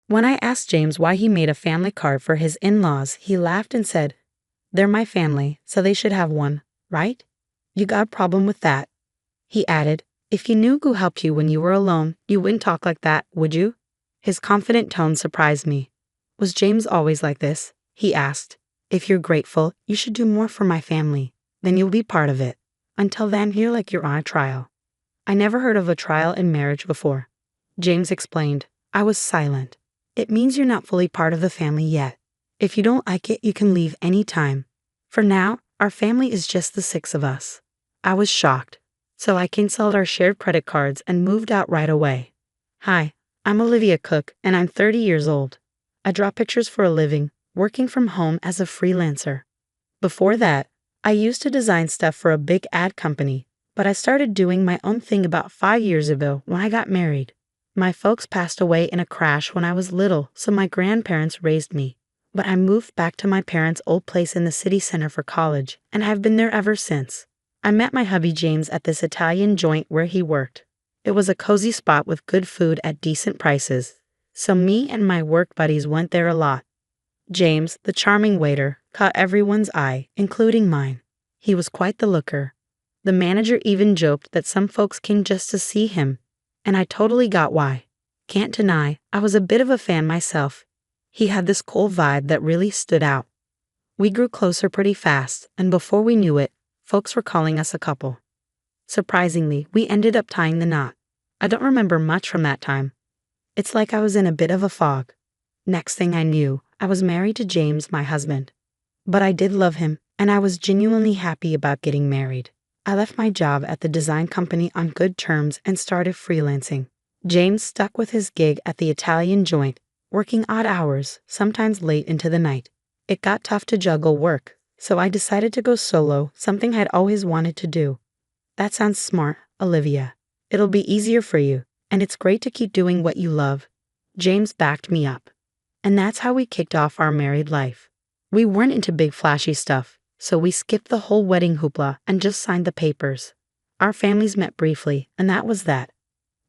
When I asked James why he made a family card for his in-laws, he laughed and said, "They're my family, so they should have one, right? You got a problem with that?" He added, "If you knew who helped you when you were alone, you wouldn't talk like that, would you?" His confident tone surprised me. Was James always like this? He asked. "If you're grateful, you should do more for my family. Then you'll be part of it. Until then, you're like you're on a trial." I never heard of a trial in marriage before. James explained. I was silent. "It means you're not fully part of the family yet. If you don't like it, you can leave any time. For now, our family is just the 6 of us." I was shocked. So I canceled our shared credit cards and moved out right away. "Hi, I'm Olivia Cook, and I'm 30 years old. I draw pictures for a living, working from home as a freelancer. Before that, I used to design stuff for a big ad company, but I started doing my own thing about 5 years ago when I got married. My folks passed away in a crash when I was little, so my grandparents raised me. But I moved back to my parents' old place in the city center for college, and I've been there ever since. I met my hubby James at this Italian joint where he worked. It was a cozy spot with good food at decent prices, so me and my work buddies went there a lot. James, the charming waiter, caught everyone's eye, including mine. He was quite the looker. The manager even joked that some folks came just to see him, and I totally got why. Can't deny, I was a bit of a fan myself. He had this cool vibe that really stood out. We grew closer pretty fast, and before we knew it, folks were calling us a couple. Surprisingly, we ended up tying the knot. I don't remember much from that time. It's like I was in a bit of a fog. Next thing I knew, I was married to James, my husband. But I did love him, and I was genuinely happy about getting married. I left my job at the design company on good terms and started freelancing. James stuck with his gig at the Italian joint, working odd hours, sometimes late into the night. It got tough to juggle work, so I decided to go solo, something I'd always wanted to do. That sounds smart, Olivia. It'll be easier for you, and it's great to keep doing what you love. James backed me up. And that's how we kicked off our married life. We weren't into big flashy stuff, so we skipped the whole wedding hoopla and just signed the papers. Our families met briefly, and that was that.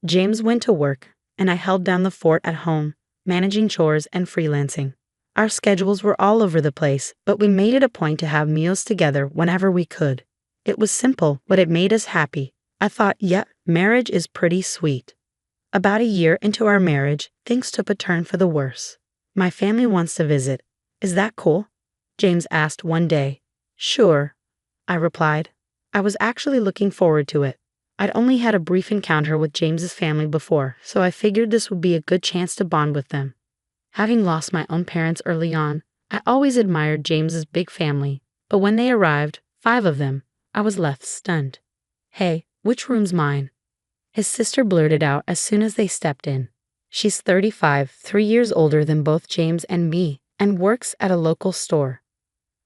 James went to work, and I held down the fort at home, managing chores and freelancing. Our schedules were all over the place, but we made it a point to have meals together whenever we could. It was simple, but it made us happy. I thought, yep, marriage is pretty sweet. About a year into our marriage, things took a turn for the worse. My family wants to visit. Is that cool? James asked one day. Sure, I replied. I was actually looking forward to it. I'd only had a brief encounter with James's family before, so I figured this would be a good chance to bond with them. Having lost my own parents early on, I always admired James's big family, but when they arrived, 5 of them, I was left stunned. Hey, which room's mine? His sister blurted out as soon as they stepped in. She's 35, 3 years older than both James and me, and works at a local store.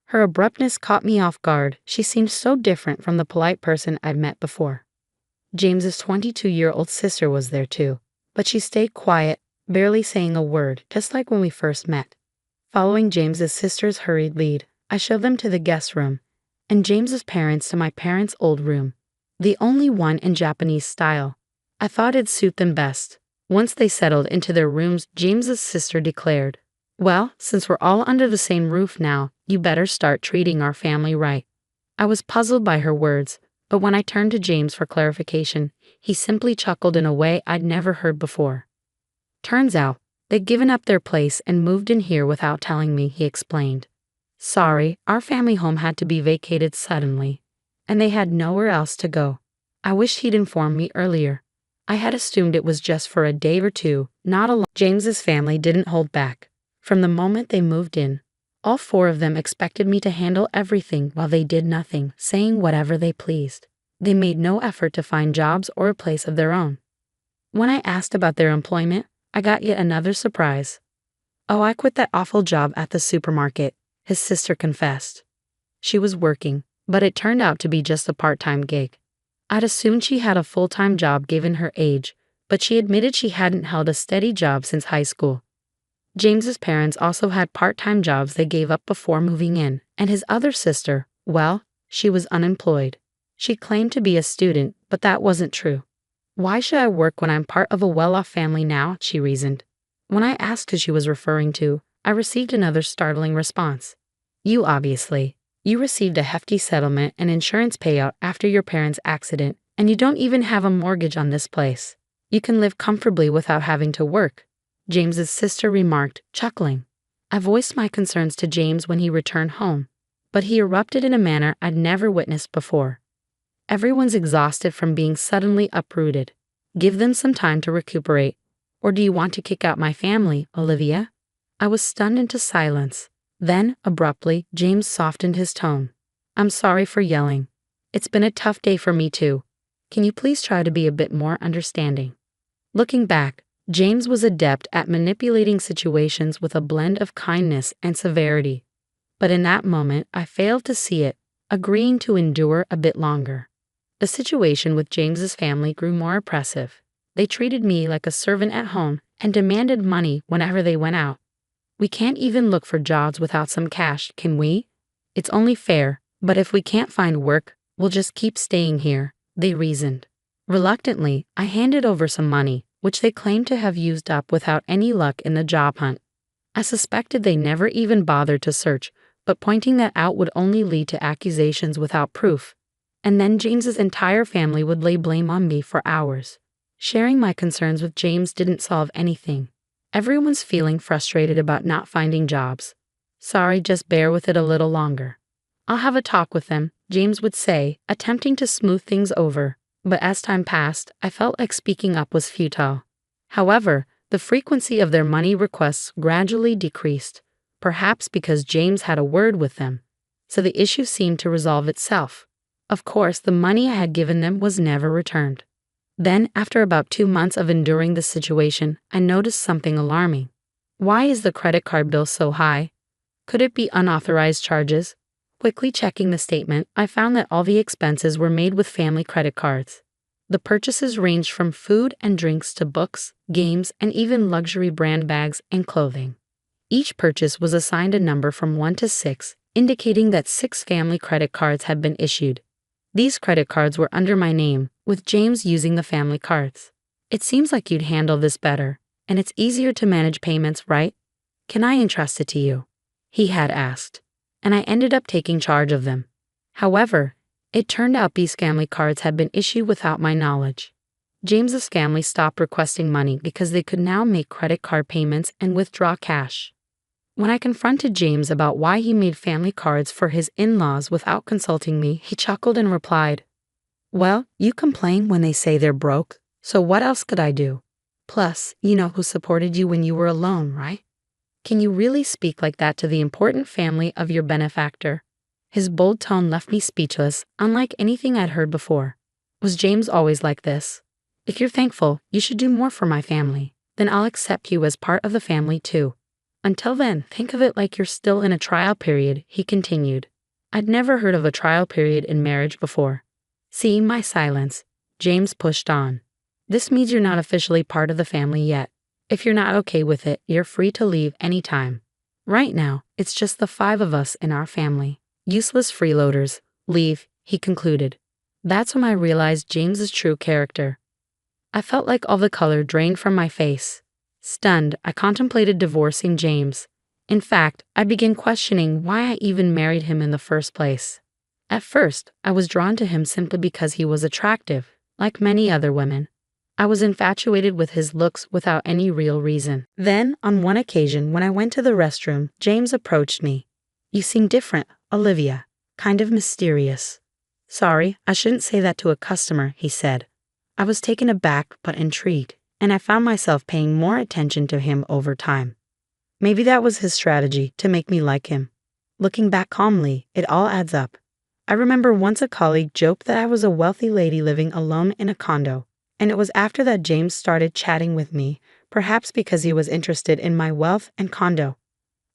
Her abruptness caught me off guard. She seemed so different from the polite person I'd met before. James's 22-year-old sister was there too, but she stayed quiet, barely saying a word, just like when we first met. Following James's sister's hurried lead, I showed them to the guest room, and James's parents to my parents' old room, the only one in Japanese style. I thought it'd suit them best. Once they settled into their rooms, James's sister declared, "Well, since we're all under the same roof now, you better start treating our family right." I was puzzled by her words, but when I turned to James for clarification, he simply chuckled in a way I'd never heard before. Turns out, they'd given up their place and moved in here without telling me, he explained. Sorry, our family home had to be vacated suddenly, and they had nowhere else to go. I wish he'd informed me earlier. I had assumed it was just for a day or two, not a long. James's family didn't hold back. From the moment they moved in, all 4 of them expected me to handle everything while they did nothing, saying whatever they pleased. They made no effort to find jobs or a place of their own. When I asked about their employment, I got yet another surprise. "Oh, I quit that awful job at the supermarket," his sister confessed. She was working, but it turned out to be just a part-time gig. I'd assumed she had a full-time job given her age, but she admitted she hadn't held a steady job since high school. James's parents also had part-time jobs they gave up before moving in, and his other sister, well, she was unemployed. She claimed to be a student, but that wasn't true. "Why should I work when I'm part of a well-off family now?" she reasoned. When I asked who she was referring to, I received another startling response. You obviously. You received a hefty settlement and insurance payout after your parents' accident, and you don't even have a mortgage on this place. You can live comfortably without having to work, James's sister remarked, chuckling. I voiced my concerns to James when he returned home, but he erupted in a manner I'd never witnessed before. Everyone's exhausted from being suddenly uprooted. Give them some time to recuperate. Or do you want to kick out my family, Olivia? I was stunned into silence. Then, abruptly, James softened his tone. I'm sorry for yelling. It's been a tough day for me too. Can you please try to be a bit more understanding? Looking back, James was adept at manipulating situations with a blend of kindness and severity. But in that moment, I failed to see it, agreeing to endure a bit longer. The situation with James's family grew more oppressive. They treated me like a servant at home and demanded money whenever they went out. We can't even look for jobs without some cash, can we? It's only fair, but if we can't find work, we'll just keep staying here, they reasoned. Reluctantly, I handed over some money, which they claimed to have used up without any luck in the job hunt. I suspected they never even bothered to search, but pointing that out would only lead to accusations without proof. And then James's entire family would lay blame on me for hours. Sharing my concerns with James didn't solve anything. Everyone's feeling frustrated about not finding jobs. Sorry, just bear with it a little longer. I'll have a talk with them, James would say, attempting to smooth things over. But as time passed, I felt like speaking up was futile. However, the frequency of their money requests gradually decreased, perhaps because James had a word with them. So the issue seemed to resolve itself. Of course, the money I had given them was never returned. Then, after about 2 months of enduring the situation, I noticed something alarming. Why is the credit card bill so high? Could it be unauthorized charges? Quickly checking the statement, I found that all the expenses were made with family credit cards. The purchases ranged from food and drinks to books, games, and even luxury brand bags and clothing. Each purchase was assigned a number from 1 to 6, indicating that 6 family credit cards had been issued. These credit cards were under my name, with James using the family cards. It seems like you'd handle this better, and it's easier to manage payments, right? Can I entrust it to you? He had asked, and I ended up taking charge of them. However, it turned out these family cards had been issued without my knowledge. James's family stopped requesting money because they could now make credit card payments and withdraw cash. When I confronted James about why he made family cards for his in-laws without consulting me, he chuckled and replied, Well, you complain when they say they're broke, so what else could I do? Plus, you know who supported you when you were alone, right? Can you really speak like that to the important family of your benefactor? His bold tone left me speechless, unlike anything I'd heard before. Was James always like this? If you're thankful, you should do more for my family. Then I'll accept you as part of the family too. Until then, think of it like you're still in a trial period, he continued. I'd never heard of a trial period in marriage before. Seeing my silence, James pushed on. This means you're not officially part of the family yet. If you're not okay with it, you're free to leave anytime. Right now, it's just the 5 of us in our family. Useless freeloaders. Leave, he concluded. That's when I realized James's true character. I felt like all the color drained from my face. Stunned, I contemplated divorcing James. In fact, I began questioning why I even married him in the first place. At first, I was drawn to him simply because he was attractive, like many other women. I was infatuated with his looks without any real reason. Then, on one occasion when I went to the restroom, James approached me. You seem different, Olivia. Kind of mysterious. Sorry, I shouldn't say that to a customer, he said. I was taken aback but intrigued, and I found myself paying more attention to him over time. Maybe that was his strategy to make me like him. Looking back calmly, it all adds up. I remember once a colleague joked that I was a wealthy lady living alone in a condo, and it was after that James started chatting with me, perhaps because he was interested in my wealth and condo.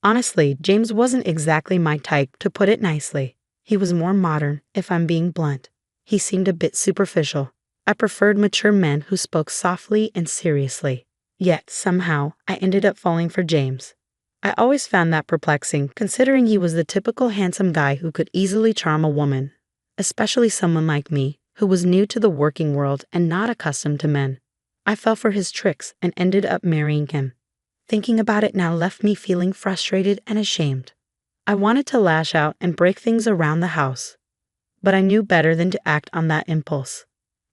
Honestly, James wasn't exactly my type, to put it nicely. He was more modern, if I'm being blunt. He seemed a bit superficial. I preferred mature men who spoke softly and seriously. Yet, somehow, I ended up falling for James. I always found that perplexing, considering he was the typical handsome guy who could easily charm a woman, especially someone like me, who was new to the working world and not accustomed to men. I fell for his tricks and ended up marrying him. Thinking about it now left me feeling frustrated and ashamed. I wanted to lash out and break things around the house, but I knew better than to act on that impulse.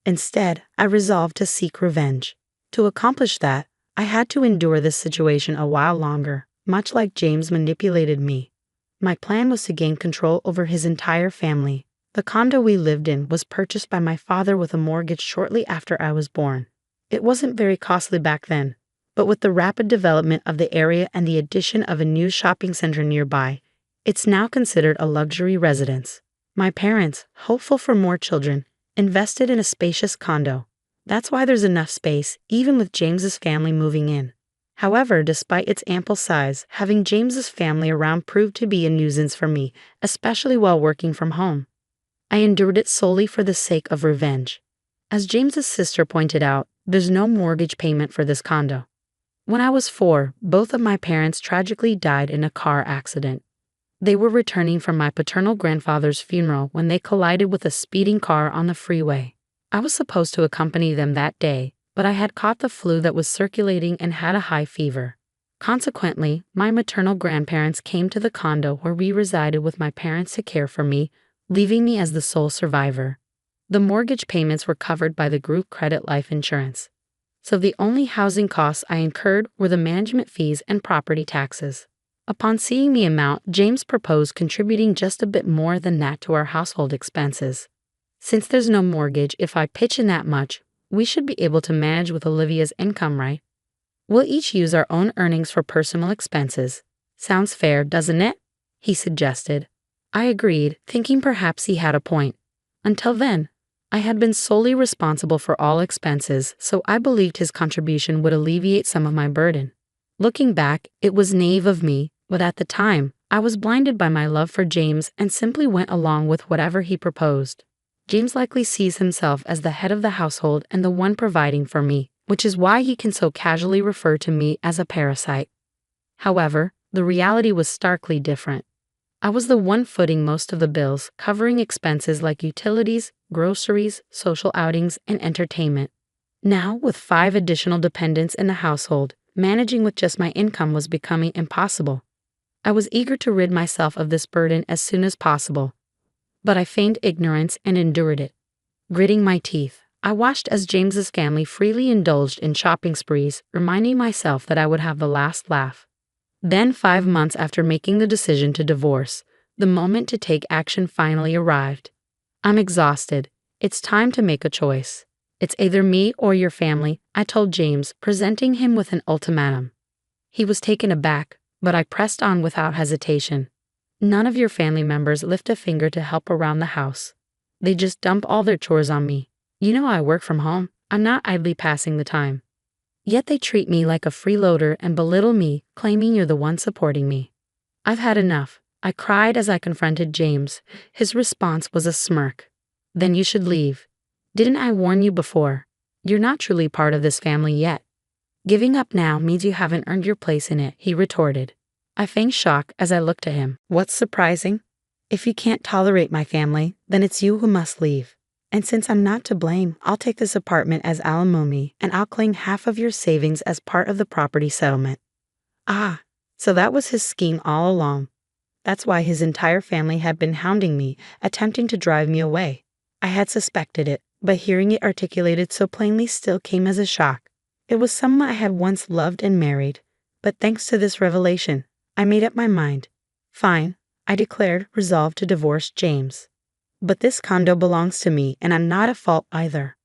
Instead, I resolved to seek revenge. To accomplish that, I had to endure this situation a while longer, much like James manipulated me. My plan was to gain control over his entire family. The condo we lived in was purchased by my father with a mortgage shortly after I was born. It wasn't very costly back then, but with the rapid development of the area and the addition of a new shopping center nearby, it's now considered a luxury residence. My parents, hopeful for more children, invested in a spacious condo. That's why there's enough space, even with James's family moving in. However, despite its ample size, having James's family around proved to be a nuisance for me, especially while working from home. I endured it solely for the sake of revenge. As James's sister pointed out, there's no mortgage payment for this condo. When I was 4, both of my parents tragically died in a car accident. They were returning from my paternal grandfather's funeral when they collided with a speeding car on the freeway. I was supposed to accompany them that day, but I had caught the flu that was circulating and had a high fever. Consequently, my maternal grandparents came to the condo where we resided with my parents to care for me, leaving me as the sole survivor. The mortgage payments were covered by the group credit life insurance, so the only housing costs I incurred were the management fees and property taxes. Upon seeing the amount, James proposed contributing just a bit more than that to our household expenses. Since there's no mortgage, if I pitch in that much, we should be able to manage with Olivia's income, right? We'll each use our own earnings for personal expenses. Sounds fair, doesn't it? He suggested. I agreed, thinking perhaps he had a point. Until then, I had been solely responsible for all expenses, so I believed his contribution would alleviate some of my burden. Looking back, it was naive of me, but at the time, I was blinded by my love for James and simply went along with whatever he proposed. James likely sees himself as the head of the household and the one providing for me, which is why he can so casually refer to me as a parasite. However, the reality was starkly different. I was the one footing most of the bills, covering expenses like utilities, groceries, social outings, and entertainment. Now, with 5 additional dependents in the household, managing with just my income was becoming impossible. I was eager to rid myself of this burden as soon as possible, but I feigned ignorance and endured it. Gritting my teeth, I watched as James's family freely indulged in shopping sprees, reminding myself that I would have the last laugh. Then, 5 months after making the decision to divorce, the moment to take action finally arrived. I'm exhausted. It's time to make a choice. It's either me or your family, I told James, presenting him with an ultimatum. He was taken aback, but I pressed on without hesitation. None of your family members lift a finger to help around the house. They just dump all their chores on me. You know I work from home. I'm not idly passing the time. Yet they treat me like a freeloader and belittle me, claiming you're the one supporting me. I've had enough. I cried as I confronted James. His response was a smirk. Then you should leave. Didn't I warn you before? You're not truly part of this family yet. Giving up now means you haven't earned your place in it, he retorted. I feigned shock as I looked at him. What's surprising? If you can't tolerate my family, then it's you who must leave. And since I'm not to blame, I'll take this apartment as alimony and I'll claim half of your savings as part of the property settlement. Ah, so that was his scheme all along. That's why his entire family had been hounding me, attempting to drive me away. I had suspected it, but hearing it articulated so plainly still came as a shock. It was someone I had once loved and married, but thanks to this revelation, I made up my mind. Fine, I declared, resolved to divorce James. But this condo belongs to me, and I'm not at fault either.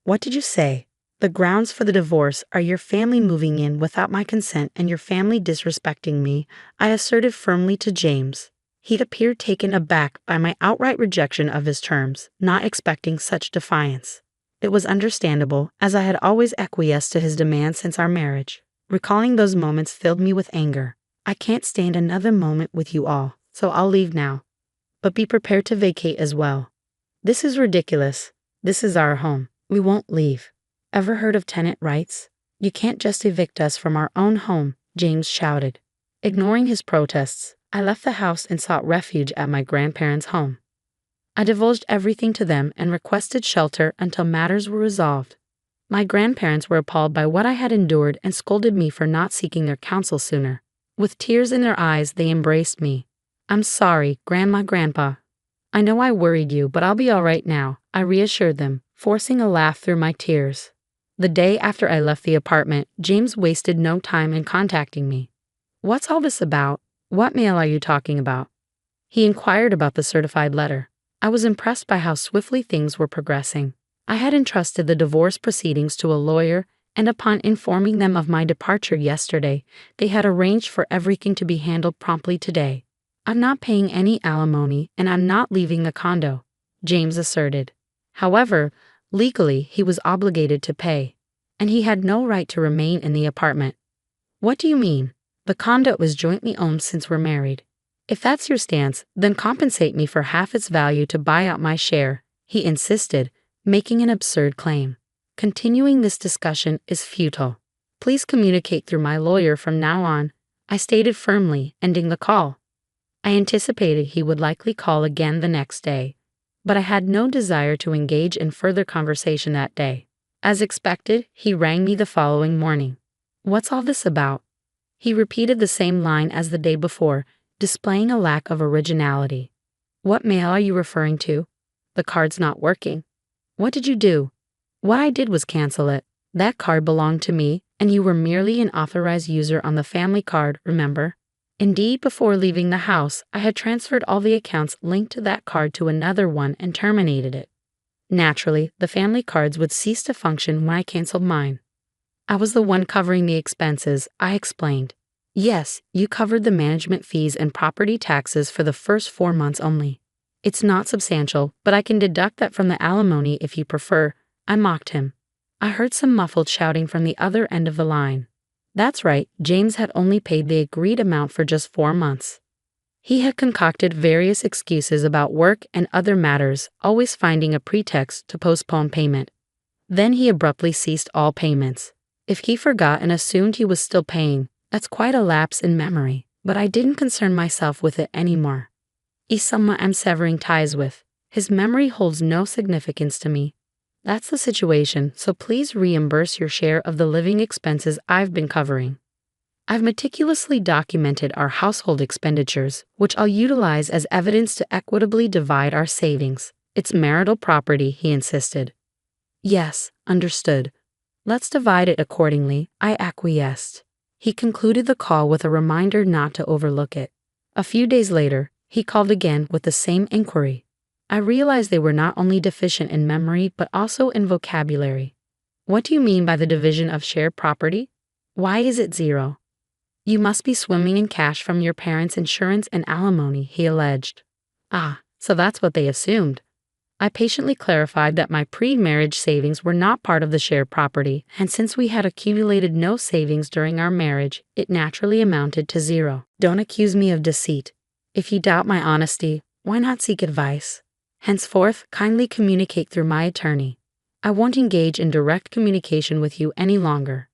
What did you say? The grounds for the divorce are your family moving in without my consent and your family disrespecting me, I asserted firmly to James. He'd appeared taken aback by my outright rejection of his terms, not expecting such defiance. It was understandable, as I had always acquiesced to his demands since our marriage. Recalling those moments filled me with anger. I can't stand another moment with you all, so I'll leave now. But be prepared to vacate as well. This is ridiculous. This is our home. We won't leave. Ever heard of tenant rights? You can't just evict us from our own home, James shouted. Ignoring his protests, I left the house and sought refuge at my grandparents' home. I divulged everything to them and requested shelter until matters were resolved. My grandparents were appalled by what I had endured and scolded me for not seeking their counsel sooner. With tears in their eyes, they embraced me. "I'm sorry, Grandpa. I know I worried you, but I'll be all right now," I reassured them, forcing a laugh through my tears. The day after I left the apartment, James wasted no time in contacting me. "What's all this about? What mail are you talking about?" He inquired about the certified letter. I was impressed by how swiftly things were progressing. I had entrusted the divorce proceedings to a lawyer, and upon informing them of my departure yesterday, they had arranged for everything to be handled promptly today. "I'm not paying any alimony, and I'm not leaving the condo," James asserted. However, legally he was obligated to pay, and he had no right to remain in the apartment. "What do you mean? The condo is jointly owned since we're married. If that's your stance, then compensate me for half its value to buy out my share," he insisted, making an absurd claim. "Continuing this discussion is futile. Please communicate through my lawyer from now on," I stated firmly, ending the call. I anticipated he would likely call again the next day, but I had no desire to engage in further conversation that day. As expected, he rang me the following morning. "What's all this about?" He repeated the same line as the day before, displaying a lack of originality. "What mail are you referring to? The card's not working." "What did you do?" "What I did was cancel it. That card belonged to me, and you were merely an authorized user on the family card, remember? Indeed, before leaving the house, I had transferred all the accounts linked to that card to another one and terminated it. Naturally, the family cards would cease to function when I canceled mine. I was the one covering the expenses," I explained. "Yes, you covered the management fees and property taxes for the first 4 months only. It's not substantial, but I can deduct that from the alimony if you prefer," I mocked him. I heard some muffled shouting from the other end of the line. That's right, James had only paid the agreed amount for just 4 months. He had concocted various excuses about work and other matters, always finding a pretext to postpone payment. Then he abruptly ceased all payments. If he forgot and assumed he was still paying, that's quite a lapse in memory, but I didn't concern myself with it anymore. He's someone I'm severing ties with. His memory holds no significance to me. That's the situation, so please reimburse your share of the living expenses I've been covering. I've meticulously documented our household expenditures, which I'll utilize as evidence to equitably divide our savings. It's marital property, he insisted. "Yes, understood. Let's divide it accordingly," I acquiesced. He concluded the call with a reminder not to overlook it. A few days later, he called again with the same inquiry. I realized they were not only deficient in memory but also in vocabulary. "What do you mean by the division of shared property? Why is it 0? You must be swimming in cash from your parents' insurance and alimony," he alleged. "Ah, so that's what they assumed." I patiently clarified that my pre-marriage savings were not part of the shared property, and since we had accumulated no savings during our marriage, it naturally amounted to 0. Don't accuse me of deceit. If you doubt my honesty, why not seek advice? Henceforth, kindly communicate through my attorney. I won't engage in direct communication with you any longer.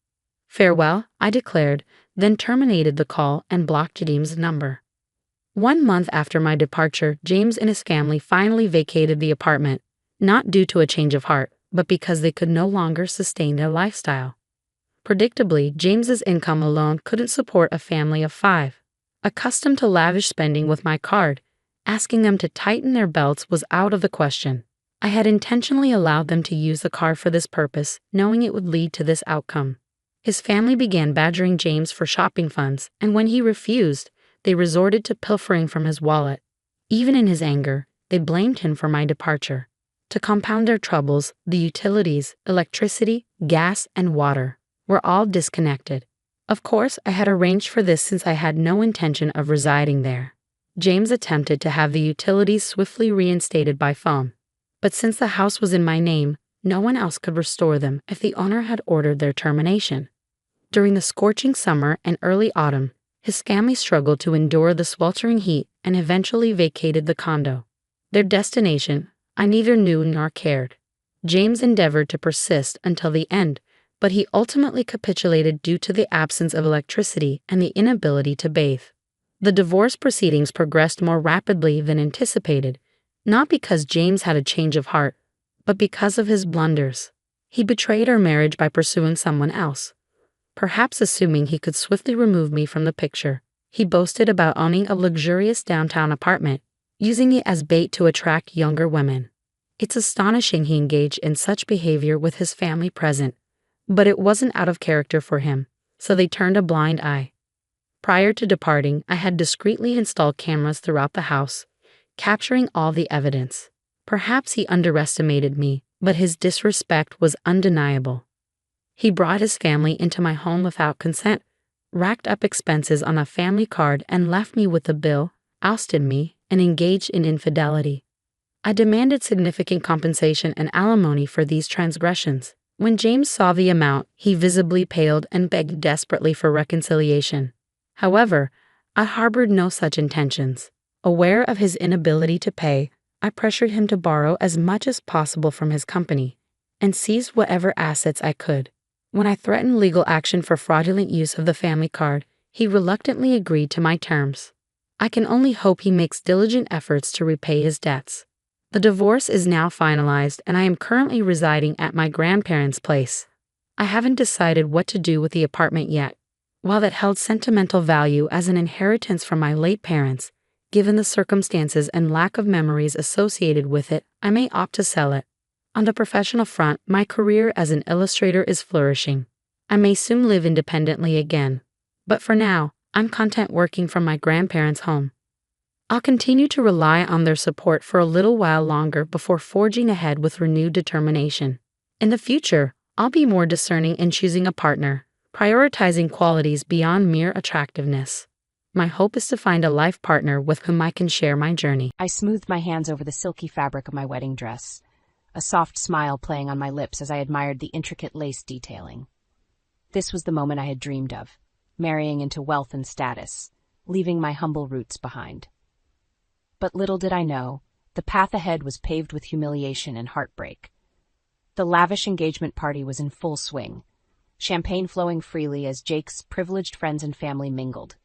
Farewell, I declared, then terminated the call and blocked James' number. 1 month after my departure, James and his family finally vacated the apartment, not due to a change of heart, but because they could no longer sustain their lifestyle. Predictably, James's income alone couldn't support a family of 5. Accustomed to lavish spending with my card, asking them to tighten their belts was out of the question. I had intentionally allowed them to use the card for this purpose, knowing it would lead to this outcome. His family began badgering James for shopping funds, and when he refused, they resorted to pilfering from his wallet. Even in his anger, they blamed him for my departure. To compound their troubles, the utilities, electricity, gas, and water were all disconnected. Of course, I had arranged for this since I had no intention of residing there. James attempted to have the utilities swiftly reinstated by phone, but since the house was in my name, no one else could restore them if the owner had ordered their termination. During the scorching summer and early autumn, his family struggled to endure the sweltering heat and eventually vacated the condo. Their destination, I neither knew nor cared. James endeavored to persist until the end, but he ultimately capitulated due to the absence of electricity and the inability to bathe. The divorce proceedings progressed more rapidly than anticipated, not because James had a change of heart, but because of his blunders. He betrayed our marriage by pursuing someone else. Perhaps assuming he could swiftly remove me from the picture, he boasted about owning a luxurious downtown apartment, using it as bait to attract younger women. It's astonishing he engaged in such behavior with his family present, but it wasn't out of character for him, so they turned a blind eye. Prior to departing, I had discreetly installed cameras throughout the house, capturing all the evidence. Perhaps he underestimated me, but his disrespect was undeniable. He brought his family into my home without consent, racked up expenses on a family card and left me with a bill, ousted me, and engaged in infidelity. I demanded significant compensation and alimony for these transgressions. When James saw the amount, he visibly paled and begged desperately for reconciliation. However, I harbored no such intentions. Aware of his inability to pay, I pressured him to borrow as much as possible from his company and seized whatever assets I could. When I threatened legal action for fraudulent use of the family card, he reluctantly agreed to my terms. I can only hope he makes diligent efforts to repay his debts. The divorce is now finalized and I am currently residing at my grandparents' place. I haven't decided what to do with the apartment yet. While it held sentimental value as an inheritance from my late parents, given the circumstances and lack of memories associated with it, I may opt to sell it. On the professional front, my career as an illustrator is flourishing. I may soon live independently again. But for now, I'm content working from my grandparents' home. I'll continue to rely on their support for a little while longer before forging ahead with renewed determination. In the future, I'll be more discerning in choosing a partner, prioritizing qualities beyond mere attractiveness. My hope is to find a life partner with whom I can share my journey. I smoothed my hands over the silky fabric of my wedding dress, a soft smile playing on my lips as I admired the intricate lace detailing. This was the moment I had dreamed of, marrying into wealth and status, leaving my humble roots behind. But little did I know, the path ahead was paved with humiliation and heartbreak. The lavish engagement party was in full swing, champagne flowing freely as Jake's privileged friends and family mingled.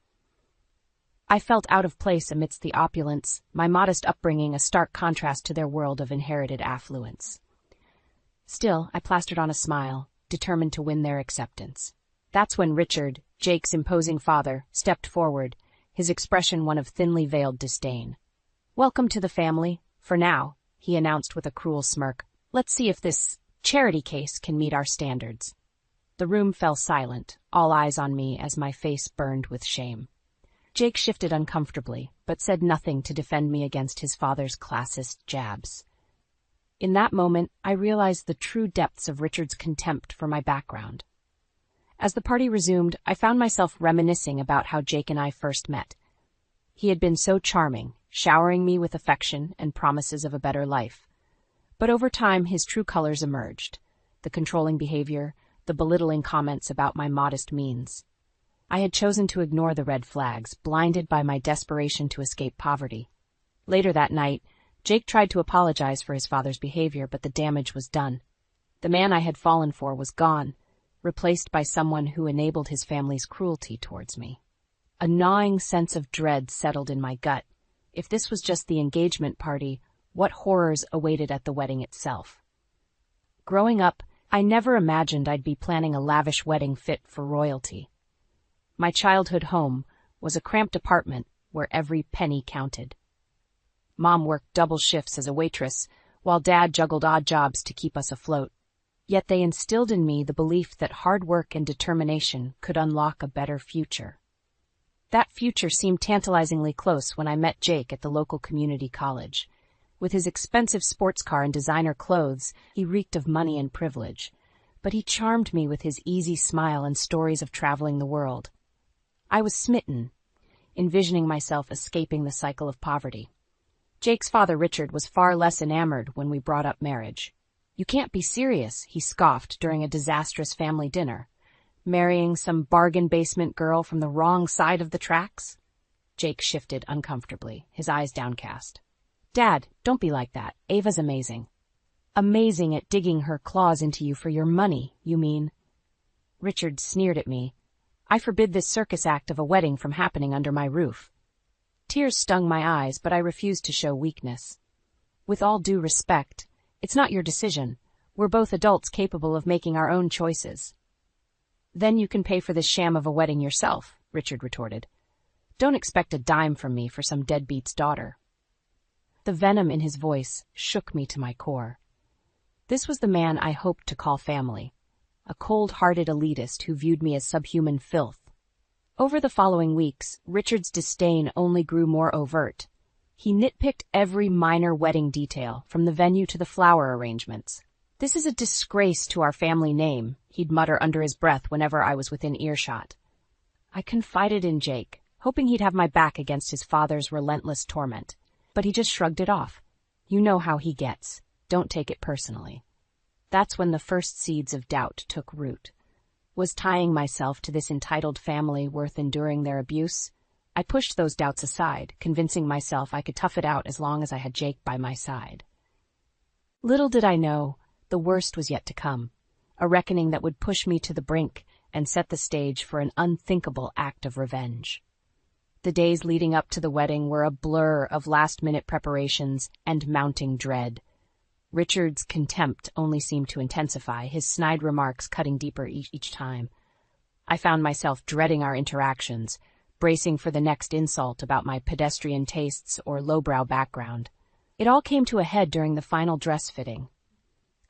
I felt out of place amidst the opulence, my modest upbringing a stark contrast to their world of inherited affluence. Still, I plastered on a smile, determined to win their acceptance. That's when Richard, Jake's imposing father, stepped forward, his expression one of thinly veiled disdain. "Welcome to the family, for now," he announced with a cruel smirk. "Let's see if this charity case can meet our standards." The room fell silent, all eyes on me as my face burned with shame. Jake shifted uncomfortably, but said nothing to defend me against his father's classist jabs. In that moment, I realized the true depths of Richard's contempt for my background. As the party resumed, I found myself reminiscing about how Jake and I first met. He had been so charming, showering me with affection and promises of a better life. But over time, his true colors emerged: the controlling behavior, the belittling comments about my modest means. I had chosen to ignore the red flags, blinded by my desperation to escape poverty. Later that night, Jake tried to apologize for his father's behavior, but the damage was done. The man I had fallen for was gone, replaced by someone who enabled his family's cruelty towards me. A gnawing sense of dread settled in my gut. If this was just the engagement party, what horrors awaited at the wedding itself? Growing up, I never imagined I'd be planning a lavish wedding fit for royalty. My childhood home was a cramped apartment where every penny counted. Mom worked double shifts as a waitress, while Dad juggled odd jobs to keep us afloat. Yet they instilled in me the belief that hard work and determination could unlock a better future. That future seemed tantalizingly close when I met Jake at the local community college. With his expensive sports car and designer clothes, he reeked of money and privilege. But he charmed me with his easy smile and stories of traveling the world. I was smitten, envisioning myself escaping the cycle of poverty. Jake's father, Richard, was far less enamored when we brought up marriage. "You can't be serious," he scoffed during a disastrous family dinner. "Marrying some bargain basement girl from the wrong side of the tracks?" Jake shifted uncomfortably, his eyes downcast. "Dad, don't be like that. Ava's amazing." "Amazing at digging her claws into you for your money, you mean?" Richard sneered at me. "I forbid this circus act of a wedding from happening under my roof." Tears stung my eyes, but I refused to show weakness. "With all due respect, it's not your decision. We're both adults capable of making our own choices. Then you can pay for this sham of a wedding yourself, Richard retorted. Don't expect a dime from me for some deadbeat's daughter. The venom in his voice shook me to my core. This was the man I hoped to call family, a cold-hearted elitist who viewed me as subhuman filth. Over the following weeks, Richard's disdain only grew more overt. He nitpicked every minor wedding detail, from the venue to the flower arrangements. This is a disgrace to our family name, he'd mutter under his breath whenever I was within earshot. I confided in Jake, hoping he'd have my back against his father's relentless torment. But he just shrugged it off. You know how he gets. Don't take it personally. That's when the first seeds of doubt took root. Was tying myself to this entitled family worth enduring their abuse? I pushed those doubts aside, convincing myself I could tough it out as long as I had Jake by my side. Little did I know, the worst was yet to come, a reckoning that would push me to the brink and set the stage for an unthinkable act of revenge. The days leading up to the wedding were a blur of last-minute preparations and mounting dread. Richard's contempt only seemed to intensify, his snide remarks cutting deeper each time. I found myself dreading our interactions, bracing for the next insult about my pedestrian tastes or lowbrow background. It all came to a head during the final dress fitting.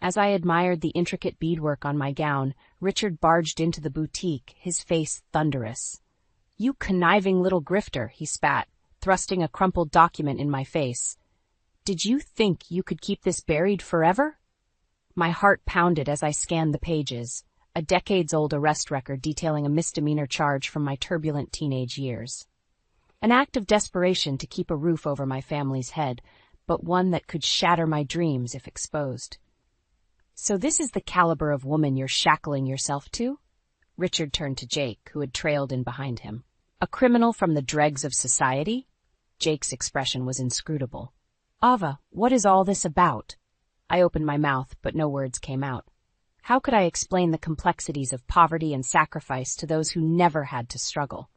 As I admired the intricate beadwork on my gown, Richard barged into the boutique, his face thunderous. "You conniving little grifter," he spat, thrusting a crumpled document in my face. "Did you think you could keep this buried forever?" My heart pounded as I scanned the pages, a decades-old arrest record detailing a misdemeanor charge from my turbulent teenage years. An act of desperation to keep a roof over my family's head, but one that could shatter my dreams if exposed. "So this is the caliber of woman you're shackling yourself to?" Richard turned to Jake, who had trailed in behind him. "A criminal from the dregs of society?" Jake's expression was inscrutable. "Ava, what is all this about?" I opened my mouth, but no words came out. How could I explain the complexities of poverty and sacrifice to those who never had to struggle?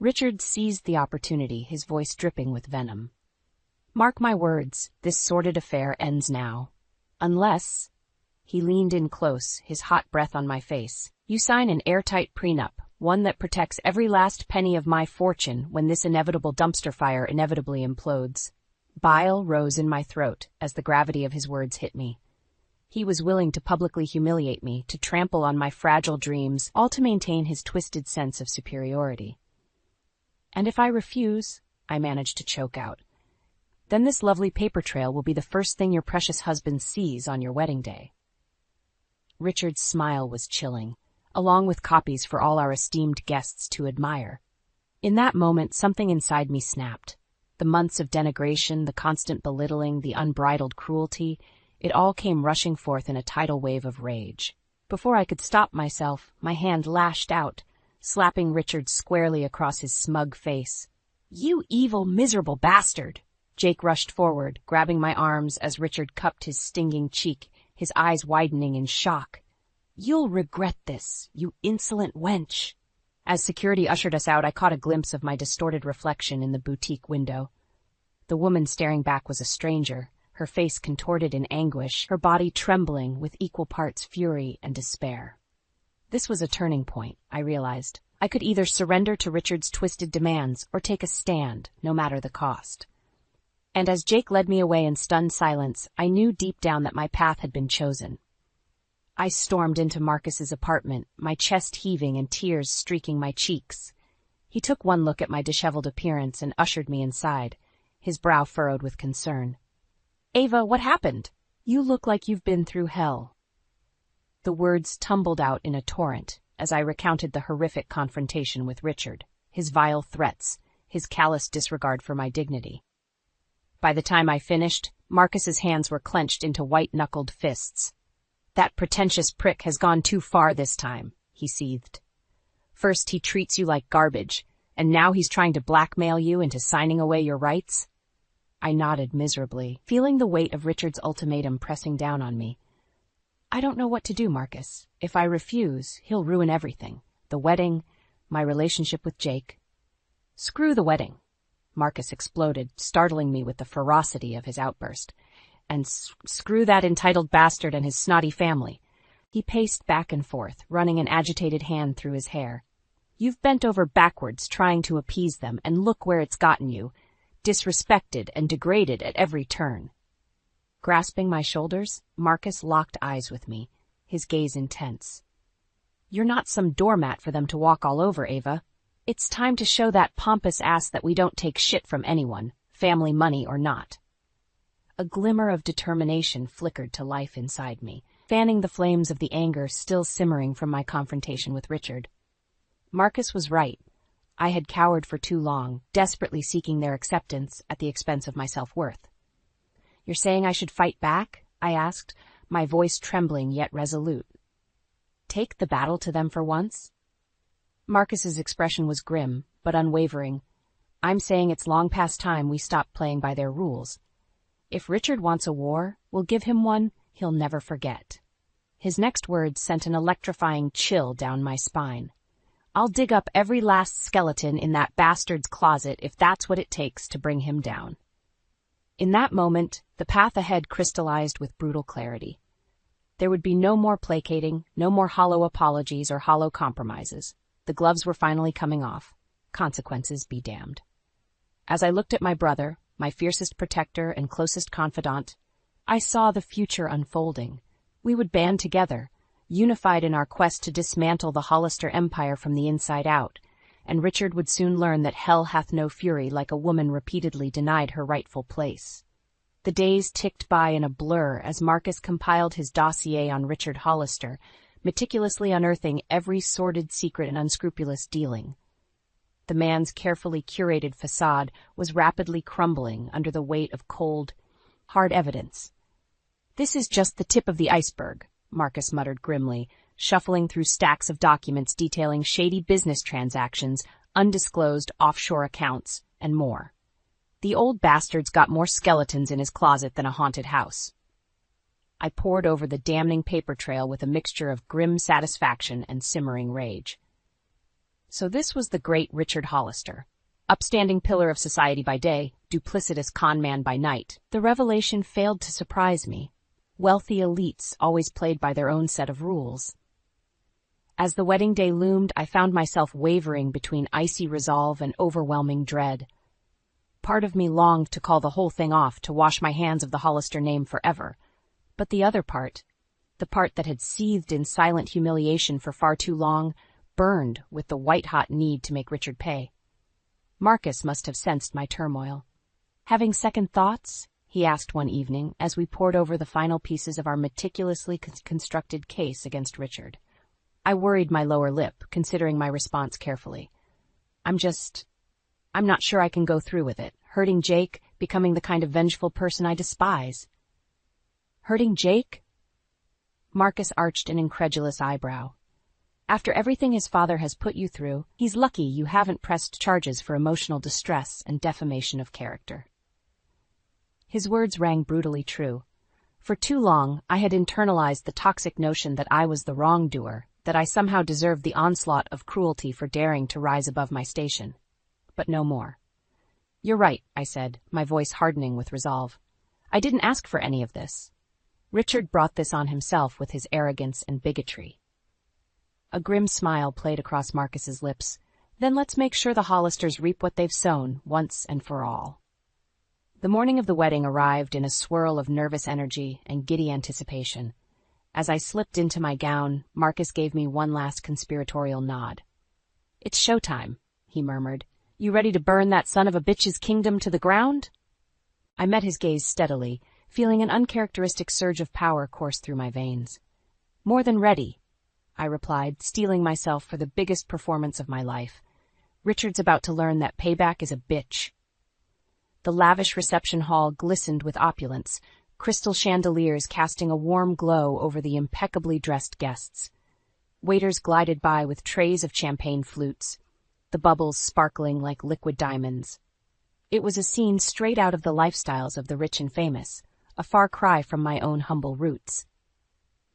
Richard seized the opportunity, his voice dripping with venom. "Mark my words, this sordid affair ends now. Unless—" He leaned in close, his hot breath on my face. "You sign an airtight prenup, one that protects every last penny of my fortune when this inevitable dumpster fire inevitably implodes." Bile rose in my throat as the gravity of his words hit me. He was willing to publicly humiliate me, to trample on my fragile dreams, all to maintain his twisted sense of superiority. "And if I refuse," I managed to choke out, "then this lovely paper trail will be the first thing your precious husband sees on your wedding day." Richard's smile was chilling, along with copies for all our esteemed guests to admire. In that moment, something inside me snapped. The months of denigration, the constant belittling, the unbridled cruelty, it all came rushing forth in a tidal wave of rage. Before I could stop myself, my hand lashed out, slapping Richard squarely across his smug face. "You evil, miserable bastard!" Jake rushed forward, grabbing my arms as Richard cupped his stinging cheek, his eyes widening in shock. "You'll regret this, you insolent wench." As security ushered us out, I caught a glimpse of my distorted reflection in the boutique window. The woman staring back was a stranger, her face contorted in anguish, her body trembling with equal parts fury and despair. This was a turning point, I realized. I could either surrender to Richard's twisted demands or take a stand, no matter the cost. And as Jake led me away in stunned silence, I knew deep down that my path had been chosen. I stormed into Marcus's apartment, my chest heaving and tears streaking my cheeks. He took one look at my disheveled appearance and ushered me inside, his brow furrowed with concern. "Ava, what happened? You look like you've been through hell." The words tumbled out in a torrent as I recounted the horrific confrontation with Richard, his vile threats, his callous disregard for my dignity. By the time I finished, Marcus's hands were clenched into white-knuckled fists. "That pretentious prick has gone too far this time," he seethed. "First he treats you like garbage, and now he's trying to blackmail you into signing away your rights?" I nodded miserably, feeling the weight of Richard's ultimatum pressing down on me. "I don't know what to do, Marcus. If I refuse, he'll ruin everything. The wedding, my relationship with Jake." "Screw the wedding," Marcus exploded, startling me with the ferocity of his outburst. and screw that entitled bastard and his snotty family. He paced back and forth, running an agitated hand through his hair. You've bent over backwards trying to appease them, and look where it's gotten you. Disrespected and degraded at every turn. Grasping my shoulders, Marcus locked eyes with me, his gaze intense. You're not some doormat for them to walk all over, Ava. It's time to show that pompous ass that we don't take shit from anyone, family, money, or not. A glimmer of determination flickered to life inside me, fanning the flames of the anger still simmering from my confrontation with Richard. Marcus was right. I had cowered for too long, desperately seeking their acceptance at the expense of my self-worth. You're saying I should fight back? I asked, my voice trembling yet resolute. Take the battle to them for once? Marcus's expression was grim, but unwavering. I'm saying it's long past time we stop playing by their rules. If Richard wants a war, we'll give him one he'll never forget. His next words sent an electrifying chill down my spine. I'll dig up every last skeleton in that bastard's closet if that's what it takes to bring him down. In that moment, the path ahead crystallized with brutal clarity. There would be no more placating, no more hollow apologies or hollow compromises. The gloves were finally coming off. Consequences be damned. As I looked at my brother, my fiercest protector and closest confidant, I saw the future unfolding. We would band together, unified in our quest to dismantle the Hollister empire from the inside out, and Richard would soon learn that hell hath no fury like a woman repeatedly denied her rightful place. The days ticked by in a blur as Marcus compiled his dossier on Richard Hollister, meticulously unearthing every sordid secret and unscrupulous dealing. The man's carefully curated facade was rapidly crumbling under the weight of cold, hard evidence. This is just the tip of the iceberg, Marcus muttered grimly, shuffling through stacks of documents detailing shady business transactions, undisclosed offshore accounts, and more. The old bastard's got more skeletons in his closet than a haunted house. I pored over the damning paper trail with a mixture of grim satisfaction and simmering rage. So this was the great Richard Hollister. Upstanding pillar of society by day, duplicitous con man by night. The revelation failed to surprise me. Wealthy elites always played by their own set of rules. As the wedding day loomed, I found myself wavering between icy resolve and overwhelming dread. Part of me longed to call the whole thing off, to wash my hands of the Hollister name forever. But the other part, the part that had seethed in silent humiliation for far too long, burned with the white-hot need to make Richard pay. Marcus must have sensed my turmoil. Having second thoughts? He asked one evening as we pored over the final pieces of our meticulously constructed case against Richard. I worried my lower lip, considering my response carefully. I'm not sure I can go through with it. Hurting Jake, becoming the kind of vengeful person I despise. Hurting Jake? Marcus arched an incredulous eyebrow. After everything his father has put you through, he's lucky you haven't pressed charges for emotional distress and defamation of character. His words rang brutally true. For too long, I had internalized the toxic notion that I was the wrongdoer, that I somehow deserved the onslaught of cruelty for daring to rise above my station. But no more. You're right, I said, my voice hardening with resolve. I didn't ask for any of this. Richard brought this on himself with his arrogance and bigotry. A grim smile played across Marcus's lips. Then let's make sure the Hollisters reap what they've sown, once and for all. The morning of the wedding arrived in a swirl of nervous energy and giddy anticipation. As I slipped into my gown, Marcus gave me one last conspiratorial nod. It's showtime, he murmured. You ready to burn that son of a bitch's kingdom to the ground? I met his gaze steadily, feeling an uncharacteristic surge of power course through my veins. More than ready, I replied, steeling myself for the biggest performance of my life. Richard's about to learn that payback is a bitch. The lavish reception hall glistened with opulence, crystal chandeliers casting a warm glow over the impeccably dressed guests. Waiters glided by with trays of champagne flutes, the bubbles sparkling like liquid diamonds. It was a scene straight out of the lifestyles of the rich and famous, a far cry from my own humble roots.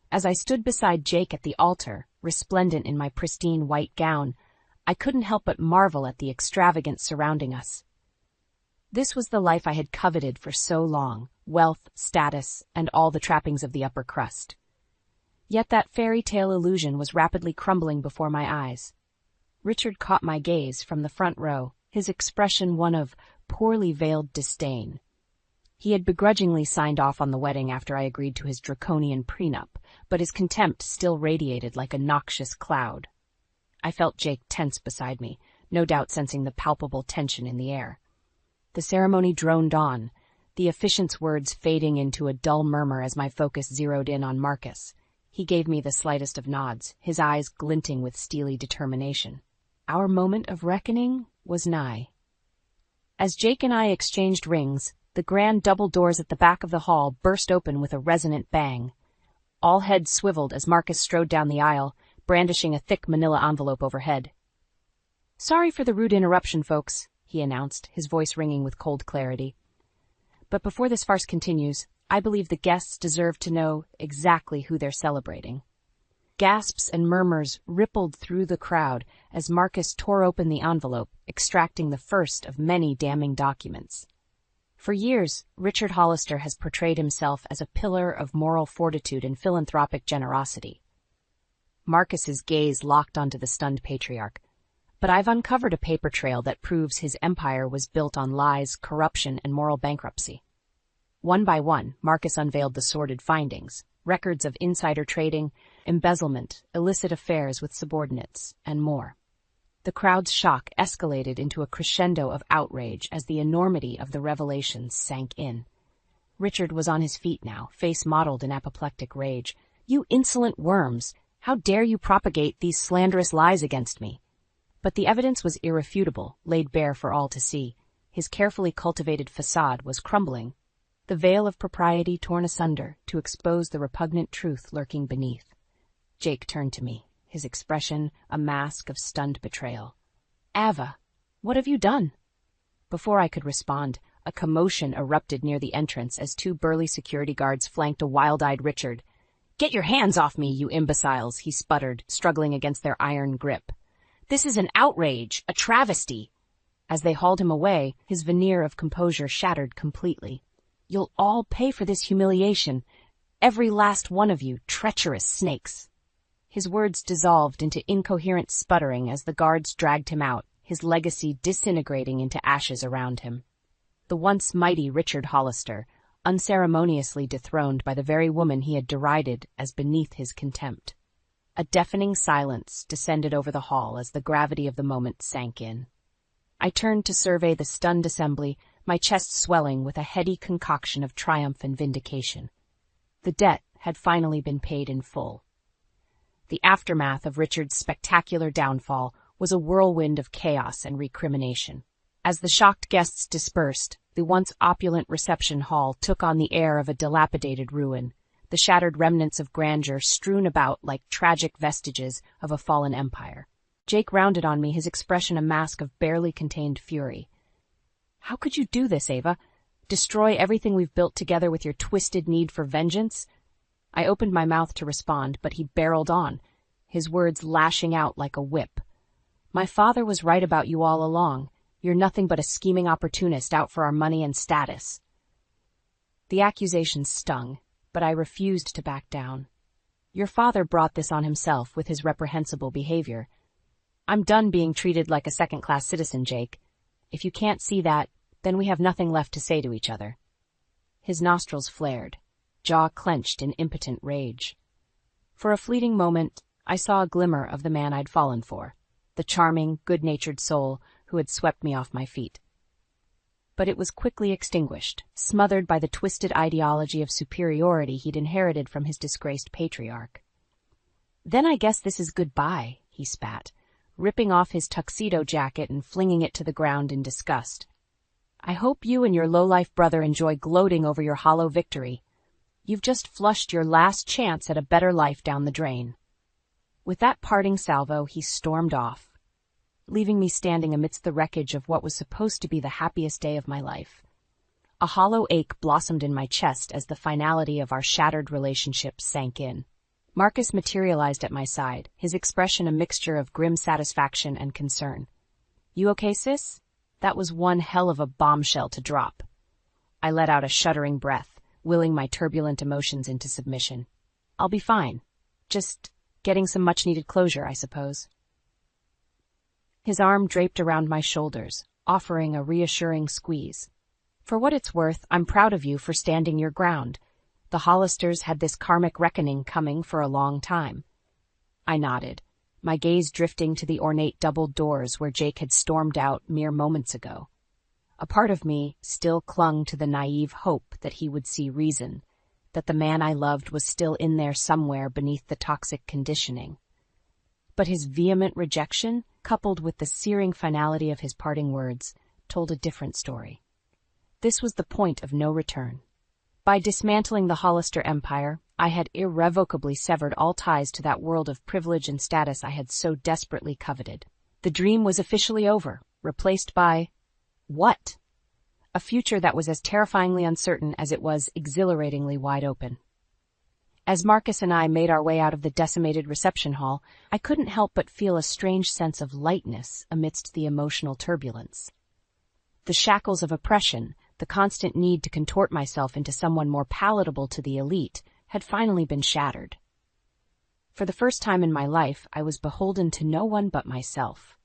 As I stood beside Jake at the altar, resplendent in my pristine white gown, I couldn't help but marvel at the extravagance surrounding us. This was the life I had coveted for so long, wealth, status, and all the trappings of the upper crust. Yet that fairy tale illusion was rapidly crumbling before my eyes. Richard caught my gaze from the front row, his expression one of poorly veiled disdain. He had begrudgingly signed off on the wedding after I agreed to his draconian prenup, but his contempt still radiated like a noxious cloud. I felt Jake tense beside me, no doubt sensing the palpable tension in the air. The ceremony droned on, the officiant's words fading into a dull murmur as my focus zeroed in on Marcus. He gave me the slightest of nods, his eyes glinting with steely determination. Our moment of reckoning was nigh. As Jake and I exchanged rings, the grand double doors at the back of the hall burst open with a resonant bang. All heads swiveled as Marcus strode down the aisle, brandishing a thick manila envelope overhead. "Sorry for the rude interruption, folks," he announced, his voice ringing with cold clarity. "But before this farce continues, I believe the guests deserve to know exactly who they're celebrating." Gasps and murmurs rippled through the crowd as Marcus tore open the envelope, extracting the first of many damning documents. For years, Richard Hollister has portrayed himself as a pillar of moral fortitude and philanthropic generosity. Marcus's gaze locked onto the stunned patriarch. But I've uncovered a paper trail that proves his empire was built on lies, corruption, and moral bankruptcy. One by one, Marcus unveiled the sordid findings, records of insider trading, embezzlement, illicit affairs with subordinates, and more. The crowd's shock escalated into a crescendo of outrage as the enormity of the revelations sank in. Richard was on his feet now, face mottled in apoplectic rage. "You insolent worms! How dare you propagate these slanderous lies against me?" But the evidence was irrefutable, laid bare for all to see. His carefully cultivated facade was crumbling, the veil of propriety torn asunder to expose the repugnant truth lurking beneath. Jake turned to me, his expression a mask of stunned betrayal. "Ava, what have you done?" Before I could respond, a commotion erupted near the entrance as two burly security guards flanked a wild-eyed Richard. "Get your hands off me, you imbeciles," he sputtered, struggling against their iron grip. "This is an outrage, a travesty." As they hauled him away, his veneer of composure shattered completely. "You'll all pay for this humiliation. Every last one of you, treacherous snakes." His words dissolved into incoherent sputtering as the guards dragged him out, his legacy disintegrating into ashes around him. The once mighty Richard Hollister, unceremoniously dethroned by the very woman he had derided as beneath his contempt. A deafening silence descended over the hall as the gravity of the moment sank in. I turned to survey the stunned assembly, my chest swelling with a heady concoction of triumph and vindication. The debt had finally been paid in full. The aftermath of Richard's spectacular downfall was a whirlwind of chaos and recrimination. As the shocked guests dispersed, the once opulent reception hall took on the air of a dilapidated ruin, the shattered remnants of grandeur strewn about like tragic vestiges of a fallen empire. Jake rounded on me, his expression a mask of barely contained fury. "How could you do this, Ava? Destroy everything we've built together with your twisted need for vengeance?" I opened my mouth to respond, but he barreled on, his words lashing out like a whip. "My father was right about you all along. You're nothing but a scheming opportunist out for our money and status." The accusation stung, but I refused to back down. "Your father brought this on himself with his reprehensible behavior. I'm done being treated like a second-class citizen, Jake. If you can't see that, then we have nothing left to say to each other." His nostrils flared, jaw clenched in impotent rage. For a fleeting moment, I saw a glimmer of the man I'd fallen for, the charming, good-natured soul who had swept me off my feet. But it was quickly extinguished, smothered by the twisted ideology of superiority he'd inherited from his disgraced patriarch. "Then I guess this is goodbye," he spat, ripping off his tuxedo jacket and flinging it to the ground in disgust. "I hope you and your low-life brother enjoy gloating over your hollow victory. You've just flushed your last chance at a better life down the drain." With that parting salvo, he stormed off, leaving me standing amidst the wreckage of what was supposed to be the happiest day of my life. A hollow ache blossomed in my chest as the finality of our shattered relationship sank in. Marcus materialized at my side, his expression a mixture of grim satisfaction and concern. "You okay, sis?" That was one hell of a bombshell to drop. I let out a shuddering breath, willing my turbulent emotions into submission. I'll be fine. Just getting some much-needed closure, I suppose. His arm draped around my shoulders, offering a reassuring squeeze. For what it's worth, I'm proud of you for standing your ground. The Hollisters had this karmic reckoning coming for a long time. I nodded, my gaze drifting to the ornate double doors where Jake had stormed out mere moments ago. A part of me still clung to the naive hope that he would see reason, that the man I loved was still in there somewhere beneath the toxic conditioning. But his vehement rejection, coupled with the searing finality of his parting words, told a different story. This was the point of no return. By dismantling the Hollister empire, I had irrevocably severed all ties to that world of privilege and status I had so desperately coveted. The dream was officially over, replaced by... what? A future that was as terrifyingly uncertain as it was exhilaratingly wide open. As Marcus and I made our way out of the decimated reception hall, I couldn't help but feel a strange sense of lightness amidst the emotional turbulence. The shackles of oppression, the constant need to contort myself into someone more palatable to the elite, had finally been shattered. For the first time in my life, I was beholden to no one but myself.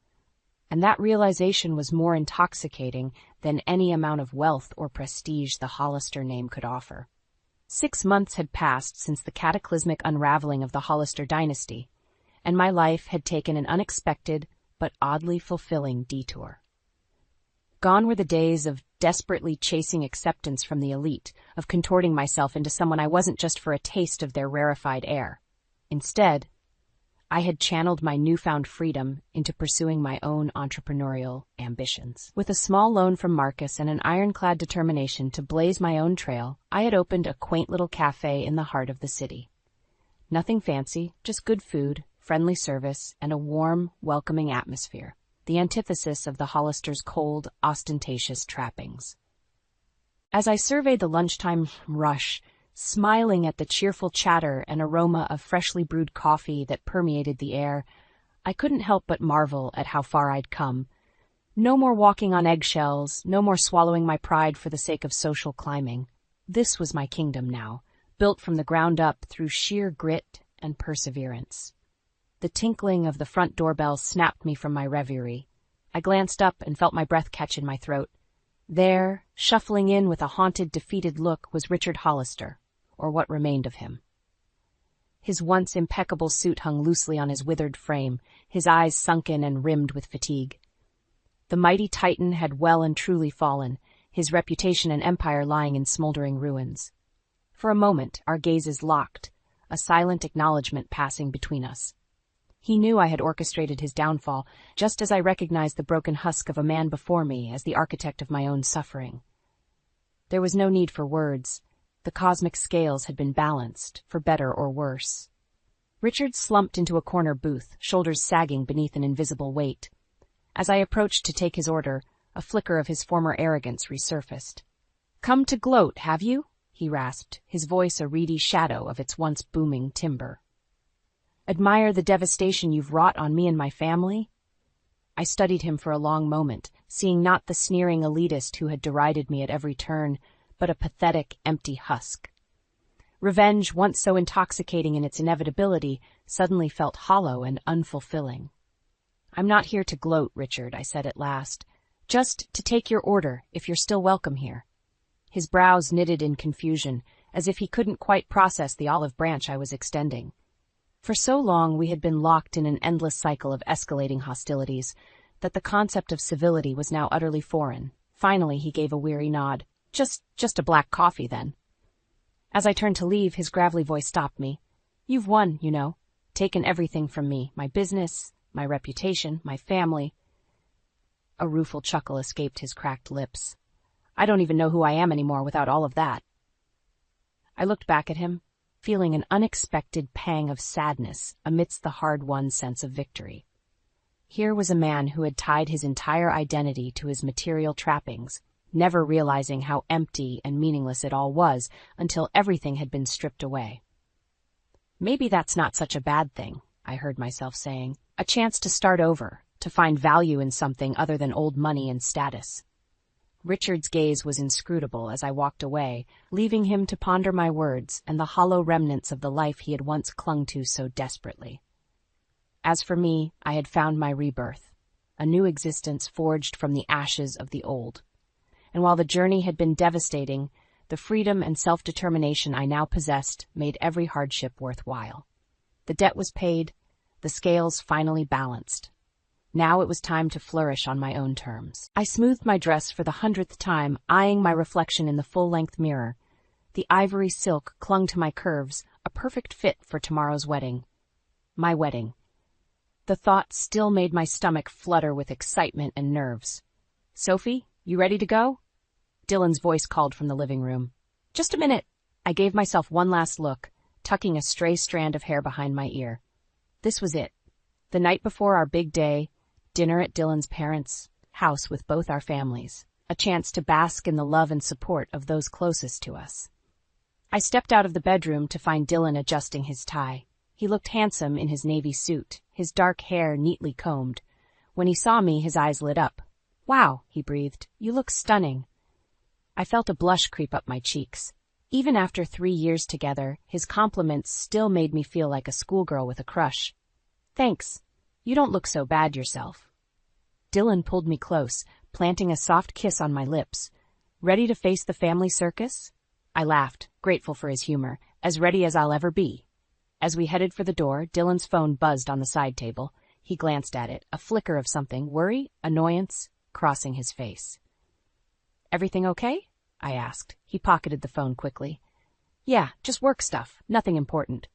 And that realization was more intoxicating than any amount of wealth or prestige the Hollister name could offer. 6 months had passed since the cataclysmic unraveling of the Hollister dynasty, and my life had taken an unexpected but oddly fulfilling detour. Gone were the days of desperately chasing acceptance from the elite, of contorting myself into someone I wasn't just for a taste of their rarefied air. Instead, I had channeled my newfound freedom into pursuing my own entrepreneurial ambitions. With a small loan from Marcus and an ironclad determination to blaze my own trail, I had opened a quaint little cafe in the heart of the city. Nothing fancy, just good food, friendly service, and a warm, welcoming atmosphere, the antithesis of the Hollisters' cold, ostentatious trappings. As I surveyed the lunchtime rush, smiling at the cheerful chatter and aroma of freshly brewed coffee that permeated the air, I couldn't help but marvel at how far I'd come. No more walking on eggshells, no more swallowing my pride for the sake of social climbing. This was my kingdom now, built from the ground up through sheer grit and perseverance. The tinkling of the front doorbell snapped me from my reverie. I glanced up and felt my breath catch in my throat. There, shuffling in with a haunted, defeated look, was Richard Hollister, or what remained of him. His once impeccable suit hung loosely on his withered frame, his eyes sunken and rimmed with fatigue. The mighty Titan had well and truly fallen, his reputation and empire lying in smoldering ruins. For a moment, our gazes locked, a silent acknowledgement passing between us. He knew I had orchestrated his downfall, just as I recognized the broken husk of a man before me as the architect of my own suffering. There was no need for words. The cosmic scales had been balanced, for better or worse. Richard slumped into a corner booth, shoulders sagging beneath an invisible weight. As I approached to take his order, a flicker of his former arrogance resurfaced. "Come to gloat, have you?" he rasped, his voice a reedy shadow of its once booming timbre. "Admire the devastation you've wrought on me and my family?" I studied him for a long moment, seeing not the sneering elitist who had derided me at every turn, but a pathetic, empty husk. Revenge, once so intoxicating in its inevitability, suddenly felt hollow and unfulfilling. "I'm not here to gloat, Richard," I said at last. "Just to take your order, if you're still welcome here." His brows knitted in confusion, as if he couldn't quite process the olive branch I was extending. For so long we had been locked in an endless cycle of escalating hostilities that the concept of civility was now utterly foreign. Finally he gave a weary nod. Just a black coffee, then." As I turned to leave, his gravelly voice stopped me. "You've won, you know. Taken everything from me, my business, my reputation, my family." A rueful chuckle escaped his cracked lips. "I don't even know who I am anymore without all of that." I looked back at him, feeling an unexpected pang of sadness amidst the hard-won sense of victory. Here was a man who had tied his entire identity to his material trappings, never realizing how empty and meaningless it all was until everything had been stripped away. "Maybe that's not such a bad thing," I heard myself saying. "A chance to start over, to find value in something other than old money and status. Richard's gaze was inscrutable as I walked away, leaving him to ponder my words and the hollow remnants of the life he had once clung to so desperately. As for me, I had found my rebirth, a new existence forged from the ashes of the old. And while the journey had been devastating, the freedom and self-determination I now possessed made every hardship worthwhile. The debt was paid, the scales finally balanced. Now it was time to flourish on my own terms. I smoothed my dress for the 100th time, eyeing my reflection in the full-length mirror. The ivory silk clung to my curves, a perfect fit for tomorrow's wedding. My wedding. The thought still made my stomach flutter with excitement and nerves. "Sophie, you ready to go?" Dylan's voice called from the living room. "Just a minute." I gave myself one last look, tucking a stray strand of hair behind my ear. This was it. The night before our big day, dinner at Dylan's parents' house with both our families, a chance to bask in the love and support of those closest to us. I stepped out of the bedroom to find Dylan adjusting his tie. He looked handsome in his navy suit, his dark hair neatly combed. When he saw me, his eyes lit up. "Wow," he breathed, "you look stunning." I felt a blush creep up my cheeks. Even after 3 years together, his compliments still made me feel like a schoolgirl with a crush. "Thanks. You don't look so bad yourself." Dylan pulled me close, planting a soft kiss on my lips. "Ready to face the family circus?" I laughed, grateful for his humor, as ready as I'll ever be. As we headed for the door, Dylan's phone buzzed on the side table. He glanced at it, a flicker of something, worry, annoyance, crossing his face. "Everything okay?" I asked. He pocketed the phone quickly. "Yeah, just work stuff, nothing important."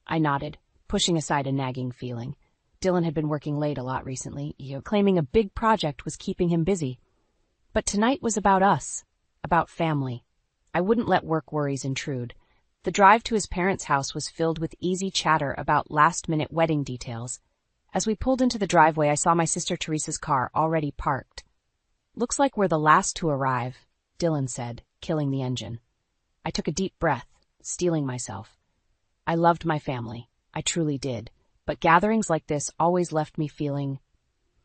I nodded, pushing aside a nagging feeling. Dylan had been working late a lot recently, claiming a big project was keeping him busy. But tonight was about us, about family. I wouldn't let work worries intrude. The drive to his parents' house was filled with easy chatter about last-minute wedding details. As we pulled into the driveway, I saw my sister Teresa's car already parked. "Looks like we're the last to arrive," Dylan said, killing the engine. I took a deep breath, steeling myself. I loved my family. I truly did. But gatherings like this always left me feeling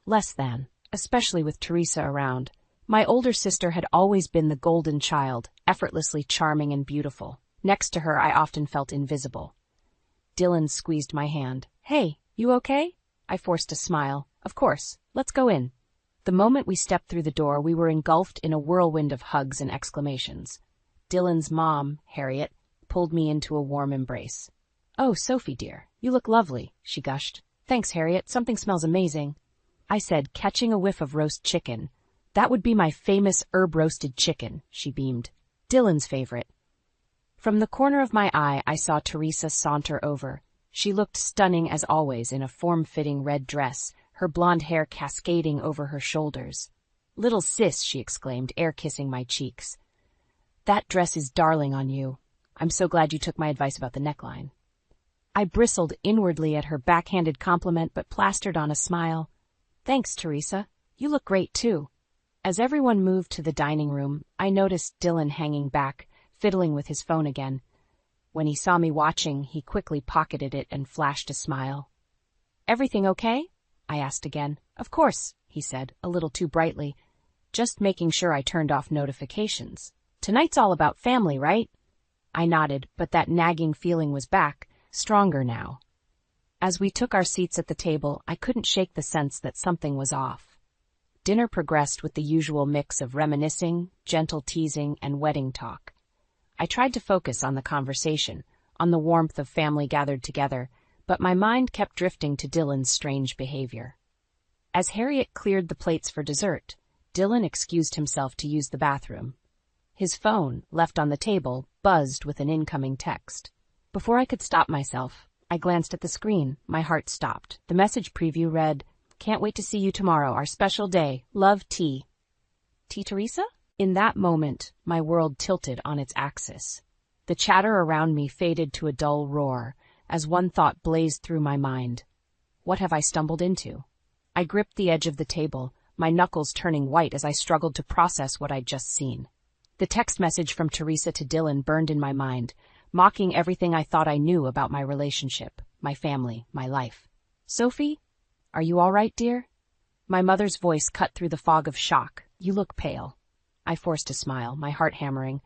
less than, especially with Teresa around. My older sister had always been the golden child, effortlessly charming and beautiful. Next to her, I often felt invisible. Dylan squeezed my hand. "Hey, you okay?" I forced a smile. "Of course. Let's go in." The moment we stepped through the door, we were engulfed in a whirlwind of hugs and exclamations. Dylan's mom, Harriet, pulled me into a warm embrace. "Oh, Sophie, dear, you look lovely," she gushed. "Thanks, Harriet, something smells amazing," I said, catching a whiff of roast chicken. "That would be my famous herb-roasted chicken," she beamed. "Dylan's favorite." From the corner of my eye, I saw Teresa saunter over. She looked stunning as always in a form-fitting red dress, her blonde hair cascading over her shoulders. "Little sis," she exclaimed, air-kissing my cheeks. "That dress is darling on you. I'm so glad you took my advice about the neckline." I bristled inwardly at her backhanded compliment but plastered on a smile. "Thanks, Teresa. You look great, too." As everyone moved to the dining room, I noticed Dylan hanging back, fiddling with his phone again. When he saw me watching, he quickly pocketed it and flashed a smile. "Everything okay?" I asked again. "Of course," he said, a little too brightly. "Just making sure I turned off notifications. Tonight's all about family, right?" I nodded, but that nagging feeling was back, stronger now. As we took our seats at the table, I couldn't shake the sense that something was off. Dinner progressed with the usual mix of reminiscing, gentle teasing, and wedding talk. I tried to focus on the conversation, on the warmth of family gathered together, but my mind kept drifting to Dylan's strange behavior. As Harriet cleared the plates for dessert, Dylan excused himself to use the bathroom. His phone, left on the table, buzzed with an incoming text. Before I could stop myself, I glanced at the screen. My heart stopped. The message preview read, "Can't wait to see you tomorrow, our special day. Love, T." T. Teresa? In that moment, my world tilted on its axis. The chatter around me faded to a dull roar, as one thought blazed through my mind. What have I stumbled into? I gripped the edge of the table, my knuckles turning white as I struggled to process what I'd just seen. The text message from Teresa to Dylan burned in my mind, mocking everything I thought I knew about my relationship, my family, my life. "Sophie, are you all right, dear?" My mother's voice cut through the fog of shock. You look pale. I forced a smile, my heart hammering.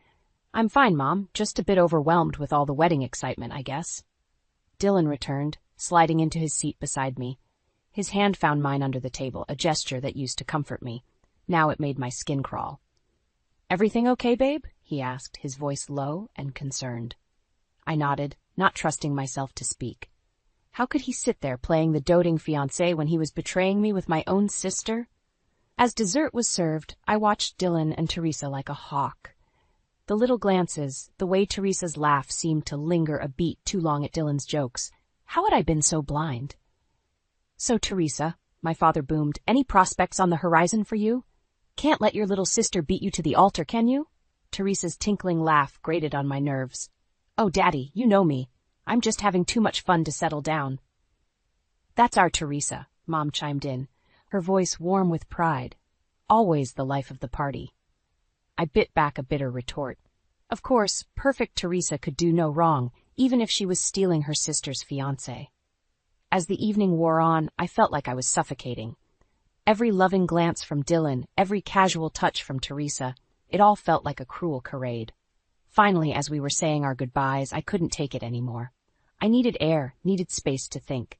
I'm fine, Mom, just a bit overwhelmed with all the wedding excitement, I guess. Dylan returned, sliding into his seat beside me. His hand found mine under the table, a gesture that used to comfort me. Now it made my skin crawl. Everything okay, babe? He asked, his voice low and concerned. I nodded, not trusting myself to speak. How could he sit there playing the doting fiancé when he was betraying me with my own sister? As dessert was served, I watched Dylan and Teresa like a hawk. The little glances, the way Teresa's laugh seemed to linger a beat too long at Dylan's jokes. How had I been so blind? So, Teresa, my father boomed, any prospects on the horizon for you? Can't let your little sister beat you to the altar, can you? Teresa's tinkling laugh grated on my nerves. Oh, Daddy, you know me. I'm just having too much fun to settle down. That's our Teresa, Mom chimed in, her voice warm with pride. Always the life of the party. I bit back a bitter retort. Of course, perfect Teresa could do no wrong, even if she was stealing her sister's fiancé. As the evening wore on, I felt like I was suffocating. Every loving glance from Dylan, every casual touch from Teresa, it all felt like a cruel charade. Finally, as we were saying our goodbyes, I couldn't take it anymore. I needed air, needed space to think.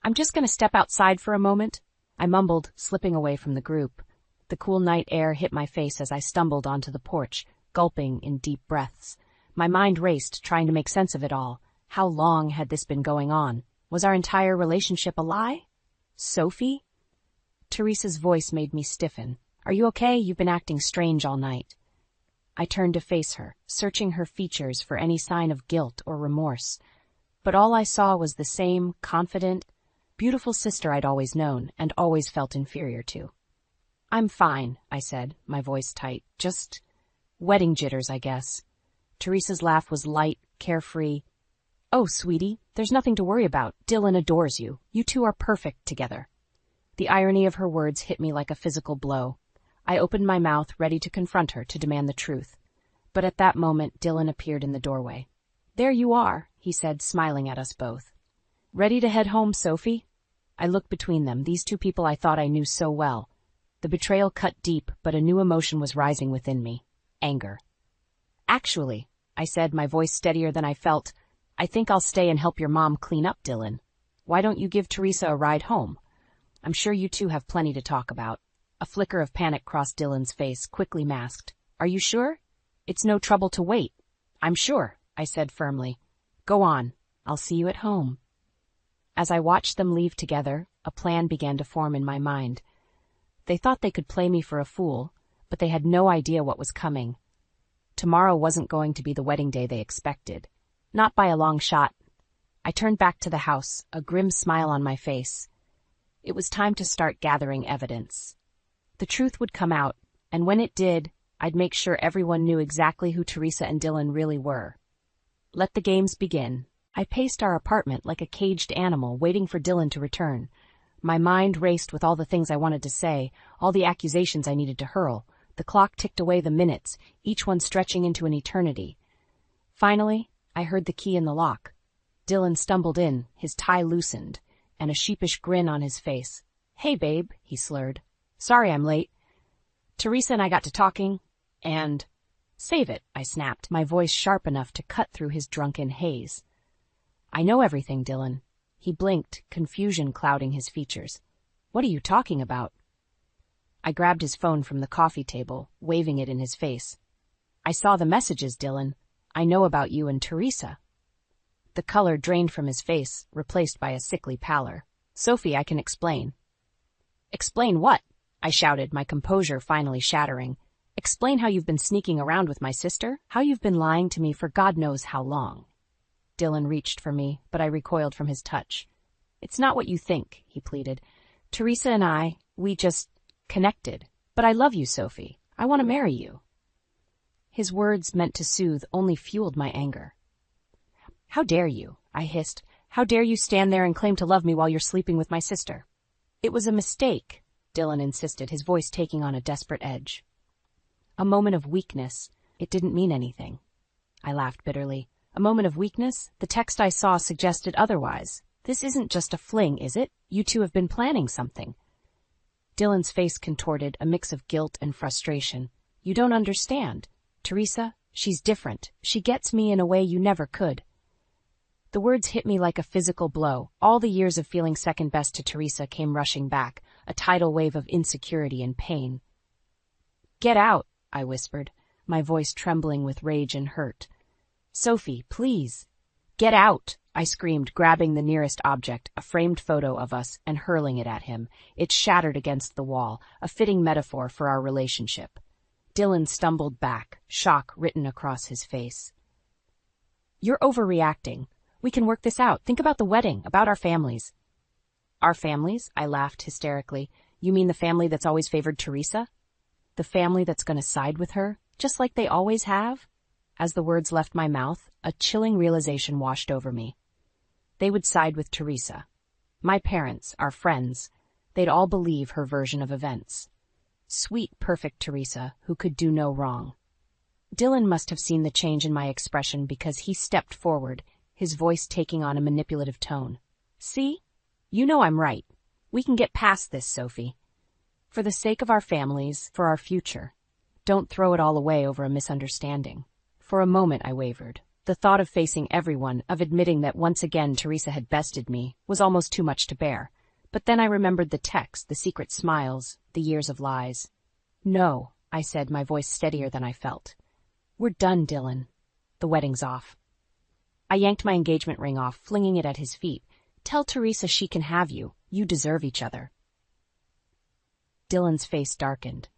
I'm just going to step outside for a moment, I mumbled, slipping away from the group. The cool night air hit my face as I stumbled onto the porch, gulping in deep breaths. My mind raced, trying to make sense of it all. How long had this been going on? Was our entire relationship a lie? Sophie? Teresa's voice made me stiffen. Are you okay? You've been acting strange all night. I turned to face her, searching her features for any sign of guilt or remorse. But all I saw was the same confident, beautiful sister I'd always known and always felt inferior to. I'm fine, I said, my voice tight. Just wedding jitters, I guess. Teresa's laugh was light, carefree. Oh, sweetie, there's nothing to worry about. Dylan adores you. You two are perfect together. The irony of her words hit me like a physical blow. I opened my mouth, ready to confront her, to demand the truth. But at that moment, Dylan appeared in the doorway. There you are, he said, smiling at us both. Ready to head home, Sophie? I looked between them, these two people I thought I knew so well. The betrayal cut deep, but a new emotion was rising within me. Anger. Actually, I said, my voice steadier than I felt, I think I'll stay and help your mom clean up, Dylan. Why don't you give Teresa a ride home? I'm sure you two have plenty to talk about. A flicker of panic crossed Dylan's face, quickly masked. Are you sure? It's no trouble to wait. I'm sure, I said firmly. Go on. I'll see you at home. As I watched them leave together, a plan began to form in my mind. They thought they could play me for a fool, but they had no idea what was coming. Tomorrow wasn't going to be the wedding day they expected. Not by a long shot. I turned back to the house, a grim smile on my face. It was time to start gathering evidence. The truth would come out, and when it did, I'd make sure everyone knew exactly who Teresa and Dylan really were. Let the games begin. I paced our apartment like a caged animal, waiting for Dylan to return. My mind raced with all the things I wanted to say, all the accusations I needed to hurl. The clock ticked away the minutes, each one stretching into an eternity. Finally, I heard the key in the lock. Dylan stumbled in, his tie loosened, and a sheepish grin on his face. Hey, babe, he slurred. Sorry I'm late. Teresa and I got to talking, and... Save it, I snapped, my voice sharp enough to cut through his drunken haze. I know everything, Dylan. He blinked, confusion clouding his features. What are you talking about? I grabbed his phone from the coffee table, waving it in his face. I saw the messages, Dylan. I know about you and Teresa. The color drained from his face, replaced by a sickly pallor. Sophie, I can explain. Explain what? I shouted, my composure finally shattering. Explain how you've been sneaking around with my sister? How you've been lying to me for God knows how long. Dylan reached for me, but I recoiled from his touch. It's not what you think, he pleaded. Teresa and I, we just connected. But I love you, Sophie. I want to marry you. His words, meant to soothe, only fueled my anger. How dare you, I hissed. How dare you stand there and claim to love me while you're sleeping with my sister? It was a mistake, Dylan insisted, his voice taking on a desperate edge. A moment of weakness. It didn't mean anything. I laughed bitterly. A moment of weakness? The text I saw suggested otherwise. This isn't just a fling, is it? You two have been planning something. Dylan's face contorted, a mix of guilt and frustration. You don't understand. Teresa, she's different. She gets me in a way you never could. The words hit me like a physical blow. All the years of feeling second best to Teresa came rushing back, a tidal wave of insecurity and pain. Get out, I whispered, my voice trembling with rage and hurt. Sophie, please. Get out, I screamed, grabbing the nearest object, a framed photo of us, and hurling it at him. It shattered against the wall, a fitting metaphor for our relationship. Dylan stumbled back, shock written across his face. You're overreacting. We can work this out. Think about the wedding, about our families. Our families? I laughed hysterically. You mean the family that's always favored Teresa? The family that's going to side with her, just like they always have? As the words left my mouth, a chilling realization washed over me. They would side with Teresa. My parents, our friends, they'd all believe her version of events. Sweet, perfect Teresa, who could do no wrong. Dylan must have seen the change in my expression because he stepped forward, his voice taking on a manipulative tone. See? You know I'm right. We can get past this, Sophie. For the sake of our families, for our future. Don't throw it all away over a misunderstanding. For a moment I wavered. The thought of facing everyone, of admitting that once again Teresa had bested me, was almost too much to bear. But then I remembered the text, the secret smiles, the years of lies. No, I said, my voice steadier than I felt. We're done, Dylan. The wedding's off. I yanked my engagement ring off, flinging it at his feet. Tell Teresa she can have you. You deserve each other. Dylan's face darkened.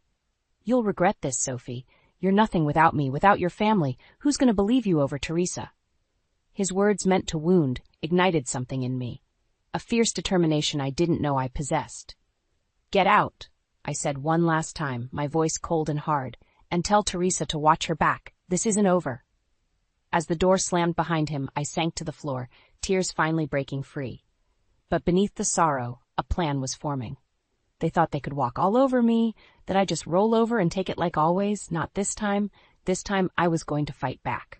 You'll regret this, Sophie. You're nothing without me, without your family. Who's going to believe you over Teresa? His words meant to wound, ignited something in me. A fierce determination I didn't know I possessed. Get out, I said one last time, my voice cold and hard, and tell Teresa to watch her back. This isn't over. As the door slammed behind him, I sank to the floor, tears finally breaking free. But beneath the sorrow, a plan was forming. They thought they could walk all over me, that I'd just roll over and take it like always. Not this time. This time I was going to fight back.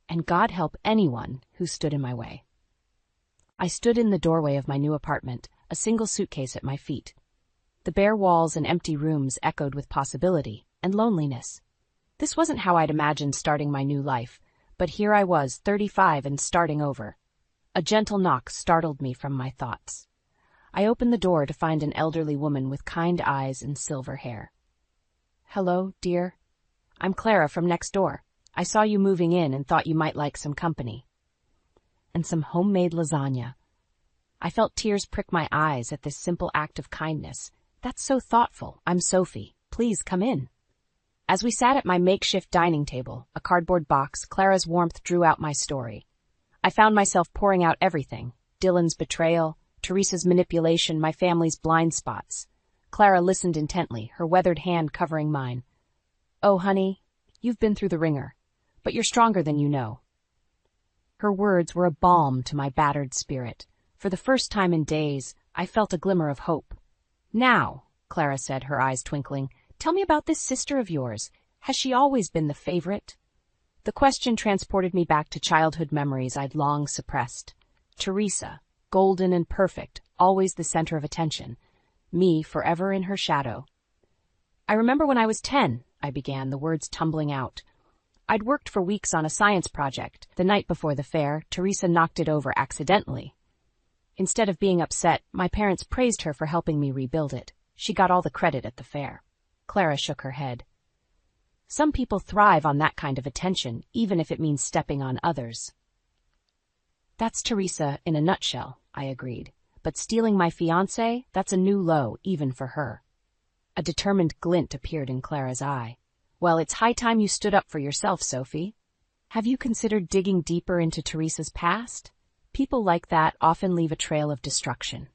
And God help anyone who stood in my way. I stood in the doorway of my new apartment, a single suitcase at my feet. The bare walls and empty rooms echoed with possibility and loneliness. This wasn't how I'd imagined starting my new life, but here I was, 35 and starting over. A gentle knock startled me from my thoughts. I opened the door to find an elderly woman with kind eyes and silver hair. Hello, dear. I'm Clara from next door. I saw you moving in and thought you might like some company. And some homemade lasagna. I felt tears prick my eyes at this simple act of kindness. That's so thoughtful. I'm Sophie. Please come in. As we sat at my makeshift dining table, a cardboard box, Clara's warmth drew out my story. I found myself pouring out everything. Dylan's betrayal, Teresa's manipulation, my family's blind spots. Clara listened intently, her weathered hand covering mine. Oh, honey, you've been through the ringer, but you're stronger than you know. Her words were a balm to my battered spirit. For the first time in days, I felt a glimmer of hope. Now, Clara said, her eyes twinkling, tell me about this sister of yours. Has she always been the favorite? The question transported me back to childhood memories I'd long suppressed. Teresa, golden and perfect, always the center of attention. Me, forever in her shadow. I remember when I was 10, I began, the words tumbling out. I'd worked for weeks on a science project. The night before the fair, Teresa knocked it over accidentally. Instead of being upset, my parents praised her for helping me rebuild it. She got all the credit at the fair. Clara shook her head. Some people thrive on that kind of attention, even if it means stepping on others. That's Teresa in a nutshell, I agreed. But stealing my fiancé, that's a new low, even for her. A determined glint appeared in Clara's eye. Well, it's high time you stood up for yourself, Sophie. Have you considered digging deeper into Teresa's past? People like that often leave a trail of destruction.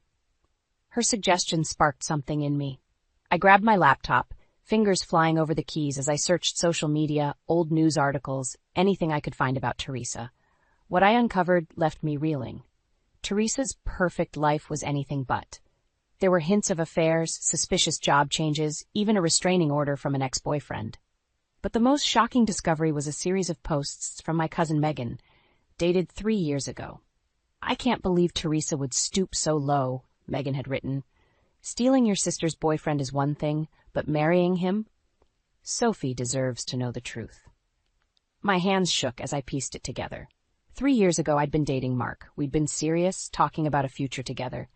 Her suggestion sparked something in me. I grabbed my laptop, fingers flying over the keys as I searched social media, old news articles, anything I could find about Teresa. What I uncovered left me reeling. Teresa's perfect life was anything but. There were hints of affairs, suspicious job changes, even a restraining order from an ex-boyfriend. But the most shocking discovery was a series of posts from my cousin Megan, dated 3 years ago. I can't believe Teresa would stoop so low, Megan had written. Stealing your sister's boyfriend is one thing, but marrying him? Sophie deserves to know the truth. My hands shook as I pieced it together. 3 years ago, I'd been dating Mark. We'd been serious, talking about a future together.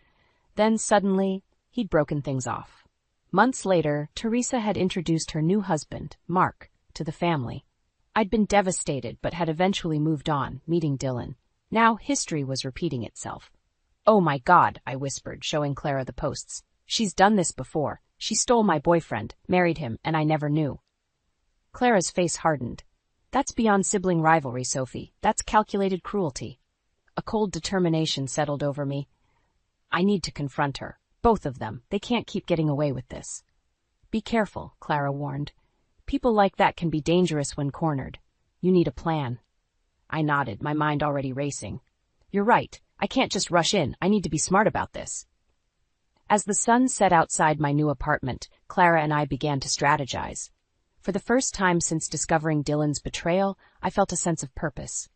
Then, suddenly, he'd broken things off. Months later, Teresa had introduced her new husband, Mark, to the family. I'd been devastated, but had eventually moved on, meeting Dylan. Now, history was repeating itself. "Oh my God," I whispered, showing Clara the posts. "She's done this before. She stole my boyfriend, married him, and I never knew." Clara's face hardened. "That's beyond sibling rivalry, Sophie. That's calculated cruelty." A cold determination settled over me. I need to confront her. Both of them. They can't keep getting away with this. "Be careful," Clara warned. "People like that can be dangerous when cornered. You need a plan." I nodded, my mind already racing. "You're right. I can't just rush in. I need to be smart about this." As the sun set outside my new apartment, Clara and I began to strategize. For the first time since discovering Dylan's betrayal, I felt a sense of purpose.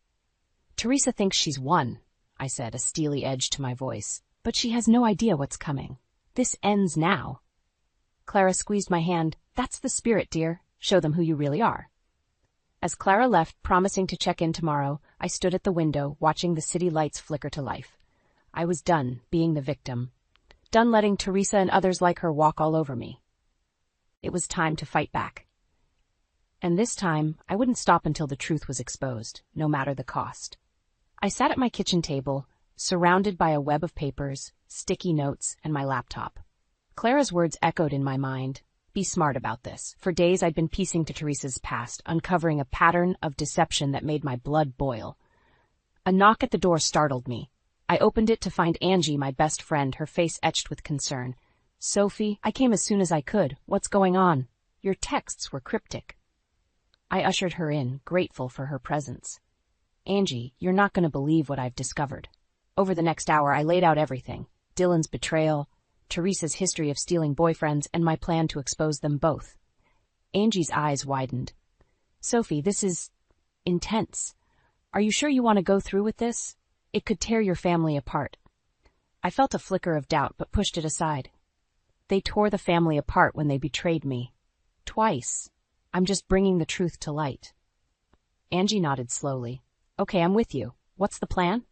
"Teresa thinks she's won," I said, a steely edge to my voice. "But she has no idea what's coming. This ends now." Clara squeezed my hand. "That's the spirit, dear. Show them who you really are." As Clara left, promising to check in tomorrow, I stood at the window, watching the city lights flicker to life. I was done being the victim. Done letting Teresa and others like her walk all over me. It was time to fight back. And this time, I wouldn't stop until the truth was exposed, no matter the cost. I sat at my kitchen table, surrounded by a web of papers, sticky notes, and my laptop. Clara's words echoed in my mind. Be smart about this. For days I'd been piecing to Teresa's past, uncovering a pattern of deception that made my blood boil. A knock at the door startled me. I opened it to find Angie, my best friend, her face etched with concern. "Sophie, I came as soon as I could. What's going on? Your texts were cryptic." I ushered her in, grateful for her presence. "Angie, you're not going to believe what I've discovered." Over the next hour, I laid out everything. Dylan's betrayal, Teresa's history of stealing boyfriends, and my plan to expose them both. Angie's eyes widened. "Sophie, this is intense. Are you sure you want to go through with this? It could tear your family apart." I felt a flicker of doubt, but pushed it aside. They tore the family apart when they betrayed me. Twice. I'm just bringing the truth to light. Angie nodded slowly. "Okay, I'm with you. What's the plan?"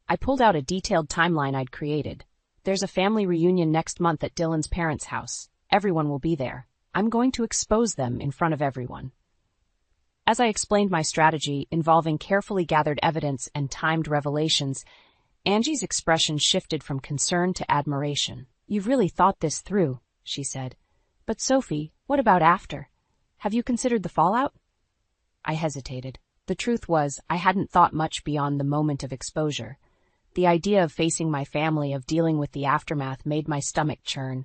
I pulled out a detailed timeline I'd created. "There's a family reunion next month at Dylan's parents' house. Everyone will be there. I'm going to expose them in front of everyone." As I explained my strategy, involving carefully gathered evidence and timed revelations, Angie's expression shifted from concern to admiration. "You've really thought this through," she said. "But Sophie, what about after? Have you considered the fallout?" I hesitated. The truth was, I hadn't thought much beyond the moment of exposure. The idea of facing my family, of dealing with the aftermath, made my stomach churn.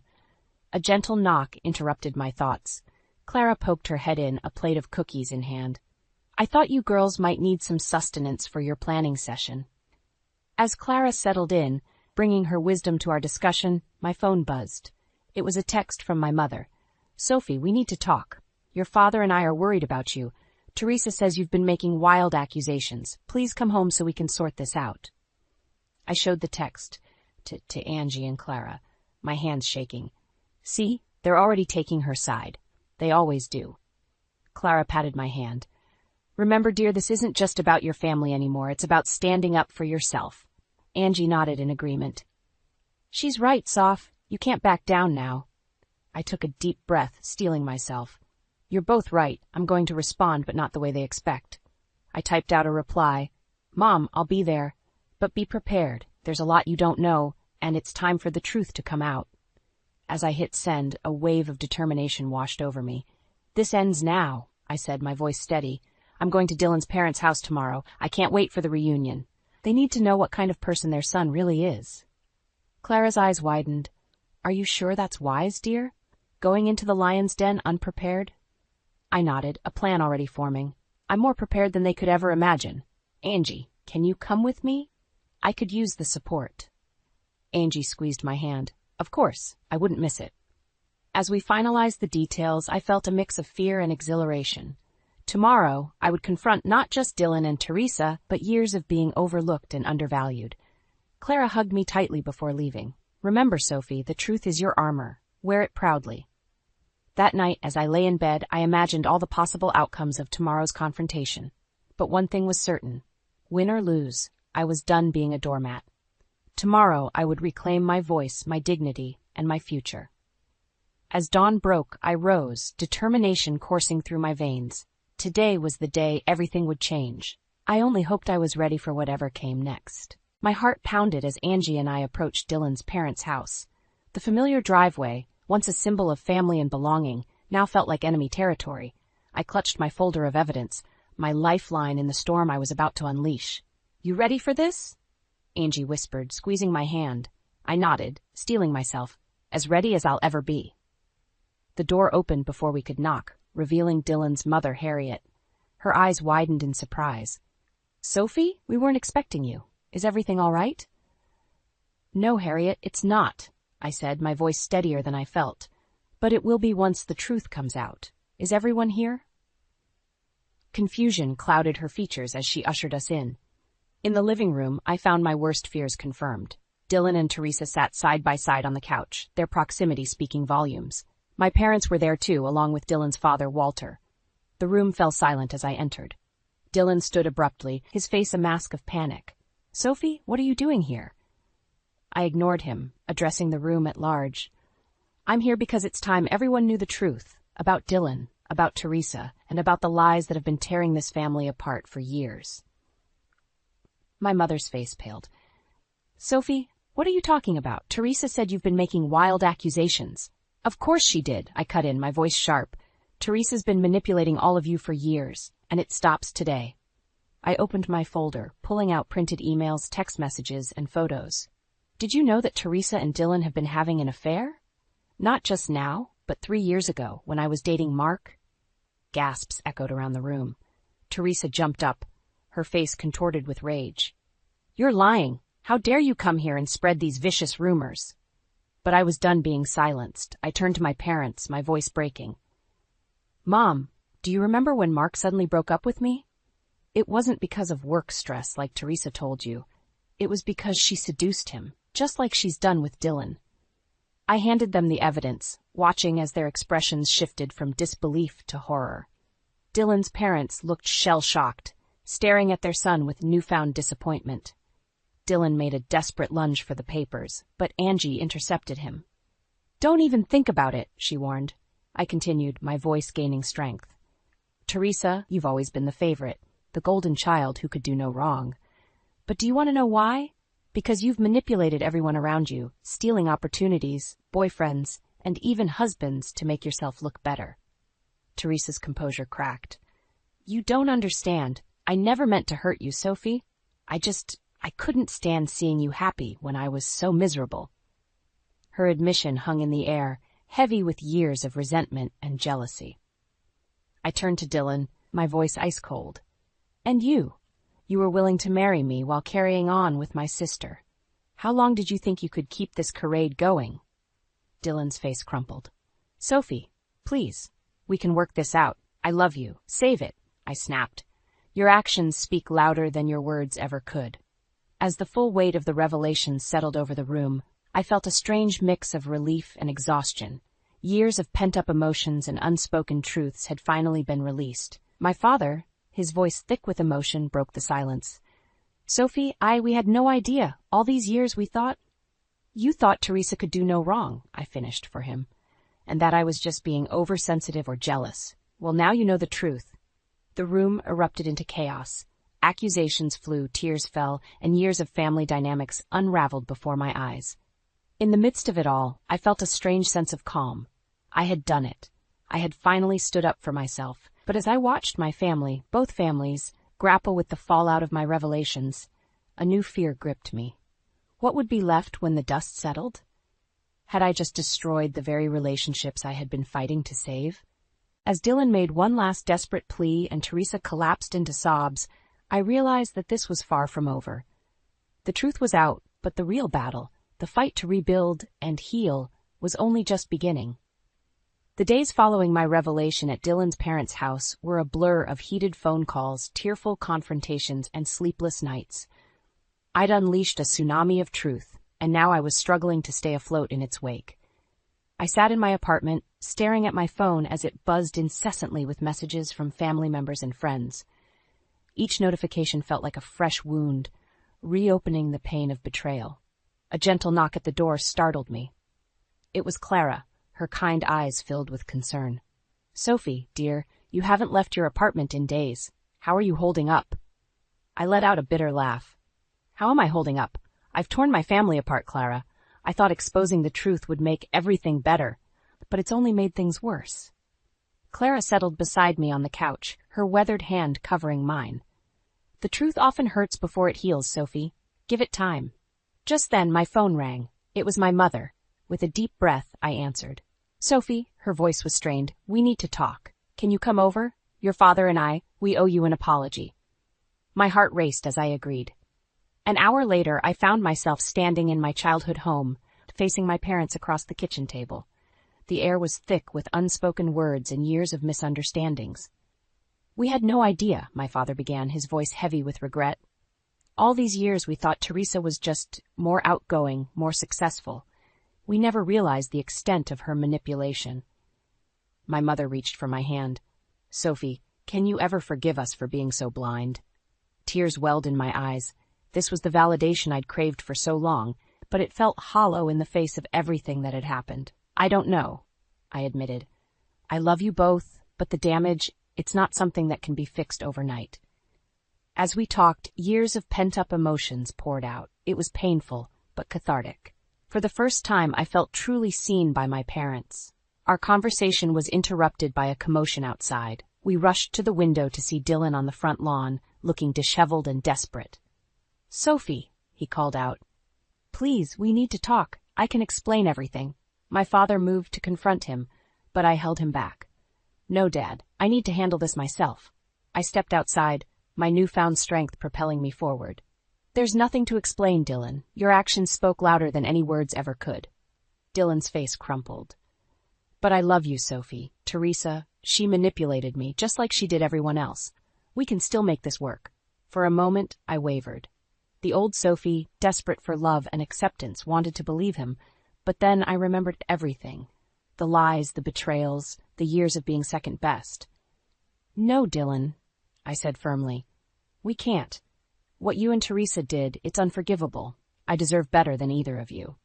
A gentle knock interrupted my thoughts. Clara poked her head in, a plate of cookies in hand. "I thought you girls might need some sustenance for your planning session." As Clara settled in, bringing her wisdom to our discussion, my phone buzzed. It was a text from my mother. "Sophie, we need to talk. Your father and I are worried about you. Teresa says you've been making wild accusations. Please come home so we can sort this out." I showed the text to Angie and Clara, my hands shaking. "See, they're already taking her side. They always do." Clara patted my hand. "Remember, dear, this isn't just about your family anymore. It's about standing up for yourself." Angie nodded in agreement. "She's right, Soph. You can't back down now." I took a deep breath, steeling myself. "You're both right. I'm going to respond, but not the way they expect." I typed out a reply. "Mom, I'll be there. But be prepared. There's a lot you don't know, and it's time for the truth to come out." As I hit send, a wave of determination washed over me. "This ends now," I said, my voice steady. "I'm going to Dylan's parents' house tomorrow. I can't wait for the reunion. They need to know what kind of person their son really is." Clara's eyes widened. "Are you sure that's wise, dear? Going into the lion's den unprepared?" I nodded, a plan already forming. "I'm more prepared than they could ever imagine. Angie, can you come with me? I could use the support." Angie squeezed my hand. "Of course, I wouldn't miss it." As we finalized the details, I felt a mix of fear and exhilaration. Tomorrow, I would confront not just Dylan and Teresa, but years of being overlooked and undervalued. Clara hugged me tightly before leaving. Remember, Sophie, the truth is your armor. Wear it proudly. That night, as I lay in bed, I imagined all the possible outcomes of tomorrow's confrontation. But one thing was certain. Win or lose, I was done being a doormat. Tomorrow, I would reclaim my voice, my dignity, and my future. As dawn broke, I rose, determination coursing through my veins. Today was the day everything would change. I only hoped I was ready for whatever came next. My heart pounded as Angie and I approached Dylan's parents' house. The familiar driveway, once a symbol of family and belonging, now felt like enemy territory. I clutched my folder of evidence, my lifeline in the storm I was about to unleash. "You ready for this?" Angie whispered, squeezing my hand. I nodded, steeling myself, as ready as I'll ever be. The door opened before we could knock, revealing Dylan's mother, Harriet. Her eyes widened in surprise. "Sophie, we weren't expecting you. Is everything all right?" "No, Harriet, it's not," I said, my voice steadier than I felt. "But it will be once the truth comes out. Is everyone here?" Confusion clouded her features as she ushered us in. In the living room, I found my worst fears confirmed. Dylan and Teresa sat side by side on the couch, their proximity speaking volumes. My parents were there too, along with Dylan's father, Walter. The room fell silent as I entered. Dylan stood abruptly, his face a mask of panic. "Sophie, what are you doing here?" I ignored him, addressing the room at large. "I'm here because it's time everyone knew the truth, about Dylan, about Teresa, and about the lies that have been tearing this family apart for years." My mother's face paled. "Sophie, what are you talking about? Teresa said you've been making wild accusations." "Of course she did," I cut in, my voice sharp. "Teresa's been manipulating all of you for years, and it stops today." I opened my folder, pulling out printed emails, text messages, and photos. "Did you know that Teresa and Dylan have been having an affair? Not just now, but 3 years ago, when I was dating Mark?" Gasps echoed around the room. Teresa jumped up, her face contorted with rage. "You're lying. How dare you come here and spread these vicious rumors?" But I was done being silenced. I turned to my parents, my voice breaking. "Mom, do you remember when Mark suddenly broke up with me? It wasn't because of work stress like Teresa told you. It was because she seduced him, just like she's done with Dylan." I handed them the evidence, watching as their expressions shifted from disbelief to horror. Dylan's parents looked shell-shocked, staring at their son with newfound disappointment. Dylan made a desperate lunge for the papers, but Angie intercepted him. "Don't even think about it," she warned. I continued, my voice gaining strength. "Teresa, you've always been the favorite, the golden child who could do no wrong. But do you want to know why? Because you've manipulated everyone around you, stealing opportunities, boyfriends, and even husbands to make yourself look better." Teresa's composure cracked. "You don't understand. I never meant to hurt you, Sophie. I couldn't stand seeing you happy when I was so miserable." Her admission hung in the air, heavy with years of resentment and jealousy. I turned to Dylan, my voice ice-cold. "And you? You were willing to marry me while carrying on with my sister. How long did you think you could keep this charade going?" Dylan's face crumpled. "Sophie, please, we can work this out. I love you. Save it," I snapped. "Your actions speak louder than your words ever could." As the full weight of the revelation settled over the room, I felt a strange mix of relief and exhaustion. Years of pent-up emotions and unspoken truths had finally been released. My father, his voice thick with emotion, broke the silence. "Sophie, we had no idea. All these years we thought—" "You thought Teresa could do no wrong," I finished for him, "and that I was just being oversensitive or jealous. Well, now you know the truth." The room erupted into chaos. Accusations flew, tears fell, and years of family dynamics unraveled before my eyes. In the midst of it all, I felt a strange sense of calm. I had done it. I had finally stood up for myself. But as I watched my family, both families, grapple with the fallout of my revelations, a new fear gripped me. What would be left when the dust settled? Had I just destroyed the very relationships I had been fighting to save? As Dylan made one last desperate plea and Teresa collapsed into sobs, I realized that this was far from over. The truth was out, but the real battle, the fight to rebuild and heal, was only just beginning. The days following my revelation at Dylan's parents' house were a blur of heated phone calls, tearful confrontations, and sleepless nights. I'd unleashed a tsunami of truth, and now I was struggling to stay afloat in its wake. I sat in my apartment, staring at my phone as it buzzed incessantly with messages from family members and friends. Each notification felt like a fresh wound, reopening the pain of betrayal. A gentle knock at the door startled me. It was Clara, her kind eyes filled with concern. "Sophie, dear, you haven't left your apartment in days. How are you holding up?" I let out a bitter laugh. "How am I holding up? I've torn my family apart, Clara. I thought exposing the truth would make everything better, but it's only made things worse." Clara settled beside me on the couch, her weathered hand covering mine. "The truth often hurts before it heals, Sophie. Give it time." Just then, my phone rang. It was my mother. With a deep breath, I answered. "Sophie," her voice was strained, "we need to talk. Can you come over? Your father and I, we owe you an apology." My heart raced as I agreed. An hour later, I found myself standing in my childhood home, facing my parents across the kitchen table. The air was thick with unspoken words and years of misunderstandings. "We had no idea," my father began, his voice heavy with regret. "All these years we thought Teresa was just more outgoing, more successful. We never realized the extent of her manipulation." My mother reached for my hand. "Sophie, can you ever forgive us for being so blind?" Tears welled in my eyes. This was the validation I'd craved for so long, but it felt hollow in the face of everything that had happened. "I don't know," I admitted. "I love you both, but the damage, it's not something that can be fixed overnight." As we talked, years of pent-up emotions poured out. It was painful, but cathartic. For the first time, I felt truly seen by my parents. Our conversation was interrupted by a commotion outside. We rushed to the window to see Dylan on the front lawn, looking disheveled and desperate. "Sophie," he called out. "Please, we need to talk. I can explain everything." My father moved to confront him, but I held him back. "No, Dad, I need to handle this myself." I stepped outside, my newfound strength propelling me forward. "There's nothing to explain, Dylan. Your actions spoke louder than any words ever could." Dylan's face crumpled. "But I love you, Sophie. Teresa, she manipulated me, just like she did everyone else. We can still make this work." For a moment, I wavered. The old Sophie, desperate for love and acceptance, wanted to believe him, but then I remembered everything. The lies, the betrayals, the years of being second best. "No, Dylan," I said firmly. "We can't. What you and Teresa did, it's unforgivable. I deserve better than either of you."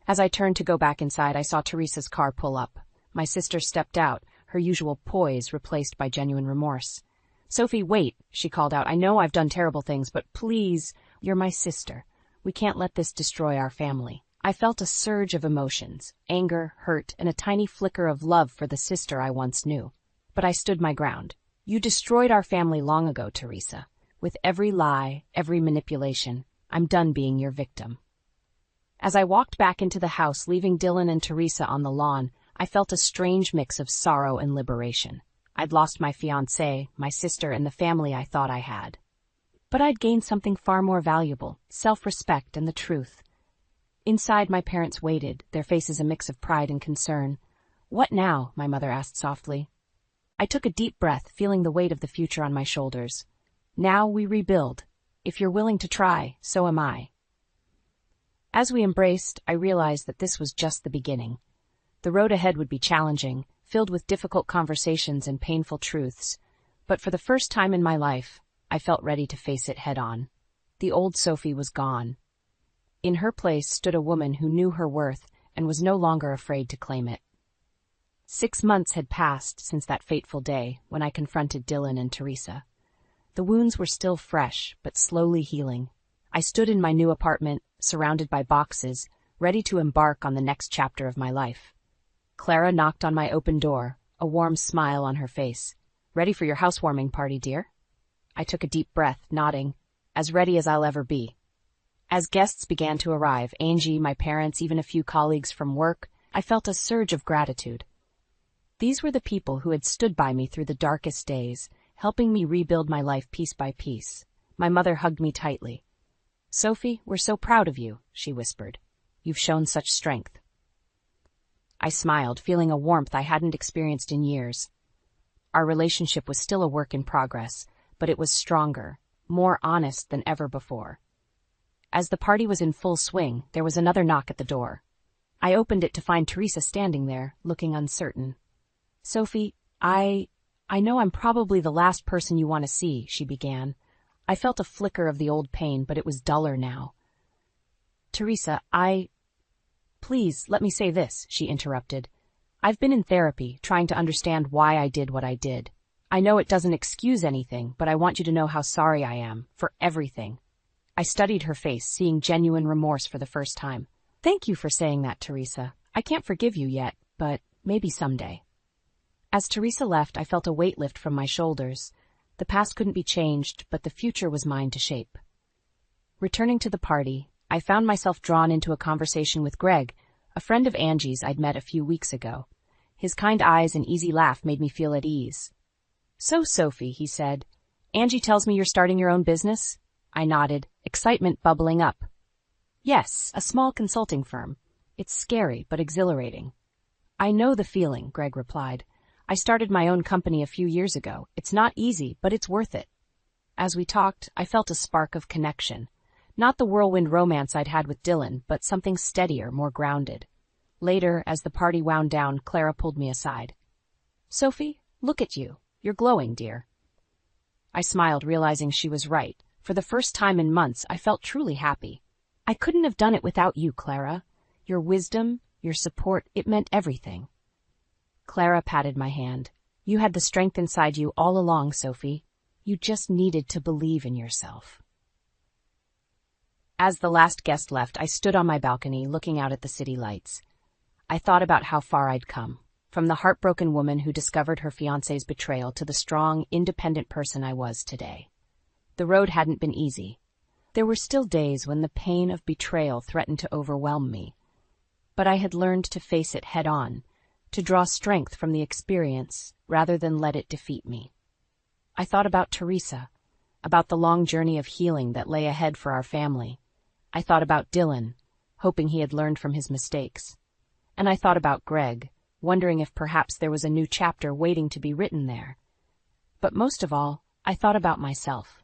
As I turned to go back inside, I saw Teresa's car pull up. My sister stepped out, her usual poise replaced by genuine remorse. "Sophie, wait," she called out. "I know I've done terrible things, but please, you're my sister. We can't let this destroy our family." I felt a surge of emotions, anger, hurt, and a tiny flicker of love for the sister I once knew. But I stood my ground. "You destroyed our family long ago, Teresa. With every lie, every manipulation, I'm done being your victim." As I walked back into the house, leaving Dylan and Teresa on the lawn, I felt a strange mix of sorrow and liberation. I'd lost my fiancé, my sister, and the family I thought I had. But I'd gained something far more valuable, self-respect and the truth. Inside, my parents waited, their faces a mix of pride and concern. "What now?" my mother asked softly. I took a deep breath, feeling the weight of the future on my shoulders. "Now we rebuild. If you're willing to try, so am I." As we embraced, I realized that this was just the beginning. The road ahead would be challenging, filled with difficult conversations and painful truths, but for the first time in my life, I felt ready to face it head-on. The old Sophie was gone. In her place stood a woman who knew her worth and was no longer afraid to claim it. 6 months had passed since that fateful day when I confronted Dylan and Teresa. The wounds were still fresh, but slowly healing. I stood in my new apartment, surrounded by boxes, ready to embark on the next chapter of my life. Clara knocked on my open door, a warm smile on her face. "Ready for your housewarming party, dear?" I took a deep breath, nodding. "As ready as I'll ever be." As guests began to arrive, Angie, my parents, even a few colleagues from work, I felt a surge of gratitude. These were the people who had stood by me through the darkest days, helping me rebuild my life piece by piece. My mother hugged me tightly. "Sophie, we're so proud of you," she whispered. "You've shown such strength." I smiled, feeling a warmth I hadn't experienced in years. Our relationship was still a work in progress, but it was stronger, more honest than ever before. As the party was in full swing, there was another knock at the door. I opened it to find Teresa standing there, looking uncertain. "Sophie, I know I'm probably the last person you want to see," she began. I felt a flicker of the old pain, but it was duller now. "Teresa, Please, let me say this," she interrupted. "I've been in therapy, trying to understand why I did what I did. I know it doesn't excuse anything, but I want you to know how sorry I am, for everything." I studied her face, seeing genuine remorse for the first time. "Thank you for saying that, Teresa. I can't forgive you yet, but maybe someday." As Teresa left, I felt a weight lift from my shoulders. The past couldn't be changed, but the future was mine to shape. Returning to the party, I found myself drawn into a conversation with Greg, a friend of Angie's I'd met a few weeks ago. His kind eyes and easy laugh made me feel at ease. "So, Sophie," he said, "Angie tells me you're starting your own business?" I nodded, excitement bubbling up. "Yes, a small consulting firm. It's scary, but exhilarating." "I know the feeling," Greg replied. "I started my own company a few years ago. It's not easy, but it's worth it." As we talked, I felt a spark of connection. Not the whirlwind romance I'd had with Dylan, but something steadier, more grounded. Later, as the party wound down, Clara pulled me aside. "Sophie, look at you. You're glowing, dear." I smiled, realizing she was right. For the first time in months, I felt truly happy. "I couldn't have done it without you, Clara. Your wisdom, your support, it meant everything." Clara patted my hand. "You had the strength inside you all along, Sophie. You just needed to believe in yourself." As the last guest left, I stood on my balcony, looking out at the city lights. I thought about how far I'd come, from the heartbroken woman who discovered her fiancé's betrayal to the strong, independent person I was today. The road hadn't been easy. There were still days when the pain of betrayal threatened to overwhelm me. But I had learned to face it head-on, to draw strength from the experience rather than let it defeat me. I thought about Teresa, about the long journey of healing that lay ahead for our family. I thought about Dylan, hoping he had learned from his mistakes. And I thought about Greg, wondering if perhaps there was a new chapter waiting to be written there. But most of all, I thought about myself.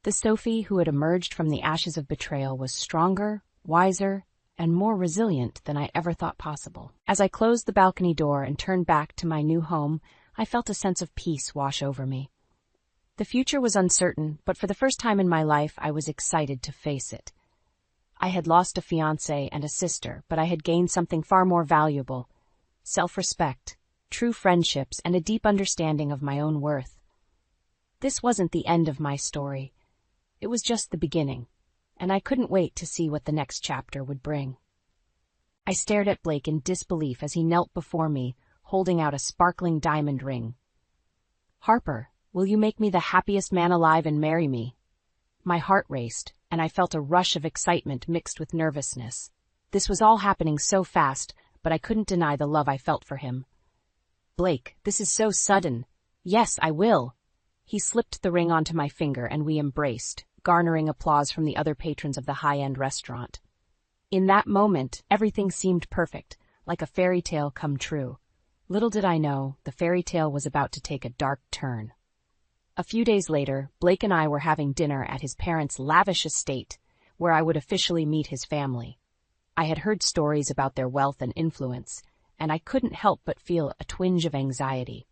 The Sophie who had emerged from the ashes of betrayal was stronger, wiser, and more resilient than I ever thought possible. As I closed the balcony door and turned back to my new home, I felt a sense of peace wash over me. The future was uncertain, but for the first time in my life, I was excited to face it. I had lost a fiancé and a sister, but I had gained something far more valuable: self-respect, true friendships, and a deep understanding of my own worth. This wasn't the end of my story. It was just the beginning, and I couldn't wait to see what the next chapter would bring. I stared at Blake in disbelief as he knelt before me, holding out a sparkling diamond ring. "Harper, will you make me the happiest man alive and marry me?" My heart raced, and I felt a rush of excitement mixed with nervousness. This was all happening so fast, but I couldn't deny the love I felt for him. "Blake, this is so sudden." "Yes, I will." He slipped the ring onto my finger and we embraced, garnering applause from the other patrons of the high-end restaurant. In that moment, everything seemed perfect, like a fairy tale come true. Little did I know, the fairy tale was about to take a dark turn. A few days later, Blake and I were having dinner at his parents' lavish estate, where I would officially meet his family. I had heard stories about their wealth and influence, and I couldn't help but feel a twinge of anxiety.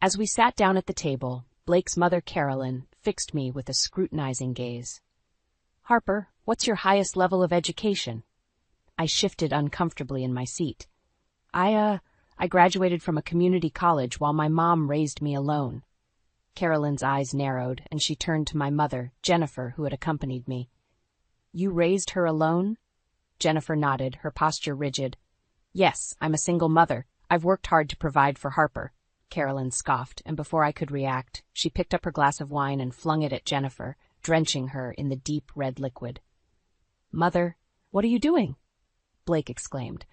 As we sat down at the table, Blake's mother, Carolyn, fixed me with a scrutinizing gaze. "Harper, what's your highest level of education?" I shifted uncomfortably in my seat. I graduated from a community college while my mom raised me alone." Carolyn's eyes narrowed, and she turned to my mother, Jennifer, who had accompanied me. "You raised her alone?" Jennifer nodded, her posture rigid. "Yes, I'm a single mother. I've worked hard to provide for Harper." Carolyn scoffed, and before I could react, she picked up her glass of wine and flung it at Jennifer, drenching her in the deep red liquid. "Mother, what are you doing?" Blake exclaimed,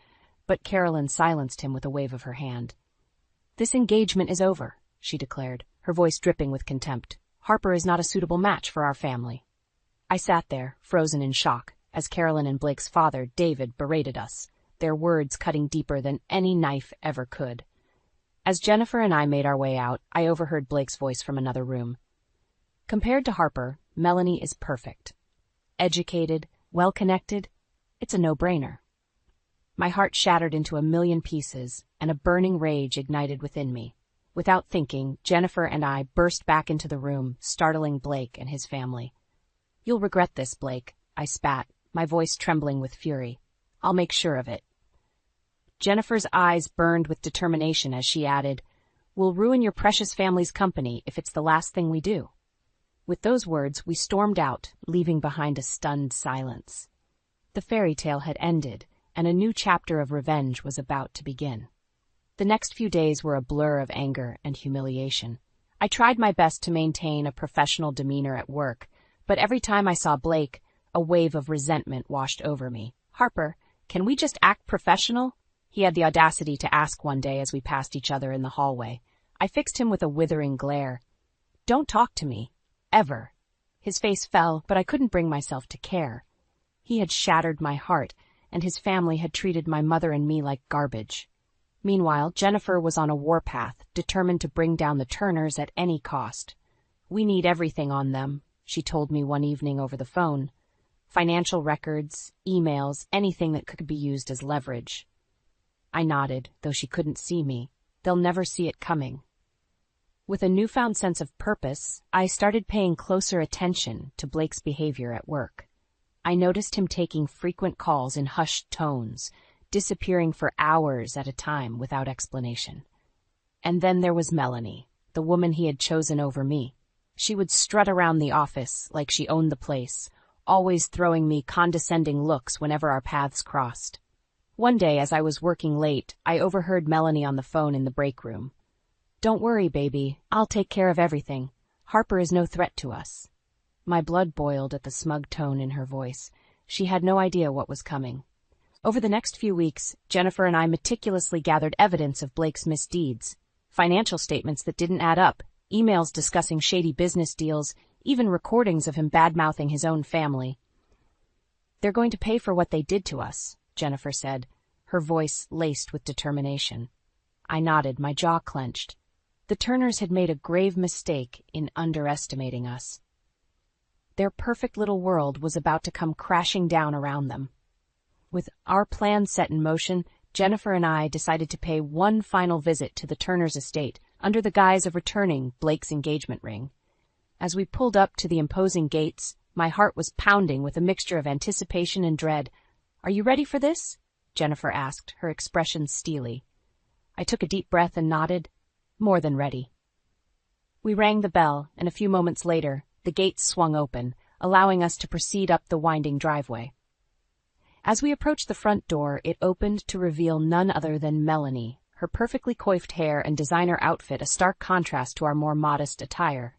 but Carolyn silenced him with a wave of her hand. "This engagement is over," she declared, her voice dripping with contempt. "Harper is not a suitable match for our family." I sat there, frozen in shock, as Carolyn and Blake's father, David, berated us, their words cutting deeper than any knife ever could. As Jennifer and I made our way out, I overheard Blake's voice from another room. "Compared to Harper, Melanie is perfect. educated, well-connected. It's a no-brainer. My heart shattered into a million pieces, and a burning rage ignited within me. Without thinking, Jennifer and I burst back into the room, startling Blake and his family. "You'll regret this, Blake," I spat, my voice trembling with fury. "I'll make sure of it." Jennifer's eyes burned with determination as she added, "We'll ruin your precious family's company if it's the last thing we do." With those words, we stormed out, leaving behind a stunned silence. The fairy tale had ended, and a new chapter of revenge was about to begin. The next few days were a blur of anger and humiliation. I tried my best to maintain a professional demeanor at work, but every time I saw Blake, a wave of resentment washed over me. "Harper, can we just act professional?" he had the audacity to ask one day as we passed each other in the hallway. I fixed him with a withering glare. "Don't talk to me. Ever." His face fell, but I couldn't bring myself to care. He had shattered my heart, and his family had treated my mother and me like garbage. Meanwhile, Jennifer was on a warpath, determined to bring down the Turners at any cost. "We need everything on them," she told me one evening over the phone. "Financial records, emails, anything that could be used as leverage." I nodded, though she couldn't see me. They'll never see it coming. With a newfound sense of purpose, I started paying closer attention to Blake's behavior at work. I noticed him taking frequent calls in hushed tones, disappearing for hours at a time without explanation. And then there was Melanie, the woman he had chosen over me. She would strut around the office like she owned the place, always throwing me condescending looks whenever our paths crossed. One day, as I was working late, I overheard Melanie on the phone in the break room. "Don't worry, baby. I'll take care of everything. Harper is no threat to us." My blood boiled at the smug tone in her voice. She had no idea what was coming. Over the next few weeks, Jennifer and I meticulously gathered evidence of Blake's misdeeds. Financial statements that didn't add up, emails discussing shady business deals, even recordings of him bad-mouthing his own family. "They're going to pay for what they did to us," Jennifer said, her voice laced with determination. I nodded, my jaw clenched. The Turners had made a grave mistake in underestimating us. Their perfect little world was about to come crashing down around them. With our plan set in motion, Jennifer and I decided to pay one final visit to the Turners' estate under the guise of returning Blake's engagement ring. As we pulled up to the imposing gates, my heart was pounding with a mixture of anticipation and dread. "Are you ready for this?" Jennifer asked, her expression steely. I took a deep breath and nodded. More than ready. We rang the bell, and a few moments later, the gates swung open, allowing us to proceed up the winding driveway. As we approached the front door, it opened to reveal none other than Melanie, her perfectly coiffed hair and designer outfit a stark contrast to our more modest attire.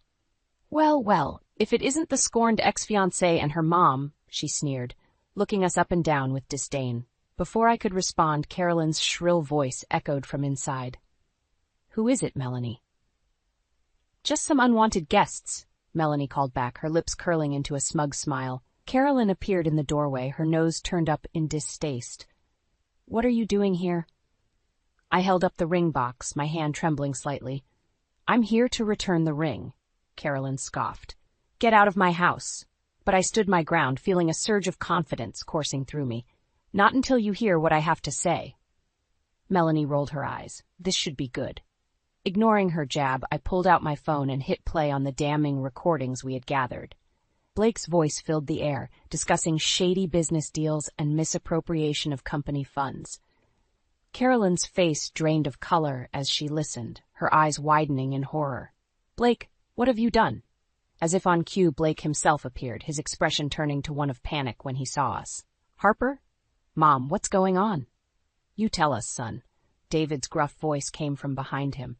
"Well, well, if it isn't the scorned ex-fiancée and her mom," she sneered, looking us up and down with disdain. Before I could respond, Carolyn's shrill voice echoed from inside. "Who is it, Melanie?" "Just some unwanted guests," Melanie called back, her lips curling into a smug smile. Carolyn appeared in the doorway, her nose turned up in distaste. "What are you doing here?" I held up the ring box, my hand trembling slightly. "I'm here to return the ring," Carolyn scoffed. "Get out of my house." But I stood my ground, feeling a surge of confidence coursing through me. "Not until you hear what I have to say." Melanie rolled her eyes. This should be good. Ignoring her jab, I pulled out my phone and hit play on the damning recordings we had gathered. Blake's voice filled the air, discussing shady business deals and misappropriation of company funds. Carolyn's face drained of color as she listened, her eyes widening in horror. "Blake, what have you done?" As if on cue, Blake himself appeared, his expression turning to one of panic when he saw us. "Harper? Mom, what's going on?" "You tell us, son." David's gruff voice came from behind him.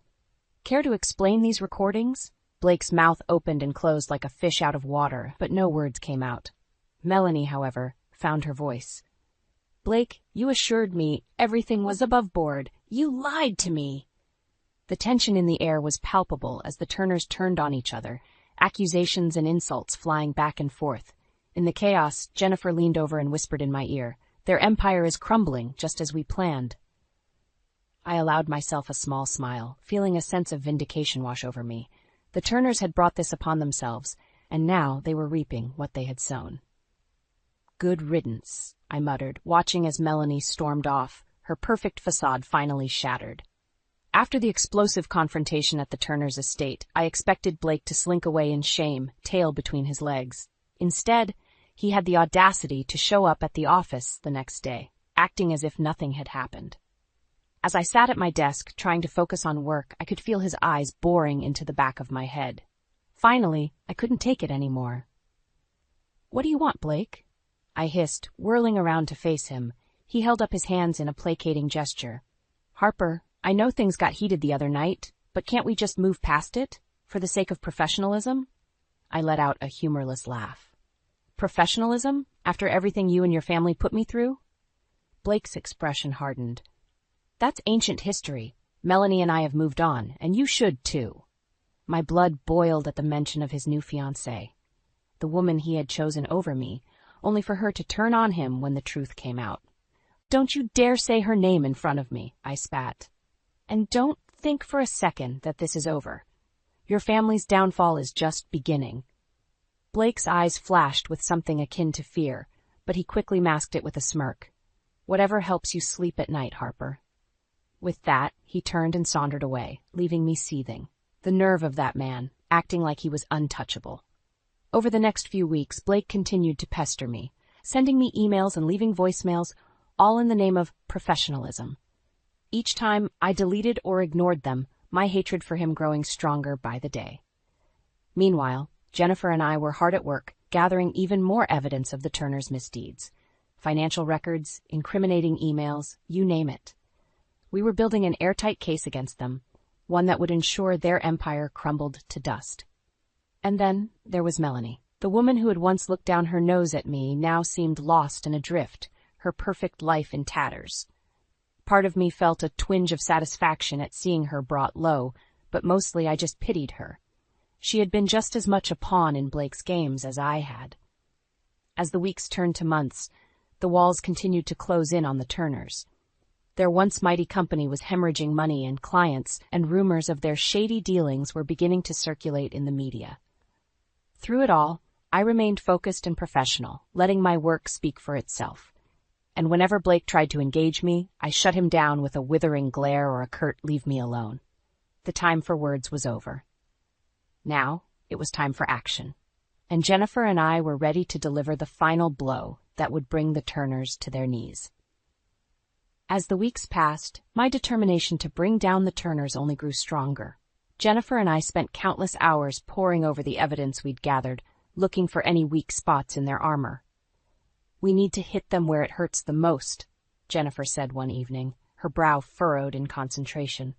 "Care to explain these recordings?" Blake's mouth opened and closed like a fish out of water, but no words came out. Melanie, however, found her voice. "Blake, you assured me everything was above board. You lied to me." The tension in the air was palpable as the Turners turned on each other, accusations and insults flying back and forth. In the chaos, Jennifer leaned over and whispered in my ear, "Their empire is crumbling, just as we planned." I allowed myself a small smile, feeling a sense of vindication wash over me. The Turners had brought this upon themselves, and now they were reaping what they had sown. Good riddance, I muttered, watching as Melanie stormed off, her perfect facade finally shattered. After the explosive confrontation at the Turners' estate, I expected Blake to slink away in shame, tail between his legs. Instead, he had the audacity to show up at the office the next day, acting as if nothing had happened. As I sat at my desk, trying to focus on work, I could feel his eyes boring into the back of my head. Finally, I couldn't take it anymore. "What do you want, Blake?" I hissed, whirling around to face him. He held up his hands in a placating gesture. "Harper, I know things got heated the other night, but can't we just move past it, for the sake of professionalism?" I let out a humorless laugh. "Professionalism? After everything you and your family put me through?" Blake's expression hardened. "That's ancient history. Melanie and I have moved on, and you should too." My blood boiled at the mention of his new fiancée, the woman he had chosen over me, only for her to turn on him when the truth came out. "Don't you dare say her name in front of me," I spat. "And don't think for a second that this is over. Your family's downfall is just beginning." Blake's eyes flashed with something akin to fear, but he quickly masked it with a smirk. "Whatever helps you sleep at night, Harper." With that, he turned and sauntered away, leaving me seething. The nerve of that man, acting like he was untouchable. Over the next few weeks, Blake continued to pester me, sending me emails and leaving voicemails, all in the name of professionalism. Each time I deleted or ignored them, my hatred for him growing stronger by the day. Meanwhile, Jennifer and I were hard at work, gathering even more evidence of the Turners' misdeeds. Financial records, incriminating emails, you name it. We were building an airtight case against them, one that would ensure their empire crumbled to dust. And then there was Melanie. The woman who had once looked down her nose at me now seemed lost and adrift, her perfect life in tatters. Part of me felt a twinge of satisfaction at seeing her brought low, but mostly I just pitied her. She had been just as much a pawn in Blake's games as I had. As the weeks turned to months, the walls continued to close in on the Turners. Their once mighty company was hemorrhaging money and clients, and rumors of their shady dealings were beginning to circulate in the media. Through it all, I remained focused and professional, letting my work speak for itself. And whenever Blake tried to engage me, I shut him down with a withering glare or a curt "leave me alone." The time for words was over. Now, it was time for action. And Jennifer and I were ready to deliver the final blow that would bring the Turners to their knees. As the weeks passed, my determination to bring down the Turners only grew stronger. Jennifer and I spent countless hours poring over the evidence we'd gathered, looking for any weak spots in their armor. "We need to hit them where it hurts the most," Jennifer said one evening, her brow furrowed in concentration.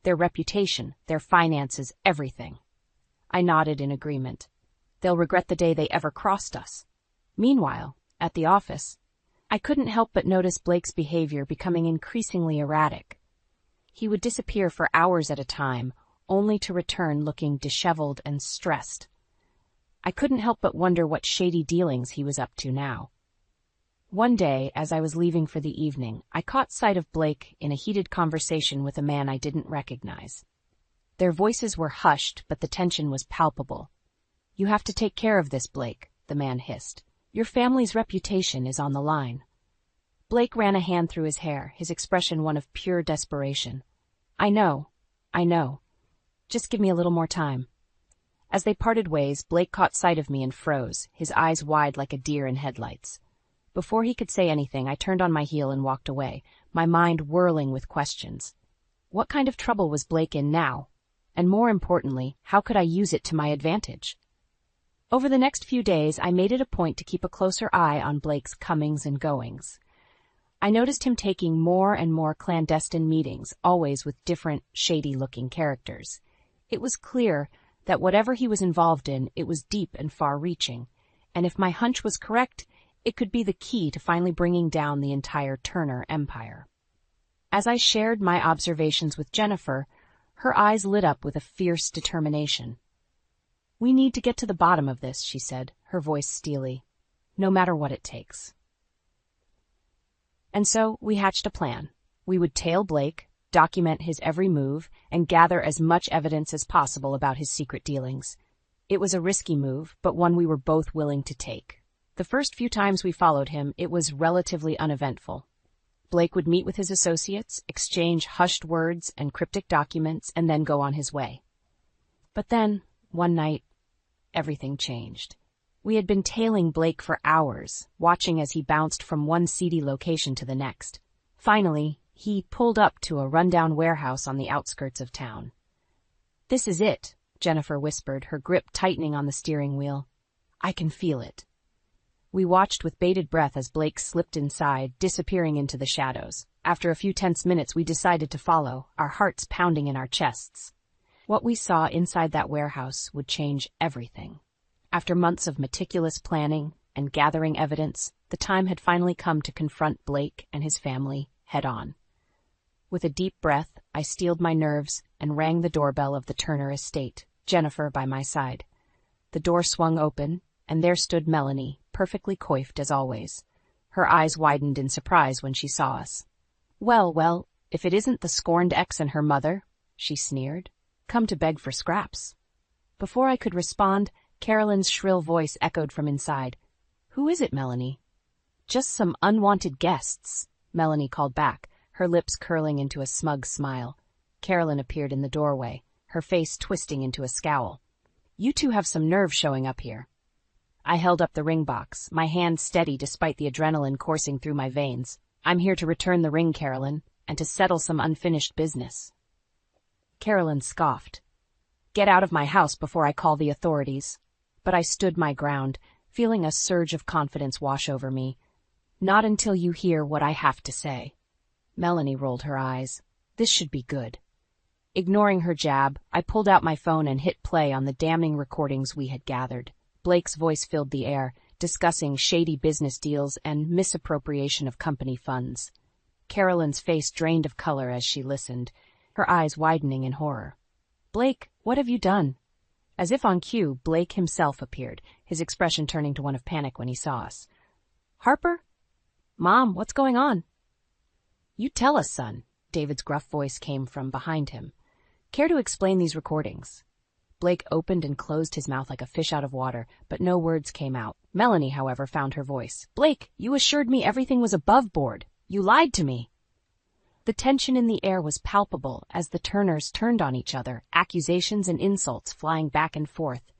"Their reputation, their finances, everything." I nodded in agreement. "They'll regret the day they ever crossed us." Meanwhile, at the office, I couldn't help but notice Blake's behavior becoming increasingly erratic. He would disappear for hours at a time, only to return looking disheveled and stressed. I couldn't help but wonder what shady dealings he was up to now. One day, as I was leaving for the evening, I caught sight of Blake in a heated conversation with a man I didn't recognize. Their voices were hushed, but the tension was palpable. "You have to take care of this, Blake," the man hissed. "Your family's reputation is on the line." Blake ran a hand through his hair, his expression one of pure desperation. I know. Just give me a little more time." As they parted ways, Blake caught sight of me and froze, his eyes wide like a deer in headlights. Before he could say anything, I turned on my heel and walked away, my mind whirling with questions. What kind of trouble was Blake in now? And more importantly, how could I use it to my advantage? Over the next few days, I made it a point to keep a closer eye on Blake's comings and goings. I noticed him taking more and more clandestine meetings, always with different, shady-looking characters. It was clear that whatever he was involved in, it was deep and far-reaching, and if my hunch was correct, it could be the key to finally bringing down the entire Turner empire. As I shared my observations with Jennifer, her eyes lit up with a fierce determination. "We need to get to the bottom of this," she said, her voice steely, "no matter what it takes." And so we hatched a plan. We would tail Blake, document his every move, and gather as much evidence as possible about his secret dealings. It was a risky move, but one we were both willing to take. The first few times we followed him, it was relatively uneventful. Blake would meet with his associates, exchange hushed words and cryptic documents, and then go on his way. But then, one night, everything changed. We had been tailing Blake for hours, watching as he bounced from one seedy location to the next. Finally, he pulled up to a rundown warehouse on the outskirts of town. "This is it," Jennifer whispered, her grip tightening on the steering wheel. "I can feel it." We watched with bated breath as Blake slipped inside, disappearing into the shadows. After a few tense minutes, we decided to follow, our hearts pounding in our chests. What we saw inside that warehouse would change everything. After months of meticulous planning and gathering evidence, the time had finally come to confront Blake and his family head-on. With a deep breath, I steeled my nerves and rang the doorbell of the Turner estate, Jennifer by my side. The door swung open, and there stood Melanie, perfectly coiffed as always. Her eyes widened in surprise when she saw us. Well, if it isn't the scorned ex and her mother," she sneered. "Come to beg for scraps." Before I could respond, Carolyn's shrill voice echoed from inside. "Who is it, Melanie?" "Just some unwanted guests," Melanie called back, her lips curling into a smug smile. Carolyn appeared in the doorway, her face twisting into a scowl. "You two have some nerve showing up here." I held up the ring box, my hand steady despite the adrenaline coursing through my veins. "I'm here to return the ring, Carolyn, and to settle some unfinished business." Carolyn scoffed. "Get out of my house before I call the authorities." But I stood my ground, feeling a surge of confidence wash over me. "Not until you hear what I have to say." Melanie rolled her eyes. This should be good. Ignoring her jab, I pulled out my phone and hit play on the damning recordings we had gathered. Blake's voice filled the air, discussing shady business deals and misappropriation of company funds. Carolyn's face drained of color as she listened, her eyes widening in horror. "Blake, what have you done?" As if on cue, Blake himself appeared, his expression turning to one of panic when he saw us. "Harper? Mom, what's going on?" "You tell us, son," David's gruff voice came from behind him. "Care to explain these recordings?" Blake opened and closed his mouth like a fish out of water, but no words came out. Melanie, however, found her voice. "Blake, you assured me everything was above board. You lied to me." The tension in the air was palpable as the Turners turned on each other, accusations and insults flying back and forth.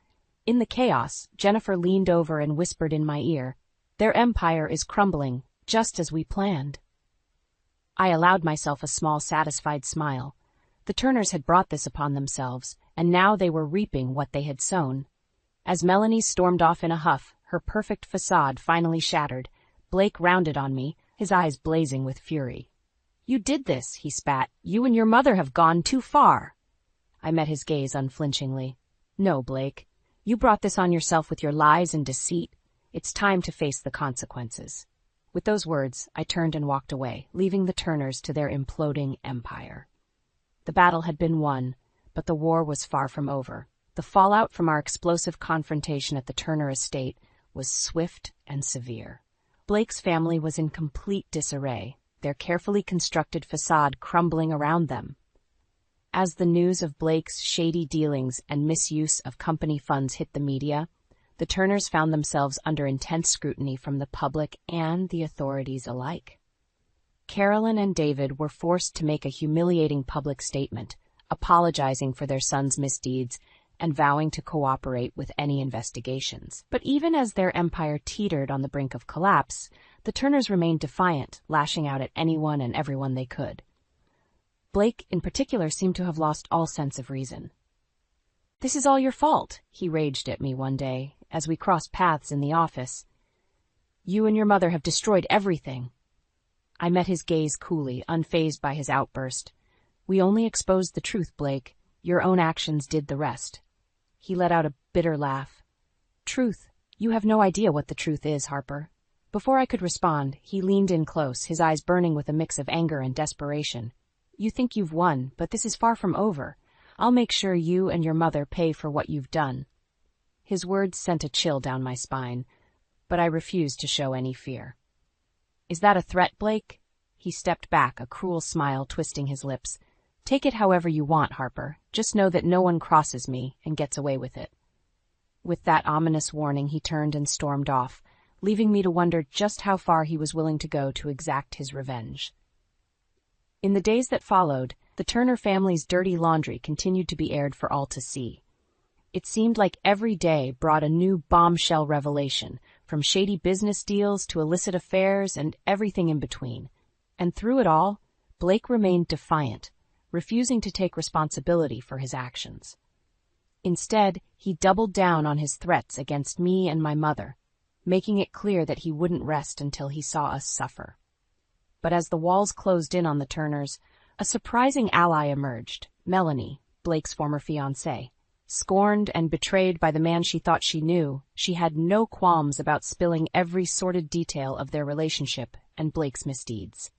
In the chaos, Jennifer leaned over and whispered in my ear, "Their empire is crumbling, just as we planned." I allowed myself a small, satisfied smile. The Turners had brought this upon themselves, and now they were reaping what they had sown. As Melanie stormed off in a huff, her perfect facade finally shattered, Blake rounded on me, his eyes blazing with fury. "You did this," he spat. "You and your mother have gone too far." I met his gaze unflinchingly. "No, Blake. You brought this on yourself with your lies and deceit. It's time to face the consequences." With those words, I turned and walked away, leaving the Turners to their imploding empire. The battle had been won, but the war was far from over. The fallout from our explosive confrontation at the Turner estate was swift and severe. Blake's family was in complete disarray, their carefully constructed facade crumbling around them. As the news of Blake's shady dealings and misuse of company funds hit the media, the Turners found themselves under intense scrutiny from the public and the authorities alike. Carolyn and David were forced to make a humiliating public statement, apologizing for their son's misdeeds and vowing to cooperate with any investigations. But even as their empire teetered on the brink of collapse, the Turners remained defiant, lashing out at anyone and everyone they could. Blake, in particular, seemed to have lost all sense of reason. "This is all your fault," he raged at me one day, as we crossed paths in the office. "You and your mother have destroyed everything." I met his gaze coolly, unfazed by his outburst. "We only exposed the truth, Blake. Your own actions did the rest." He let out a bitter laugh. "Truth? You have no idea what the truth is, Harper." Before I could respond, he leaned in close, his eyes burning with a mix of anger and desperation. "You think you've won, but this is far from over. I'll make sure you and your mother pay for what you've done." His words sent a chill down my spine, but I refused to show any fear. "Is that a threat, Blake?" He stepped back, a cruel smile twisting his lips. "Take it however you want, Harper. Just know that no one crosses me and gets away with it." With that ominous warning, he turned and stormed off, leaving me to wonder just how far he was willing to go to exact his revenge. In the days that followed, the Turner family's dirty laundry continued to be aired for all to see. It seemed like every day brought a new bombshell revelation, from shady business deals to illicit affairs and everything in between. And through it all, Blake remained defiant, refusing to take responsibility for his actions. Instead, he doubled down on his threats against me and my mother, making it clear that he wouldn't rest until he saw us suffer. But as the walls closed in on the Turners, a surprising ally emerged, Melanie, Blake's former fiancée. Scorned and betrayed by the man she thought she knew, she had no qualms about spilling every sordid detail of their relationship and Blake's misdeeds.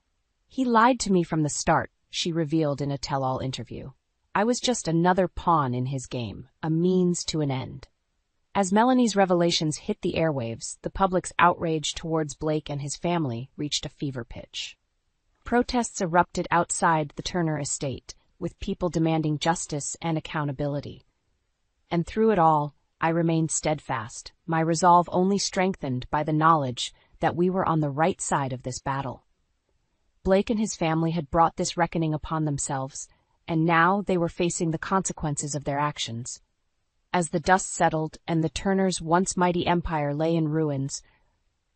"He lied to me from the start," she revealed in a tell-all interview. "I was just another pawn in his game, a means to an end." As Melanie's revelations hit the airwaves, the public's outrage towards Blake and his family reached a fever pitch. Protests erupted outside the Turner estate, with people demanding justice and accountability. And through it all, I remained steadfast, my resolve only strengthened by the knowledge that we were on the right side of this battle. Blake and his family had brought this reckoning upon themselves, and now they were facing the consequences of their actions. As the dust settled and the Turners' once mighty empire lay in ruins,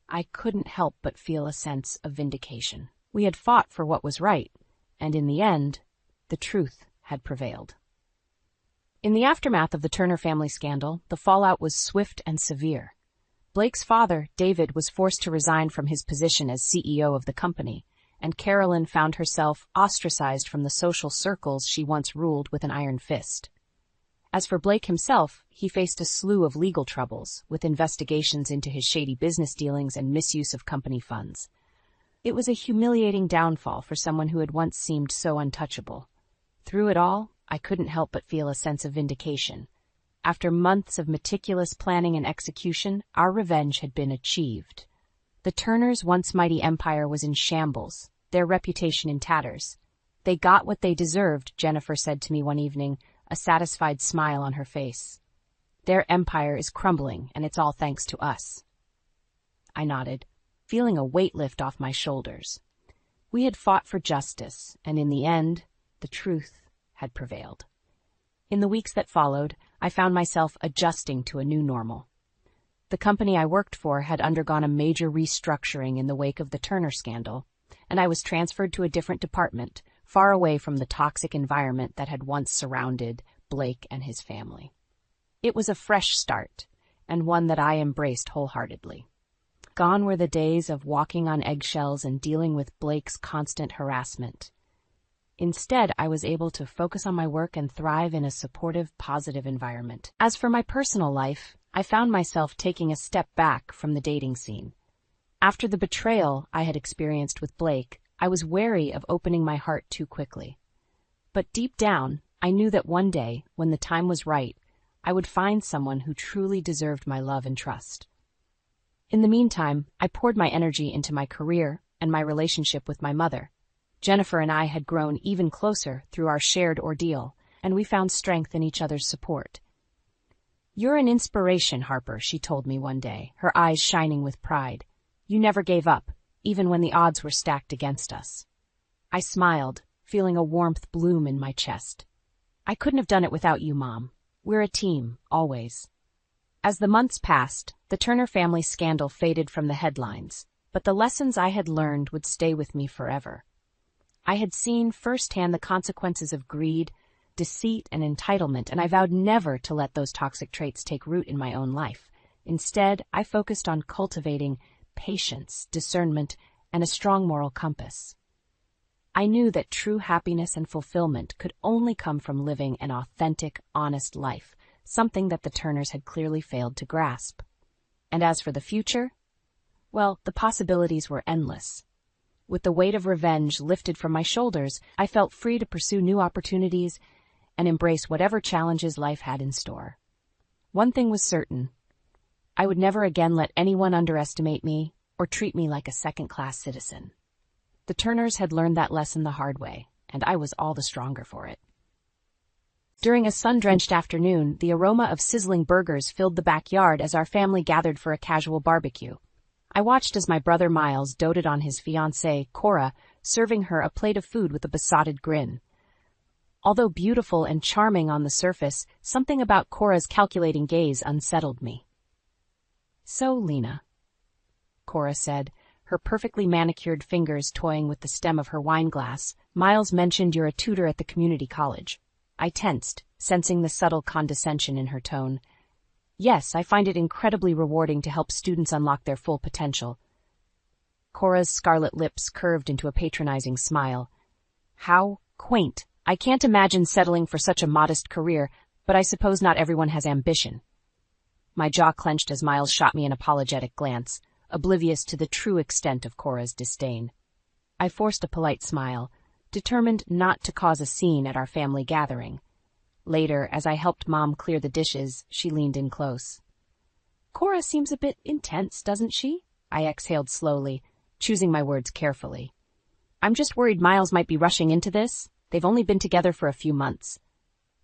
I couldn't help but feel a sense of vindication. We had fought for what was right, and in the end, the truth had prevailed. In the aftermath of the Turner family scandal, the fallout was swift and severe. Blake's father, David, was forced to resign from his position as CEO of the company, and Carolyn found herself ostracized from the social circles she once ruled with an iron fist. As for Blake himself, he faced a slew of legal troubles, with investigations into his shady business dealings and misuse of company funds. It was a humiliating downfall for someone who had once seemed so untouchable. Through it all, I couldn't help but feel a sense of vindication. After months of meticulous planning and execution, our revenge had been achieved. The Turners' once mighty empire was in shambles, their reputation in tatters. "They got what they deserved," Jennifer said to me one evening, a satisfied smile on her face. "Their empire is crumbling, and it's all thanks to us." I nodded, feeling a weight lift off my shoulders. We had fought for justice, and in the end, the truth had prevailed. In the weeks that followed, I found myself adjusting to a new normal. The company I worked for had undergone a major restructuring in the wake of the Turner scandal, and I was transferred to a different department, far away from the toxic environment that had once surrounded Blake and his family. It was a fresh start, and one that I embraced wholeheartedly. Gone were the days of walking on eggshells and dealing with Blake's constant harassment. Instead, I was able to focus on my work and thrive in a supportive, positive environment. As for my personal life, I found myself taking a step back from the dating scene. After the betrayal I had experienced with Blake, I was wary of opening my heart too quickly. But deep down, I knew that one day, when the time was right, I would find someone who truly deserved my love and trust. In the meantime, I poured my energy into my career and my relationship with my mother. Jennifer and I had grown even closer through our shared ordeal, and we found strength in each other's support. "You're an inspiration, Harper," she told me one day, her eyes shining with pride. "You never gave up, even when the odds were stacked against us." I smiled, feeling a warmth bloom in my chest. "I couldn't have done it without you, Mom. We're a team, always." As the months passed, the Turner family scandal faded from the headlines, but the lessons I had learned would stay with me forever. I had seen firsthand the consequences of greed, deceit, and entitlement, and I vowed never to let those toxic traits take root in my own life. Instead, I focused on cultivating patience, discernment, and a strong moral compass. I knew that true happiness and fulfillment could only come from living an authentic, honest life, something that the Turners had clearly failed to grasp. And as for the future, well, the possibilities were endless. With the weight of revenge lifted from my shoulders, I felt free to pursue new opportunities and embrace whatever challenges life had in store. One thing was certain: I would never again let anyone underestimate me or treat me like a second-class citizen. The Turners had learned that lesson the hard way, and I was all the stronger for it. During a sun-drenched afternoon, the aroma of sizzling burgers filled the backyard as our family gathered for a casual barbecue. I watched as my brother Miles doted on his fiancée, Cora, serving her a plate of food with a besotted grin. Although beautiful and charming on the surface, something about Cora's calculating gaze unsettled me. "So, Lena," Cora said, her perfectly manicured fingers toying with the stem of her wineglass, "Miles mentioned you're a tutor at the community college." I tensed, sensing the subtle condescension in her tone. "Yes, I find it incredibly rewarding to help students unlock their full potential." Cora's scarlet lips curved into a patronizing smile. "How quaint. I can't imagine settling for such a modest career, but I suppose not everyone has ambition." My jaw clenched as Miles shot me an apologetic glance, oblivious to the true extent of Cora's disdain. I forced a polite smile, determined not to cause a scene at our family gathering. Later, as I helped Mom clear the dishes, she leaned in close. "Cora seems a bit intense, doesn't she?" I exhaled slowly, choosing my words carefully. "I'm just worried Miles might be rushing into this. They've only been together for a few months."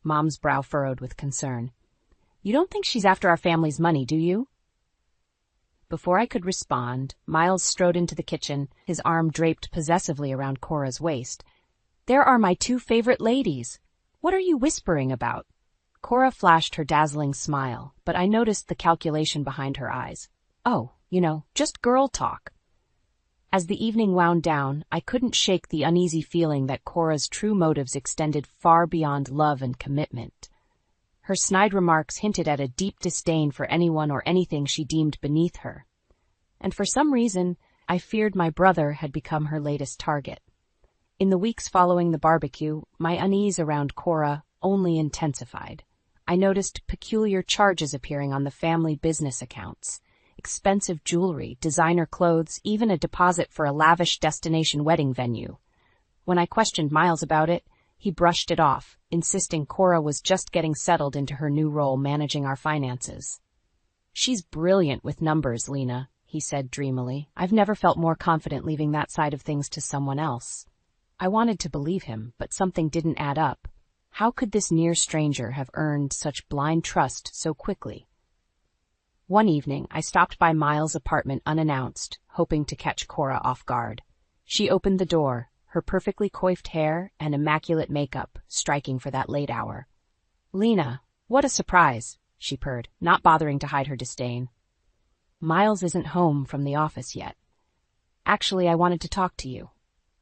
Mom's brow furrowed with concern. "You don't think she's after our family's money, do you?" Before I could respond, Miles strode into the kitchen, his arm draped possessively around Cora's waist. "There are my two favorite ladies. What are you whispering about?" Cora flashed her dazzling smile, but I noticed the calculation behind her eyes. "Oh, just girl talk." As the evening wound down, I couldn't shake the uneasy feeling that Cora's true motives extended far beyond love and commitment. Her snide remarks hinted at a deep disdain for anyone or anything she deemed beneath her. And for some reason, I feared my brother had become her latest target. In the weeks following the barbecue, my unease around Cora only intensified. I noticed peculiar charges appearing on the family business accounts. Expensive jewelry, designer clothes, even a deposit for a lavish destination wedding venue. When I questioned Miles about it, he brushed it off, insisting Cora was just getting settled into her new role managing our finances. "She's brilliant with numbers, Lena," he said dreamily. "I've never felt more confident leaving that side of things to someone else." I wanted to believe him, but something didn't add up. How could this near stranger have earned such blind trust so quickly? One evening, I stopped by Miles' apartment unannounced, hoping to catch Cora off guard. She opened the door, her perfectly coiffed hair and immaculate makeup striking for that late hour. "Lena, what a surprise," she purred, not bothering to hide her disdain. "Miles isn't home from the office yet. Actually, I wanted to talk to you."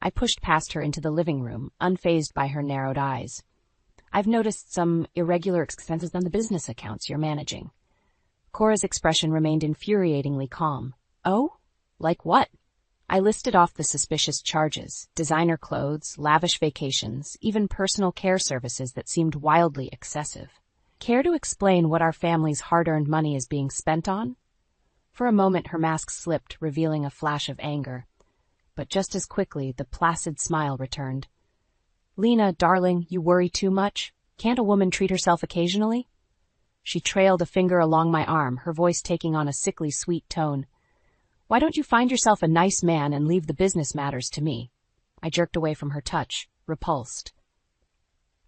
I pushed past her into the living room, unfazed by her narrowed eyes. "I've noticed some irregular expenses on the business accounts you're managing." Cora's expression remained infuriatingly calm. "Oh? Like what?" I listed off the suspicious charges: designer clothes, lavish vacations, even personal care services that seemed wildly excessive. "Care to explain what our family's hard-earned money is being spent on?" For a moment her mask slipped, revealing a flash of anger. But just as quickly, the placid smile returned. "Lena, darling, you worry too much. Can't a woman treat herself occasionally?" She trailed a finger along my arm, her voice taking on a sickly sweet tone. "Why don't you find yourself a nice man and leave the business matters to me?" I jerked away from her touch, repulsed.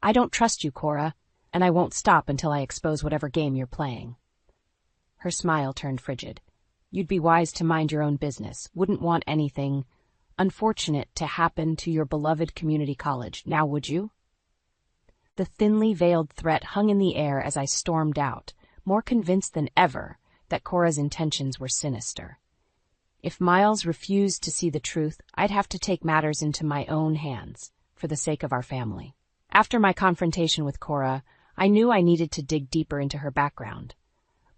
"I don't trust you, Cora, and I won't stop until I expose whatever game you're playing." Her smile turned frigid. "You'd be wise to mind your own business. Wouldn't want anything unfortunate to happen to your beloved community college, now would you?" The thinly veiled threat hung in the air as I stormed out, more convinced than ever that Cora's intentions were sinister. If Miles refused to see the truth, I'd have to take matters into my own hands, for the sake of our family. After my confrontation with Cora, I knew I needed to dig deeper into her background.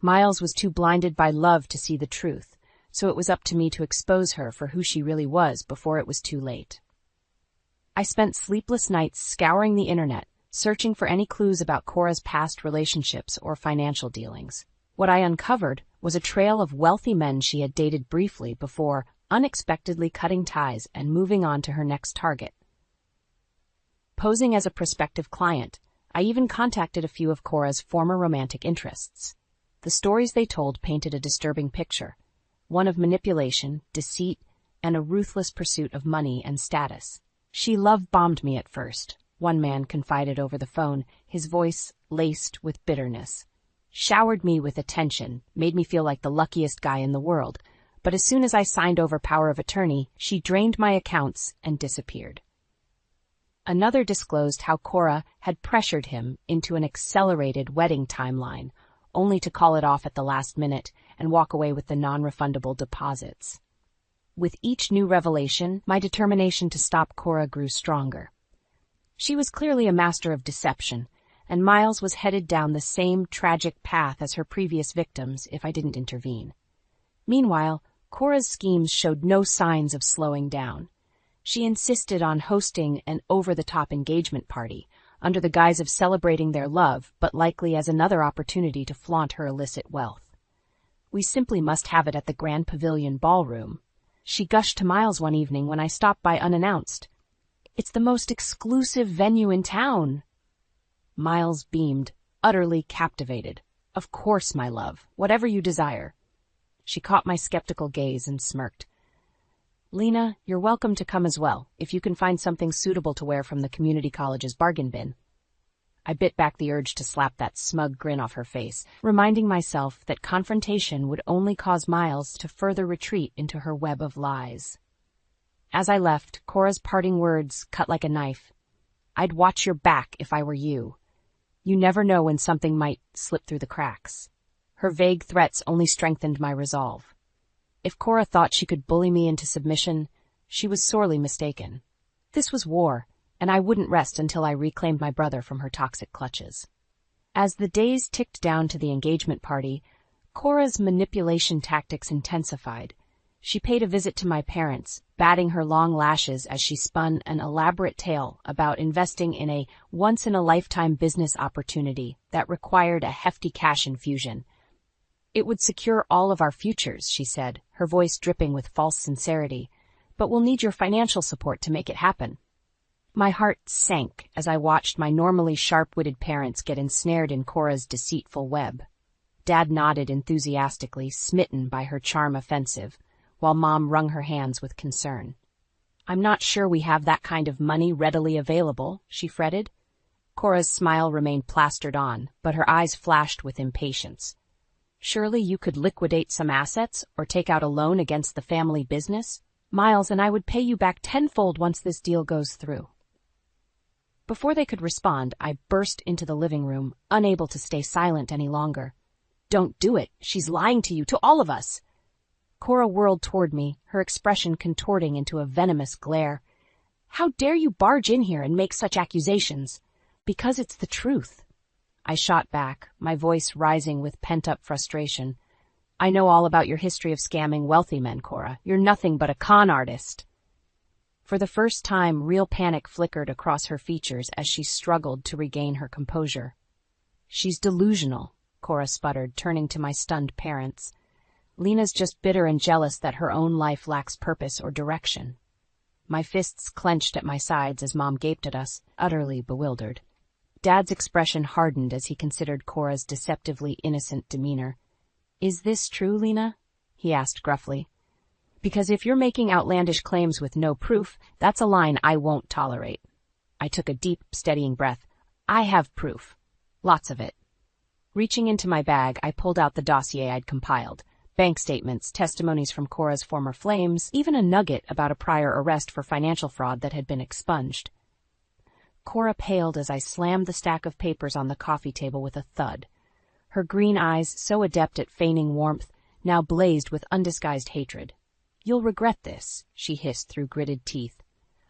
Miles was too blinded by love to see the truth, so it was up to me to expose her for who she really was before it was too late. I spent sleepless nights scouring the internet, searching for any clues about Cora's past relationships or financial dealings. What I uncovered was a trail of wealthy men she had dated briefly before unexpectedly cutting ties and moving on to her next target. Posing as a prospective client, I even contacted a few of Cora's former romantic interests. The stories they told painted a disturbing picture, one of manipulation, deceit, and a ruthless pursuit of money and status. "She love-bombed me at first," one man confided over the phone, his voice laced with bitterness. "Showered me with attention, made me feel like the luckiest guy in the world, but but as soon as I signed over power of attorney, she drained my accounts and disappeared. Another disclosed how Cora had pressured him into an accelerated wedding timeline, only to call it off at the last minute and walk away with the non-refundable deposits. With each new revelation, my determination to stop Cora grew stronger. She was clearly a master of deception, and Miles was headed down the same tragic path as her previous victims if I didn't intervene. Meanwhile, Cora's schemes showed no signs of slowing down. She insisted on hosting an over-the-top engagement party, under the guise of celebrating their love, but likely as another opportunity to flaunt her illicit wealth. We simply must have it at the Grand Pavilion Ballroom. She gushed to Miles one evening when I stopped by unannounced. "It's the most exclusive venue in town." Miles beamed, utterly captivated. "Of course, my love, whatever you desire." She caught my skeptical gaze and smirked. "Lena, you're welcome to come as well, if you can find something suitable to wear from the community college's bargain bin." I bit back the urge to slap that smug grin off her face, reminding myself that confrontation would only cause Miles to further retreat into her web of lies. As I left, Cora's parting words cut like a knife. "I'd watch your back if I were you. You never know when something might slip through the cracks." Her vague threats only strengthened my resolve. If Cora thought she could bully me into submission, she was sorely mistaken. This was war, and I wouldn't rest until I reclaimed my brother from her toxic clutches. As the days ticked down to the engagement party, Cora's manipulation tactics intensified. She paid a visit to my parents, batting her long lashes as she spun an elaborate tale about investing in a once-in-a-lifetime business opportunity that required a hefty cash infusion. "It would secure all of our futures," she said, her voice dripping with false sincerity, "but we'll need your financial support to make it happen." My heart sank as I watched my normally sharp-witted parents get ensnared in Cora's deceitful web. Dad nodded enthusiastically, smitten by her charm offensive, while Mom wrung her hands with concern. "I'm not sure we have that kind of money readily available," she fretted. Cora's smile remained plastered on, but her eyes flashed with impatience. "Surely you could liquidate some assets or take out a loan against the family business? Miles and I would pay you back tenfold once this deal goes through." Before they could respond, I burst into the living room, unable to stay silent any longer. "Don't do it. She's lying to you, to all of us." Cora whirled toward me, her expression contorting into a venomous glare. "How dare you barge in here and make such accusations?" "Because it's the truth." I shot back, my voice rising with pent-up frustration. "I know all about your history of scamming wealthy men, Cora. You're nothing but a con artist." For the first time, real panic flickered across her features as she struggled to regain her composure. "She's delusional," Cora sputtered, turning to my stunned parents. "Lena's just bitter and jealous that her own life lacks purpose or direction." My fists clenched at my sides as Mom gaped at us, utterly bewildered. Dad's expression hardened as he considered Cora's deceptively innocent demeanor. "Is this true, Lena?" he asked gruffly. "Because if you're making outlandish claims with no proof, that's a line I won't tolerate." I took a deep, steadying breath. "I have proof. Lots of it." Reaching into my bag, I pulled out the dossier I'd compiled. Bank statements, testimonies from Cora's former flames, even a nugget about a prior arrest for financial fraud that had been expunged. Cora paled as I slammed the stack of papers on the coffee table with a thud. Her green eyes, so adept at feigning warmth, now blazed with undisguised hatred. "You'll regret this," she hissed through gritted teeth.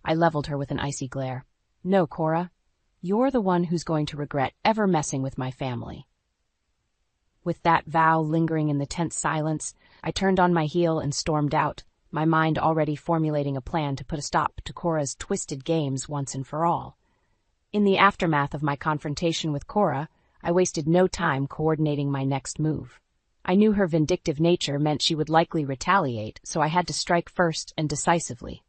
I leveled her with an icy glare. "No, Cora. You're the one who's going to regret ever messing with my family." With that vow lingering in the tense silence, I turned on my heel and stormed out, my mind already formulating a plan to put a stop to Cora's twisted games once and for all. In the aftermath of my confrontation with Cora, I wasted no time coordinating my next move. I knew her vindictive nature meant she would likely retaliate, so I had to strike first and decisively.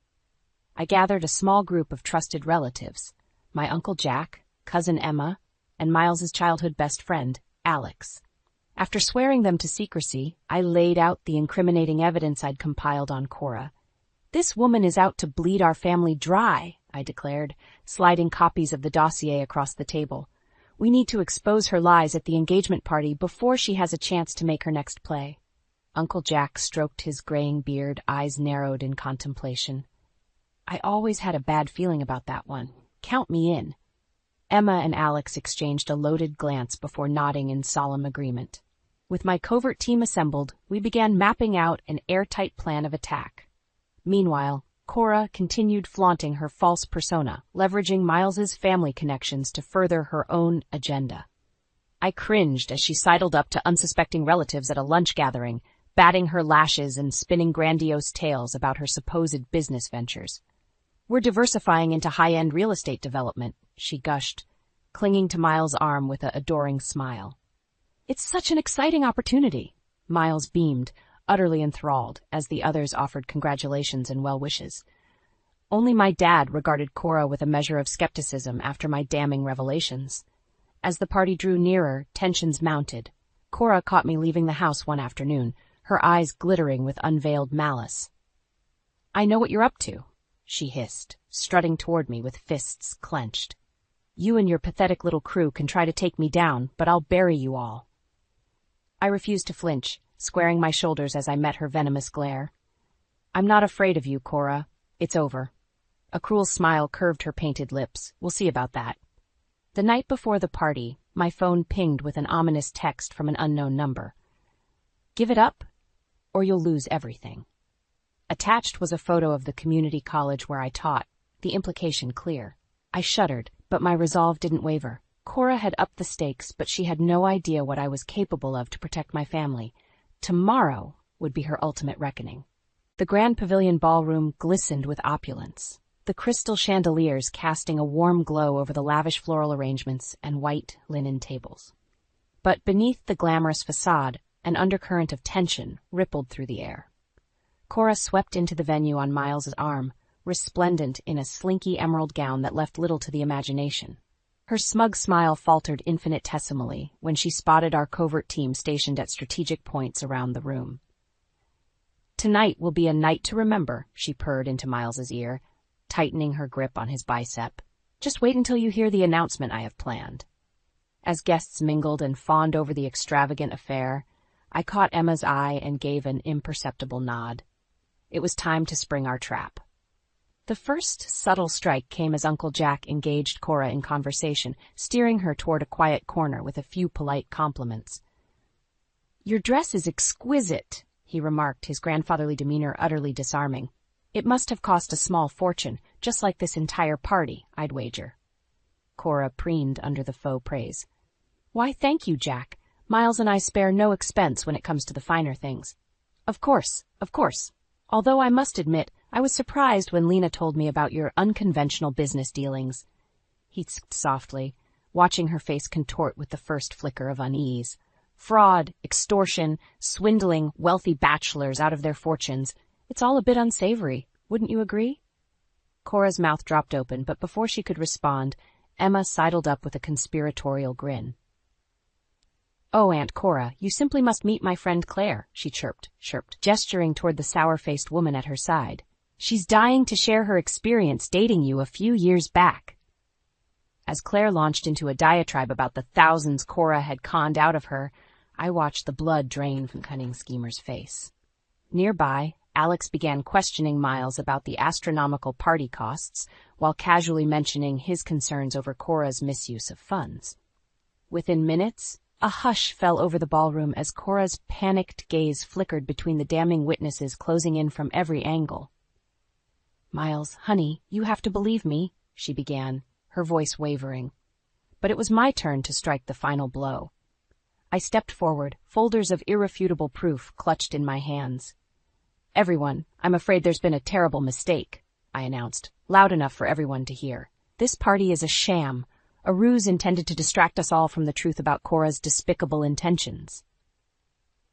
I gathered a small group of trusted relatives, my Uncle Jack, Cousin Emma, and Miles's childhood best friend, Alex. After swearing them to secrecy, I laid out the incriminating evidence I'd compiled on Cora. "This woman is out to bleed our family dry," I declared, sliding copies of the dossier across the table. "We need to expose her lies at the engagement party before she has a chance to make her next play." Uncle Jack stroked his graying beard, eyes narrowed in contemplation. I always had a bad feeling about that one. Count me in. Emma and Alex exchanged a loaded glance before nodding in solemn agreement. With my covert team assembled, we began mapping out an airtight plan of attack. Meanwhile, Cora continued flaunting her false persona, leveraging Miles's family connections to further her own agenda. I cringed as she sidled up to unsuspecting relatives at a lunch gathering, batting her lashes and spinning grandiose tales about her supposed business ventures. We're diversifying into high-end real estate development, she gushed, clinging to Miles' arm with an adoring smile. It's such an exciting opportunity, Miles beamed, utterly enthralled, as the others offered congratulations and well wishes. Only my dad regarded Cora with a measure of skepticism after my damning revelations. As the party drew nearer, tensions mounted. Cora caught me leaving the house one afternoon, her eyes glittering with unveiled malice. I know what you're up to, she hissed, strutting toward me with fists clenched. You and your pathetic little crew can try to take me down, but I'll bury you all. I refused to flinch, squaring my shoulders as I met her venomous glare. I'm not afraid of you, Cora. It's over. A cruel smile curved her painted lips. We'll see about that. The night before the party, my phone pinged with an ominous text from an unknown number. Give it up, or you'll lose everything. Attached was a photo of the community college where I taught, the implication clear. I shuddered, but my resolve didn't waver. Cora had upped the stakes, but she had no idea what I was capable of to protect my family. Tomorrow would be her ultimate reckoning. The Grand Pavilion ballroom glistened with opulence, the crystal chandeliers casting a warm glow over the lavish floral arrangements and white linen tables. But beneath the glamorous facade, an undercurrent of tension rippled through the air. Cora swept into the venue on Miles's arm, resplendent in a slinky emerald gown that left little to the imagination. Her smug smile faltered infinitesimally when she spotted our covert team stationed at strategic points around the room. Tonight will be a night to remember, she purred into Miles's ear, tightening her grip on his bicep. Just wait until you hear the announcement I have planned. As guests mingled and fawned over the extravagant affair, I caught Emma's eye and gave an imperceptible nod. It was time to spring our trap. The first subtle strike came as Uncle Jack engaged Cora in conversation, steering her toward a quiet corner with a few polite compliments. Your dress is exquisite, he remarked, his grandfatherly demeanor utterly disarming. It must have cost a small fortune, just like this entire party, I'd wager. Cora preened under the faux praise. Why, thank you, Jack. Miles and I spare no expense when it comes to the finer things. Of course, of course. Although I must admit, I was surprised when Lena told me about your unconventional business dealings. He tsked softly, watching her face contort with the first flicker of unease. Fraud, extortion, swindling wealthy bachelors out of their fortunes. It's all a bit unsavory, wouldn't you agree? Cora's mouth dropped open, but before she could respond, Emma sidled up with a conspiratorial grin. Oh, Aunt Cora, you simply must meet my friend Claire, she chirped, gesturing toward the sour-faced woman at her side. She's dying to share her experience dating you a few years back. As Claire launched into a diatribe about the thousands Cora had conned out of her, I watched the blood drain from the cunning schemer's face. Nearby, Alex began questioning Miles about the astronomical party costs, while casually mentioning his concerns over Cora's misuse of funds. Within minutes, a hush fell over the ballroom as Cora's panicked gaze flickered between the damning witnesses closing in from every angle. Miles, honey, you have to believe me, she began, her voice wavering. But it was my turn to strike the final blow. I stepped forward, folders of irrefutable proof clutched in my hands. Everyone, I'm afraid there's been a terrible mistake, I announced, loud enough for everyone to hear. This party is a sham, a ruse intended to distract us all from the truth about Cora's despicable intentions.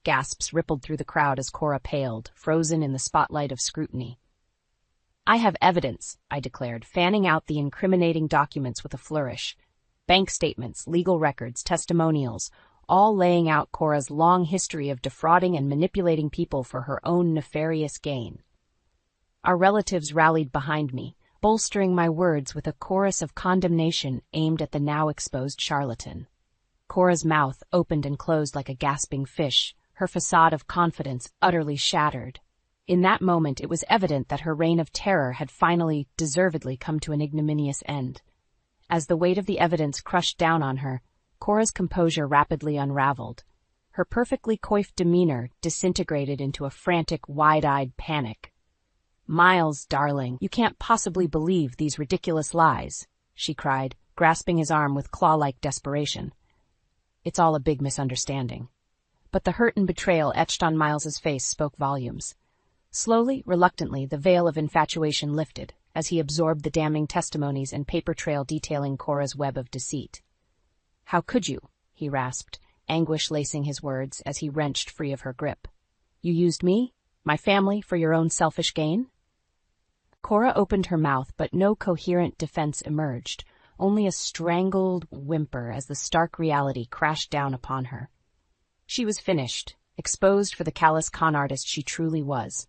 Gasps rippled through the crowd as Cora paled, frozen in the spotlight of scrutiny. I have evidence, I declared, fanning out the incriminating documents with a flourish. Bank statements, legal records, testimonials, all laying out Cora's long history of defrauding and manipulating people for her own nefarious gain. Our relatives rallied behind me, bolstering my words with a chorus of condemnation aimed at the now exposed charlatan. Cora's mouth opened and closed like a gasping fish, her facade of confidence utterly shattered. In that moment, it was evident that her reign of terror had finally, deservedly, come to an ignominious end. As the weight of the evidence crushed down on her, Cora's composure rapidly unraveled. Her perfectly coiffed demeanor disintegrated into a frantic, wide-eyed panic. "Miles, darling, you can't possibly believe these ridiculous lies," she cried, grasping his arm with claw-like desperation. "It's all a big misunderstanding." But the hurt and betrayal etched on Miles's face spoke volumes. Slowly, reluctantly, the veil of infatuation lifted, as he absorbed the damning testimonies and paper trail detailing Cora's web of deceit. "How could you?" he rasped, anguish lacing his words as he wrenched free of her grip. "You used me, my family, for your own selfish gain?" Cora opened her mouth, but no coherent defense emerged, only a strangled whimper as the stark reality crashed down upon her. She was finished, exposed for the callous con artist she truly was.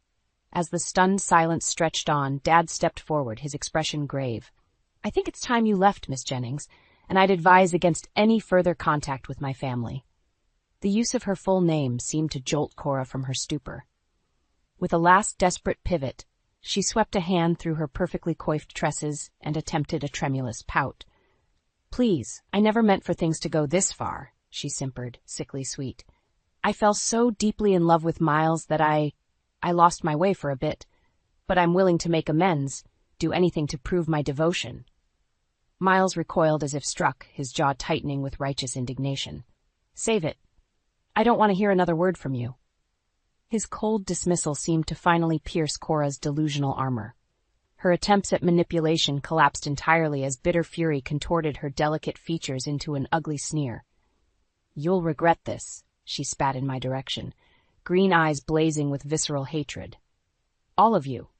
As the stunned silence stretched on, Dad stepped forward, his expression grave. "I think it's time you left, Miss Jennings, and I'd advise against any further contact with my family." The use of her full name seemed to jolt Cora from her stupor. With a last desperate pivot, she swept a hand through her perfectly coiffed tresses and attempted a tremulous pout. "Please, I never meant for things to go this far," she simpered, sickly sweet. "I fell so deeply in love with Miles that I lost my way for a bit, but I'm willing to make amends, do anything to prove my devotion." Miles recoiled as if struck, his jaw tightening with righteous indignation. "Save it. I don't want to hear another word from you." His cold dismissal seemed to finally pierce Cora's delusional armor. Her attempts at manipulation collapsed entirely as bitter fury contorted her delicate features into an ugly sneer. "You'll regret this," she spat in my direction, green eyes blazing with visceral hatred. "All of you."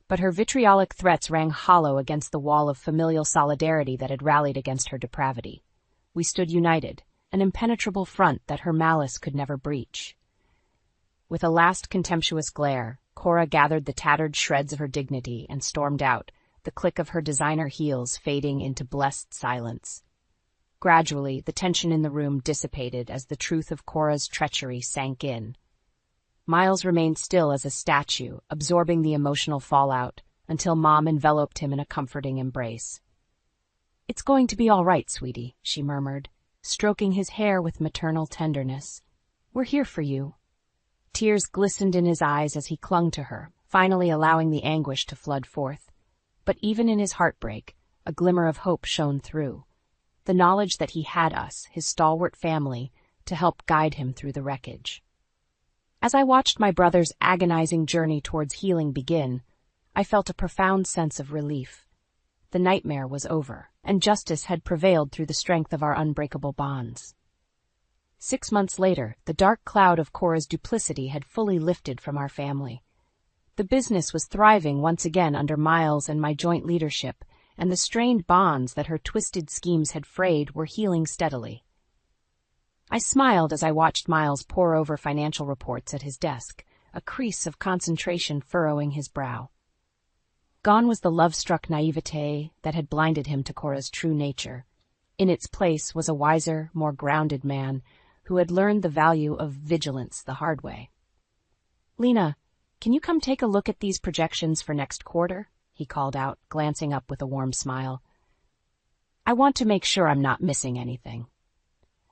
But her vitriolic threats rang hollow against the wall of familial solidarity that had rallied against her depravity. We stood united, an impenetrable front that her malice could never breach. With a last contemptuous glare, Cora gathered the tattered shreds of her dignity and stormed out, the click of her designer heels fading into blessed silence. Gradually, the tension in the room dissipated as the truth of Cora's treachery sank in. Miles remained still as a statue, absorbing the emotional fallout, until Mom enveloped him in a comforting embrace. "It's going to be all right, sweetie," she murmured, stroking his hair with maternal tenderness. "We're here for you." Tears glistened in his eyes as he clung to her, finally allowing the anguish to flood forth. But even in his heartbreak, a glimmer of hope shone through. The knowledge that he had us, his stalwart family, to help guide him through the wreckage. As I watched my brother's agonizing journey towards healing begin, I felt a profound sense of relief. The nightmare was over, and justice had prevailed through the strength of our unbreakable bonds. 6 months later, the dark cloud of Cora's duplicity had fully lifted from our family. The business was thriving once again under Miles and my joint leadership, and the strained bonds that her twisted schemes had frayed were healing steadily. I smiled as I watched Miles pore over financial reports at his desk, a crease of concentration furrowing his brow. Gone was the love-struck naivete that had blinded him to Cora's true nature. In its place was a wiser, more grounded man who had learned the value of vigilance the hard way. "Lena, can you come take a look at these projections for next quarter?" he called out, glancing up with a warm smile. "I want to make sure I'm not missing anything."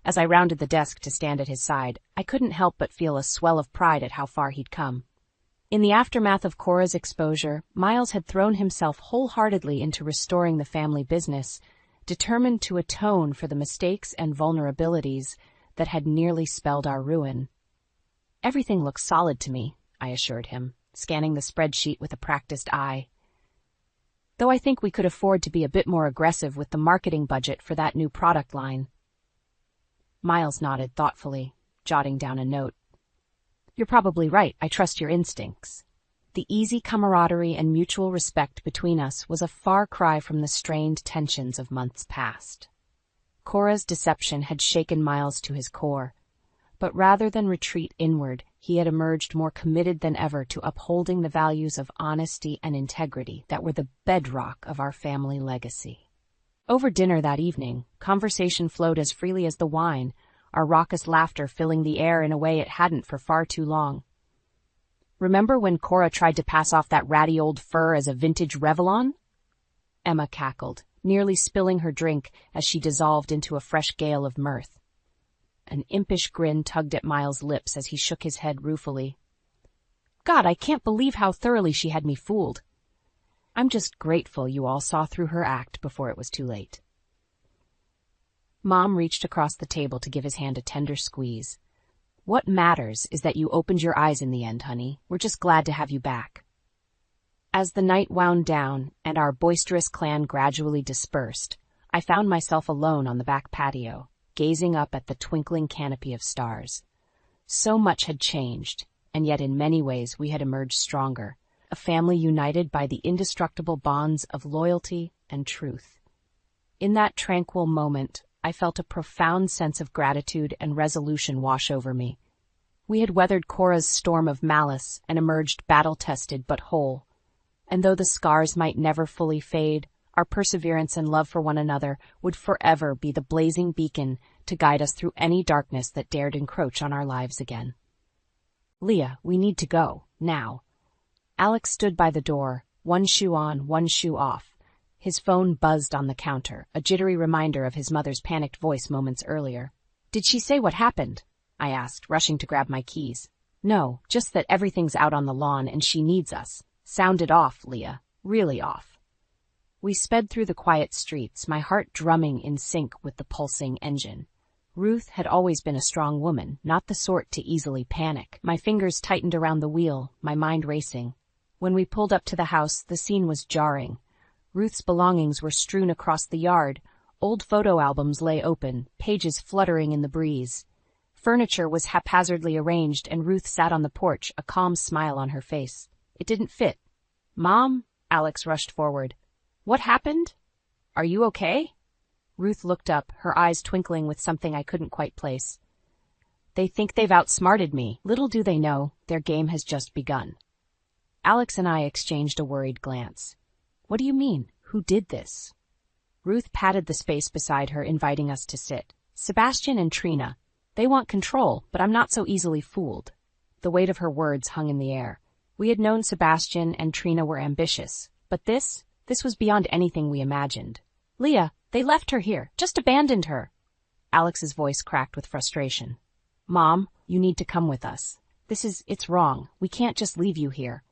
As I rounded the desk to stand at his side, I couldn't help but feel a swell of pride at how far he'd come. In the aftermath of Cora's exposure, Miles had thrown himself wholeheartedly into restoring the family business, determined to atone for the mistakes and vulnerabilities that had nearly spelled our ruin. "Everything looks solid to me," I assured him, scanning the spreadsheet with a practiced eye. "Though I think we could afford to be a bit more aggressive with the marketing budget for that new product line." Miles nodded thoughtfully, jotting down a note. "You're probably right. I trust your instincts." The easy camaraderie and mutual respect between us was a far cry from the strained tensions of months past. Cora's deception had shaken Miles to his core, but rather than retreat inward, he had emerged more committed than ever to upholding the values of honesty and integrity that were the bedrock of our family legacy. Over dinner that evening, conversation flowed as freely as the wine, our raucous laughter filling the air in a way it hadn't for far too long. "Remember when Cora tried to pass off that ratty old fur as a vintage Revlon?" Emma cackled, nearly spilling her drink as she dissolved into a fresh gale of mirth. An impish grin tugged at Miles' lips as he shook his head ruefully. "God, I can't believe how thoroughly she had me fooled. I'm just grateful you all saw through her act before it was too late." Mom reached across the table to give his hand a tender squeeze. "What matters is that you opened your eyes in the end, honey. We're just glad to have you back." As the night wound down and our boisterous clan gradually dispersed, I found myself alone on the back patio, gazing up at the twinkling canopy of stars. So much had changed, and yet in many ways we had emerged stronger, a family united by the indestructible bonds of loyalty and truth. In that tranquil moment, I felt a profound sense of gratitude and resolution wash over me. We had weathered Cora's storm of malice and emerged battle-tested but whole. And though the scars might never fully fade, our perseverance and love for one another would forever be the blazing beacon to guide us through any darkness that dared encroach on our lives again. "Leah, we need to go, now." Alex stood by the door, one shoe on, one shoe off. His phone buzzed on the counter, a jittery reminder of his mother's panicked voice moments earlier. "Did she say what happened?" I asked, rushing to grab my keys. "No, just that everything's out on the lawn and she needs us. Sounded off, Leah. Really off." We sped through the quiet streets, my heart drumming in sync with the pulsing engine. Ruth had always been a strong woman, not the sort to easily panic. My fingers tightened around the wheel, my mind racing. When we pulled up to the house, the scene was jarring. Ruth's belongings were strewn across the yard. Old photo albums lay open, pages fluttering in the breeze. Furniture was haphazardly arranged, and Ruth sat on the porch, a calm smile on her face. It didn't fit. "Mom?" Alex rushed forward. "What happened? Are you okay?" Ruth looked up, her eyes twinkling with something I couldn't quite place. "They think they've outsmarted me. Little do they know, their game has just begun." Alex and I exchanged a worried glance. "What do you mean? Who did this?" Ruth patted the space beside her, inviting us to sit. "Sebastian and Trina. They want control, but I'm not so easily fooled." The weight of her words hung in the air. We had known Sebastian and Trina were ambitious, but this was beyond anything we imagined. "Leah, they left her here, just abandoned her." Alex's voice cracked with frustration. "Mom, you need to come with us. It's wrong. We can't just leave you here."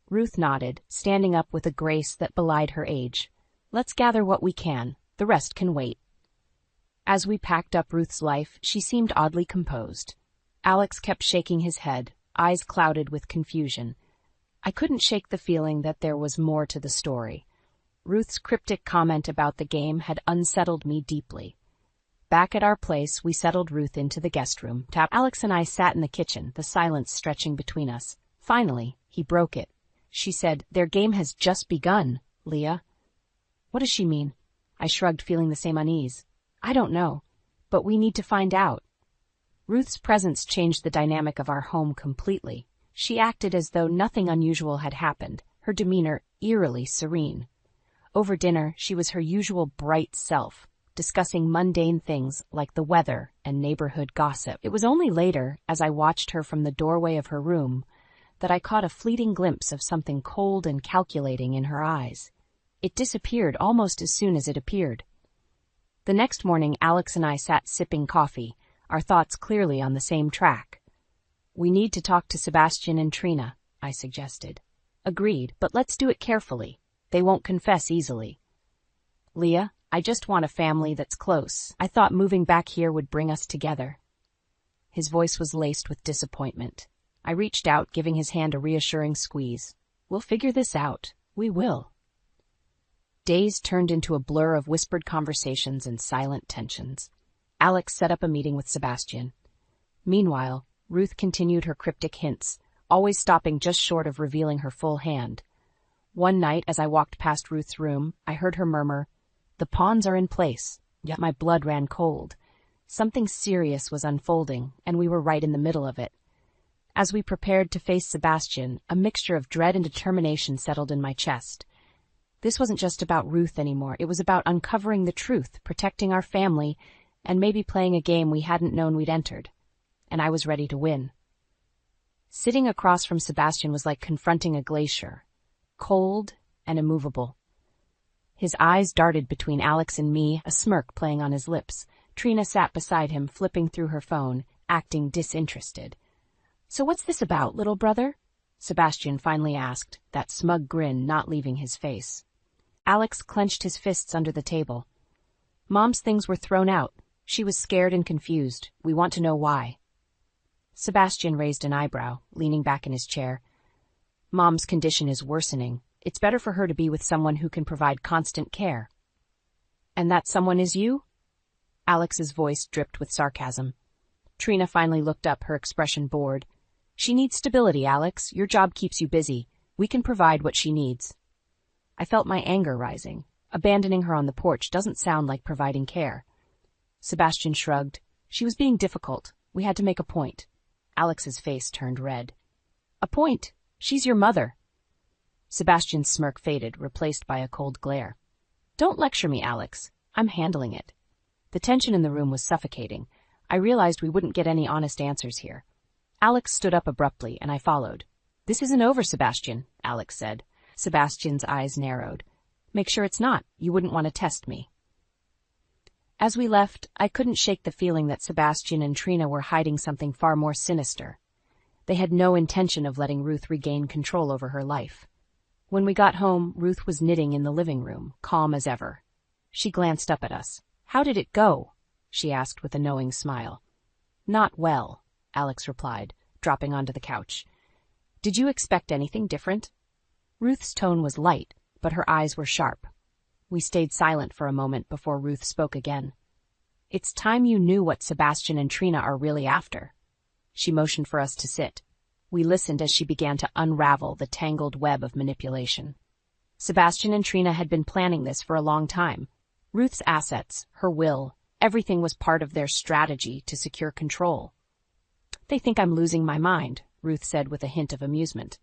Ruth nodded, standing up with a grace that belied her age. "Let's gather what we can. The rest can wait." As we packed up Ruth's life, she seemed oddly composed. Alex kept shaking his head, eyes clouded with confusion. I couldn't shake the feeling that there was more to the story. Ruth's cryptic comment about the game had unsettled me deeply. Back at our place, we settled Ruth into the guest room. Alex and I sat in the kitchen, the silence stretching between us. Finally, he broke it. She said, "Their game has just begun, Leah." "What does she mean?" I shrugged, feeling the same unease. "I don't know, but we need to find out." Ruth's presence changed the dynamic of our home completely. She acted as though nothing unusual had happened, her demeanor eerily serene. Over dinner, she was her usual bright self, discussing mundane things like the weather and neighborhood gossip. It was only later, as I watched her from the doorway of her room, that I caught a fleeting glimpse of something cold and calculating in her eyes. It disappeared almost as soon as it appeared. The next morning, Alex and I sat sipping coffee, our thoughts clearly on the same track. "We need to talk to Sebastian and Trina," I suggested. "Agreed, but let's do it carefully. They won't confess easily." "Leah, I just want a family that's close. I thought moving back here would bring us together." His voice was laced with disappointment. I reached out, giving his hand a reassuring squeeze. "We'll figure this out. We will." Days turned into a blur of whispered conversations and silent tensions. Alex set up a meeting with Sebastian. Meanwhile, Ruth continued her cryptic hints, always stopping just short of revealing her full hand. One night, as I walked past Ruth's room, I heard her murmur, "The pawns are in place." Yet my blood ran cold. Something serious was unfolding, and we were right in the middle of it. As we prepared to face Sebastian, a mixture of dread and determination settled in my chest. This wasn't just about Ruth anymore. It was about uncovering the truth, protecting our family, and maybe playing a game we hadn't known we'd entered. And I was ready to win. Sitting across from Sebastian was like confronting a glacier, cold and immovable. His eyes darted between Alex and me, a smirk playing on his lips. Trina sat beside him, flipping through her phone, acting disinterested. "So what's this about, little brother?" Sebastian finally asked, that smug grin not leaving his face. Alex clenched his fists under the table. "Mom's things were thrown out. She was scared and confused. We want to know why." Sebastian raised an eyebrow, leaning back in his chair. "Mom's condition is worsening. It's better for her to be with someone who can provide constant care." "And that someone is you?" Alex's voice dripped with sarcasm. Trina finally looked up, her expression bored. "She needs stability, Alex. Your job keeps you busy. We can provide what she needs." I felt my anger rising. Abandoning her on the porch doesn't sound like providing care. Sebastian shrugged. "She was being difficult. We had to make a point." Alex's face turned red. "A point? She's your mother." Sebastian's smirk faded, replaced by a cold glare. "Don't lecture me, Alex. I'm handling it." The tension in the room was suffocating. I realized we wouldn't get any honest answers here. Alex stood up abruptly, and I followed. "This isn't over, Sebastian," Alex said. Sebastian's eyes narrowed. "Make sure it's not. You wouldn't want to test me." As we left, I couldn't shake the feeling that Sebastian and Trina were hiding something far more sinister. They had no intention of letting Ruth regain control over her life. When we got home, Ruth was knitting in the living room, calm as ever. She glanced up at us. "How did it go?" she asked with a knowing smile. "Not well," Alex replied, dropping onto the couch. "Did you expect anything different?" Ruth's tone was light, but her eyes were sharp. We stayed silent for a moment before Ruth spoke again. "It's time you knew what Sebastian and Trina are really after." She motioned for us to sit. We listened as she began to unravel the tangled web of manipulation. Sebastian and Trina had been planning this for a long time. Ruth's assets, her will, everything was part of their strategy to secure control. "They think I'm losing my mind," Ruth said with a hint of amusement.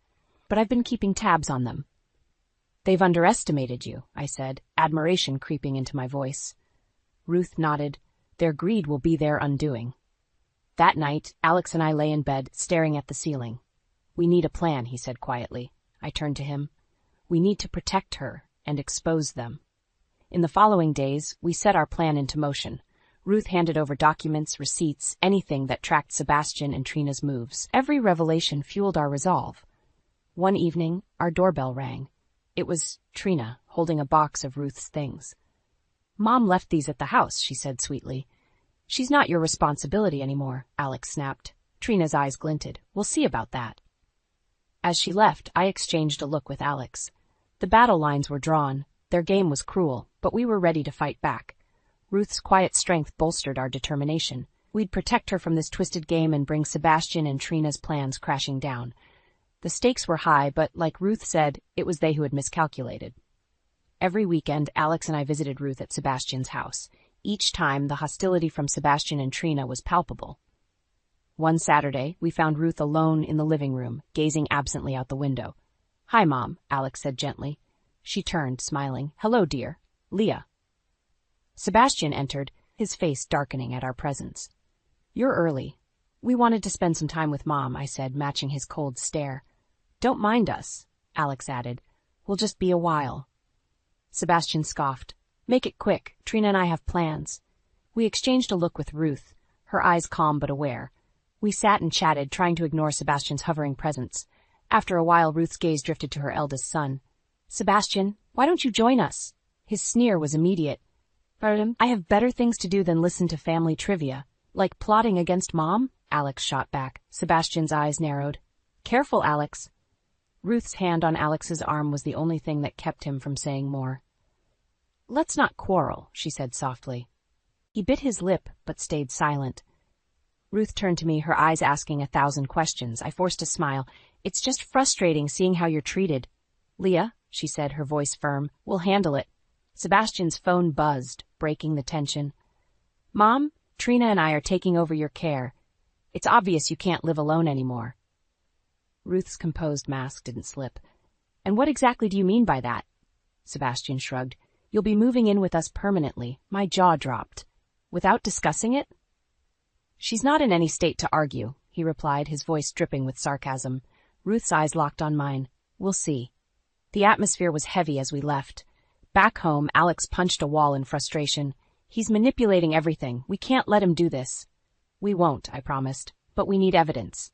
"But I've been keeping tabs on them." "They've underestimated you," I said, admiration creeping into my voice. Ruth nodded. "Their greed will be their undoing." That night, Alex and I lay in bed, staring at the ceiling. "We need a plan," he said quietly. I turned to him. "We need to protect her and expose them." In the following days, we set our plan into motion. Ruth handed over documents, receipts, anything that tracked Sebastian and Trina's moves. Every revelation fueled our resolve. One evening, our doorbell rang. It was Trina, holding a box of Ruth's things. "Mom left these at the house," she said sweetly. "She's not your responsibility anymore," Alex snapped. Trina's eyes glinted. "We'll see about that." As she left, I exchanged a look with Alex. The battle lines were drawn. Their game was cruel, but we were ready to fight back. Ruth's quiet strength bolstered our determination. We'd protect her from this twisted game and bring Sebastian and Trina's plans crashing down. The stakes were high, but like Ruth said, it was they who had miscalculated. Every weekend, Alex and I visited Ruth at Sebastian's house. Each time, the hostility from Sebastian and Trina was palpable. One Saturday, we found Ruth alone in the living room, gazing absently out the window. "Hi, Mom," Alex said gently. She turned, smiling. "Hello, dear. Leah." Sebastian entered, his face darkening at our presence. "You're early." "We wanted to spend some time with Mom," I said, matching his cold stare. "Don't mind us," Alex added. "We'll just be a while." Sebastian scoffed. "Make it quick. Trina and I have plans." We exchanged a look with Ruth, her eyes calm but aware. We sat and chatted, trying to ignore Sebastian's hovering presence. After a while, Ruth's gaze drifted to her eldest son. "Sebastian, why don't you join us?" His sneer was immediate. "I have better things to do than listen to family trivia." "Like plotting against Mom?" Alex shot back. Sebastian's eyes narrowed. "Careful, Alex." Ruth's hand on Alex's arm was the only thing that kept him from saying more. "Let's not quarrel," she said softly. He bit his lip, but stayed silent. Ruth turned to me, her eyes asking 1,000 questions. I forced a smile. "It's just frustrating seeing how you're treated." "Leah," she said, her voice firm, "we'll handle it." Sebastian's phone buzzed, breaking the tension. "Mom, Trina and I are taking over your care. It's obvious you can't live alone anymore." Ruth's composed mask didn't slip. "And what exactly do you mean by that?" Sebastian shrugged. "You'll be moving in with us permanently." My jaw dropped. Without discussing it? She's not in any state to argue, he replied, his voice dripping with sarcasm. Ruth's eyes locked on mine. We'll see. The atmosphere was heavy as we left. Back home, Alex punched a wall in frustration. He's manipulating everything. We can't let him do this. We won't, I promised, but we need evidence.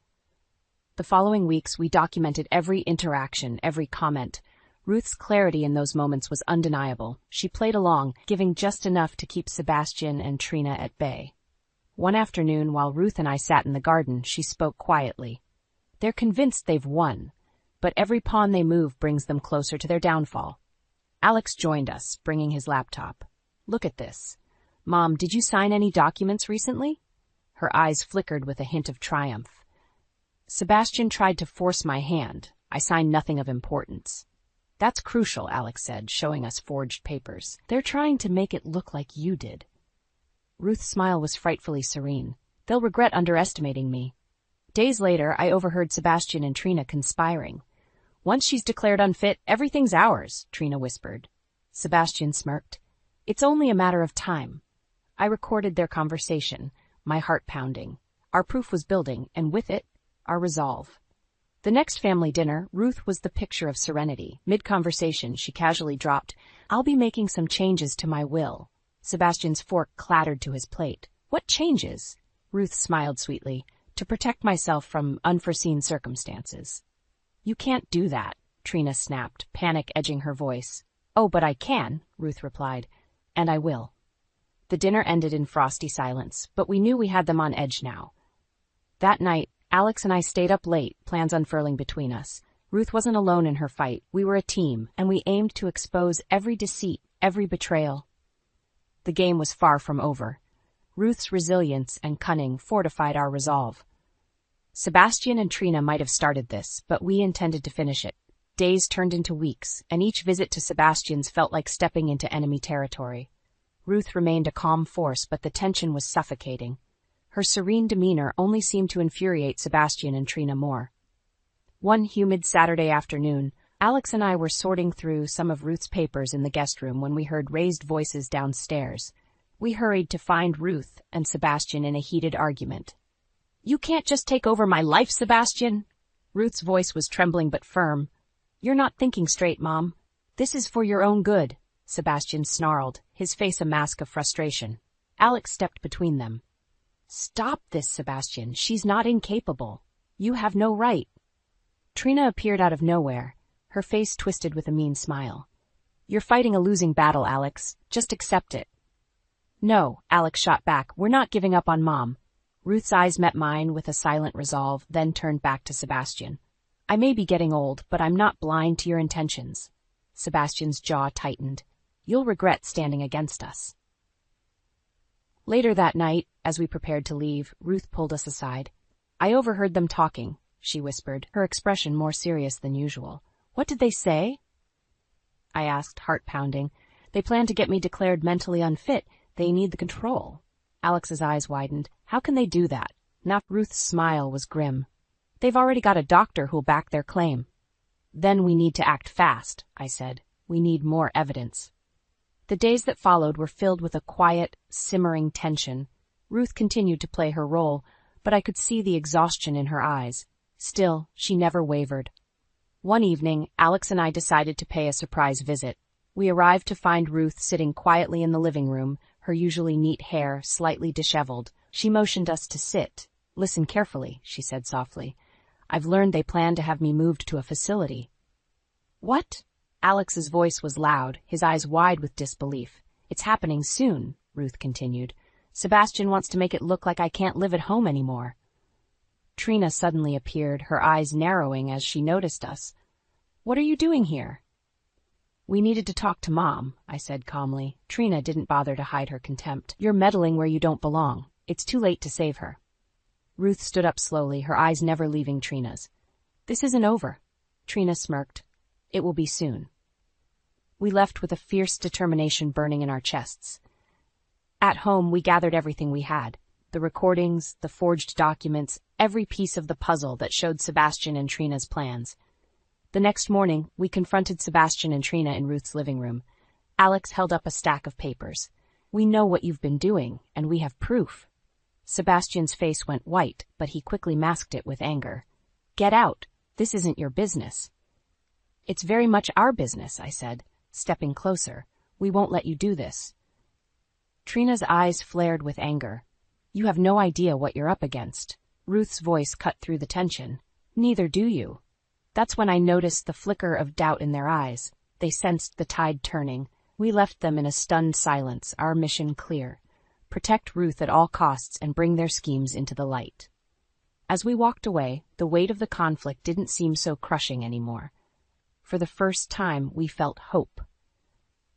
The following weeks, we documented every interaction, every comment. Ruth's clarity in those moments was undeniable. She played along, giving just enough to keep Sebastian and Trina at bay. One afternoon, while Ruth and I sat in the garden, she spoke quietly. They're convinced they've won, but every pawn they move brings them closer to their downfall. Alex joined us, bringing his laptop. Look at this. Mom, did you sign any documents recently? Her eyes flickered with a hint of triumph. Sebastian tried to force my hand. I signed nothing of importance. That's crucial, Alex said, showing us forged papers. They're trying to make it look like you did. Ruth's smile was frightfully serene. They'll regret underestimating me. Days later, I overheard Sebastian and Trina conspiring. Once she's declared unfit, everything's ours, Trina whispered. Sebastian smirked. It's only a matter of time. I recorded their conversation, my heart pounding. Our proof was building, and with it, our resolve. The next family dinner, Ruth was the picture of serenity. Mid-conversation, she casually dropped, I'll be making some changes to my will. Sebastian's fork clattered to his plate. What changes? Ruth smiled sweetly. To protect myself from unforeseen circumstances. You can't do that, Trina snapped, panic edging her voice. Oh, but I can, Ruth replied, and I will. The dinner ended in frosty silence, but we knew we had them on edge now. That night, Alex and I stayed up late, plans unfurling between us. Ruth wasn't alone in her fight. We were a team, and we aimed to expose every deceit, every betrayal. The game was far from over. Ruth's resilience and cunning fortified our resolve. Sebastian and Trina might have started this, but we intended to finish it. Days turned into weeks, and each visit to Sebastian's felt like stepping into enemy territory. Ruth remained a calm force, but the tension was suffocating. Her serene demeanor only seemed to infuriate Sebastian and Trina more. One humid Saturday afternoon, Alex and I were sorting through some of Ruth's papers in the guest room when we heard raised voices downstairs. We hurried to find Ruth and Sebastian in a heated argument. You can't just take over my life, Sebastian. Ruth's voice was trembling but firm. You're not thinking straight, Mom. This is for your own good, Sebastian snarled, his face a mask of frustration. Alex stepped between them. Stop this, Sebastian. She's not incapable. You have no right. Trina appeared out of nowhere, her face twisted with a mean smile. You're fighting a losing battle, Alex. Just accept it. No, Alex shot back. We're not giving up on Mom. Ruth's eyes met mine with a silent resolve, then turned back to Sebastian. I may be getting old, but I'm not blind to your intentions. Sebastian's jaw tightened. You'll regret standing against us. Later that night, as we prepared to leave, Ruth pulled us aside. I overheard them talking, she whispered, her expression more serious than usual. What did they say? I asked, heart pounding. They plan to get me declared mentally unfit. They need the control. Alex's eyes widened. How can they do that? Not Ruth's smile was grim. They've already got a doctor who'll back their claim. Then we need to act fast, I said. We need more evidence. The days that followed were filled with a quiet, simmering tension. Ruth continued to play her role, but I could see the exhaustion in her eyes. Still, she never wavered. One evening, Alex and I decided to pay a surprise visit. We arrived to find Ruth sitting quietly in the living room, her usually neat hair slightly disheveled. She motioned us to sit. Listen carefully, she said softly. I've learned they plan to have me moved to a facility. What? Alex's voice was loud, his eyes wide with disbelief. It's happening soon, Ruth continued. Sebastian wants to make it look like I can't live at home anymore. Trina suddenly appeared, her eyes narrowing as she noticed us. What are you doing here? We needed to talk to Mom, I said calmly. Trina didn't bother to hide her contempt. You're meddling where you don't belong. It's too late to save her. Ruth stood up slowly, her eyes never leaving Trina's. This isn't over. Trina smirked. It will be soon. We left with a fierce determination burning in our chests. At home, we gathered everything we had. The recordings, the forged documents, every piece of the puzzle that showed Sebastian and Trina's plans. The next morning, we confronted Sebastian and Trina in Ruth's living room. Alex held up a stack of papers. We know what you've been doing, and we have proof. Sebastian's face went white, but he quickly masked it with anger. Get out. This isn't your business. It's very much our business, I said, stepping closer. We won't let you do this. Trina's eyes flared with anger. You have no idea what you're up against. Ruth's voice cut through the tension. Neither do you. That's when I noticed the flicker of doubt in their eyes. They sensed the tide turning. We left them in a stunned silence, our mission clear. Protect Ruth at all costs and bring their schemes into the light. As we walked away, the weight of the conflict didn't seem so crushing anymore. For the first time, we felt hope.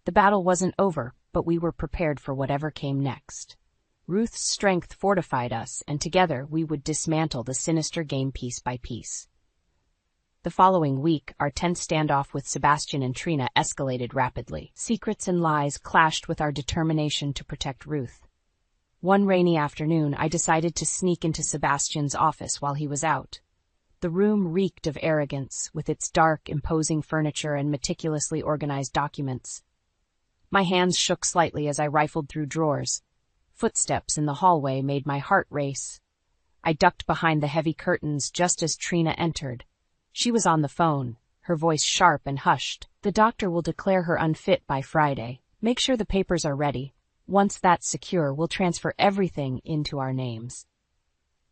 The battle wasn't over, but we were prepared for whatever came next. Ruth's strength fortified us, and together we would dismantle the sinister game piece by piece. The following week, our tense standoff with Sebastian and Trina escalated rapidly. Secrets and lies clashed with our determination to protect Ruth. One rainy afternoon, I decided to sneak into Sebastian's office while he was out. The room reeked of arrogance, with its dark, imposing furniture and meticulously organized documents. My hands shook slightly as I rifled through drawers. Footsteps in the hallway made my heart race. I ducked behind the heavy curtains just as Trina entered. She was on the phone, her voice sharp and hushed. The doctor will declare her unfit by Friday. Make sure the papers are ready. Once that's secure, we'll transfer everything into our names.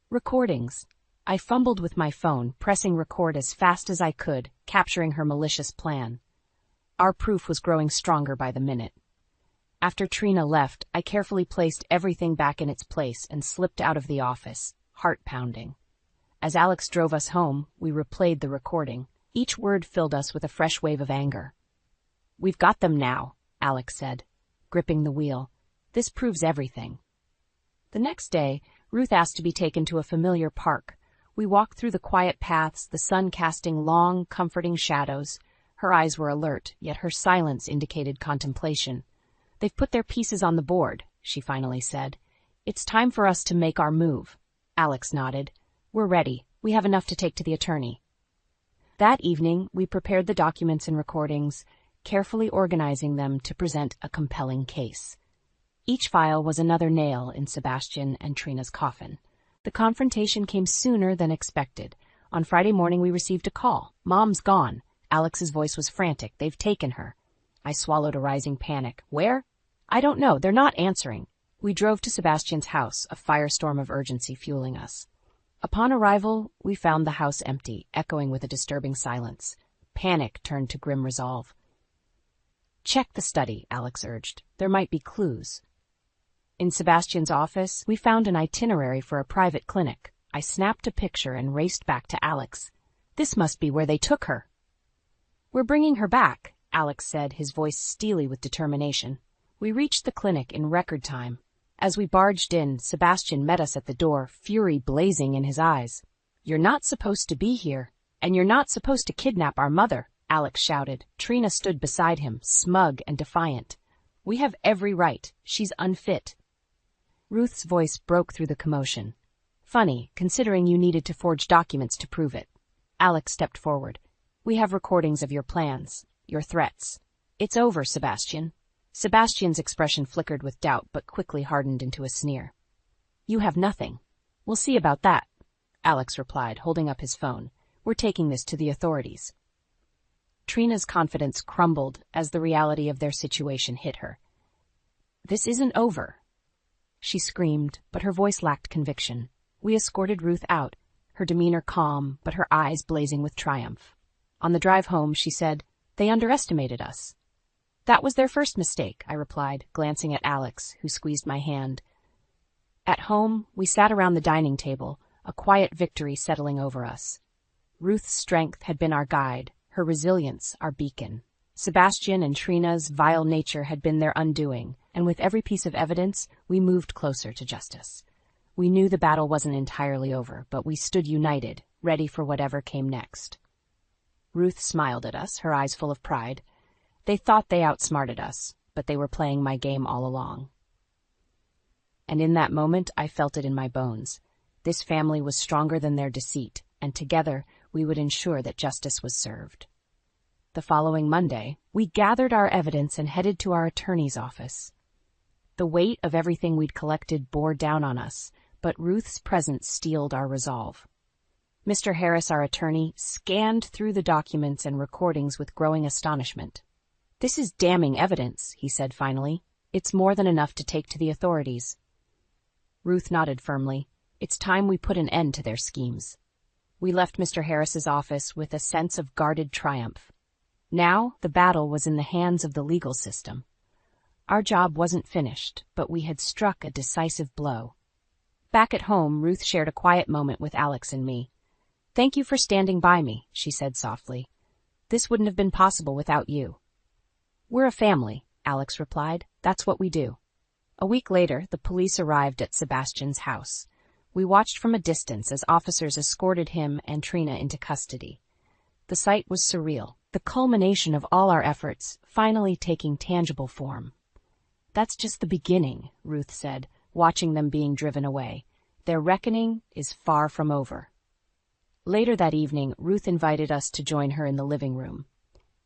Recordings. I fumbled with my phone, pressing record as fast as I could, capturing her malicious plan. Our proof was growing stronger by the minute. After Trina left, I carefully placed everything back in its place and slipped out of the office, heart pounding. As Alex drove us home, we replayed the recording. Each word filled us with a fresh wave of anger. We've got them now, Alex said, gripping the wheel. This proves everything. The next day, Ruth asked to be taken to a familiar park. We walked through the quiet paths, the sun casting long, comforting shadows. Her eyes were alert, yet her silence indicated contemplation. They've put their pieces on the board, she finally said. It's time for us to make our move. Alex nodded. We're ready. We have enough to take to the attorney. That evening, we prepared the documents and recordings, carefully organizing them to present a compelling case. Each file was another nail in Sebastian and Trina's coffin. The confrontation came sooner than expected. On Friday morning, we received a call. Mom's gone. Alex's voice was frantic. They've taken her. I swallowed a rising panic. Where? I don't know. They're not answering. We drove to Sebastian's house, a firestorm of urgency fueling us. Upon arrival, we found the house empty, echoing with a disturbing silence. Panic turned to grim resolve. Check the study, Alex urged. There might be clues. In Sebastian's office, we found an itinerary for a private clinic. I snapped a picture and raced back to Alex. This must be where they took her. We're bringing her back, Alex said, his voice steely with determination. We reached the clinic in record time. As we barged in, Sebastian met us at the door, fury blazing in his eyes. You're not supposed to be here, and you're not supposed to kidnap our mother, Alex shouted. Trina stood beside him, smug and defiant. We have every right. She's unfit. Ruth's voice broke through the commotion. Funny, considering you needed to forge documents to prove it. Alex stepped forward. We have recordings of your plans, your threats. It's over, Sebastian. Sebastian's expression flickered with doubt, but quickly hardened into a sneer. You have nothing. We'll see about that, Alex replied, holding up his phone. We're taking this to the authorities. Trina's confidence crumbled as the reality of their situation hit her. This isn't over. She screamed, but her voice lacked conviction. We escorted Ruth out, her demeanor calm, but her eyes blazing with triumph. On the drive home, she said, They underestimated us. That was their first mistake, I replied, glancing at Alex, who squeezed my hand. At home, we sat around the dining table, a quiet victory settling over us. Ruth's strength had been our guide, her resilience our beacon. Sebastian and Trina's vile nature had been their undoing, and with every piece of evidence, we moved closer to justice. We knew the battle wasn't entirely over, but we stood united, ready for whatever came next. Ruth smiled at us, her eyes full of pride. They thought they outsmarted us, but they were playing my game all along. And in that moment, I felt it in my bones. This family was stronger than their deceit, and together we would ensure that justice was served. The following Monday, we gathered our evidence and headed to our attorney's office. The weight of everything we'd collected bore down on us, but Ruth's presence steeled our resolve. Mr. Harris, our attorney, scanned through the documents and recordings with growing astonishment. "This is damning evidence," he said finally. "It's more than enough to take to the authorities." Ruth nodded firmly. "It's time we put an end to their schemes." We left Mr. Harris's office with a sense of guarded triumph. Now the battle was in the hands of the legal system. Our job wasn't finished, but we had struck a decisive blow. Back at home, Ruth shared a quiet moment with Alex and me. "Thank you for standing by me," she said softly. "This wouldn't have been possible without you." "We're a family," Alex replied. "That's what we do." A week later, the police arrived at Sebastian's house. We watched from a distance as officers escorted him and Trina into custody. The sight was surreal, the culmination of all our efforts finally taking tangible form. "That's just the beginning," Ruth said, watching them being driven away. "Their reckoning is far from over." Later that evening, Ruth invited us to join her in the living room.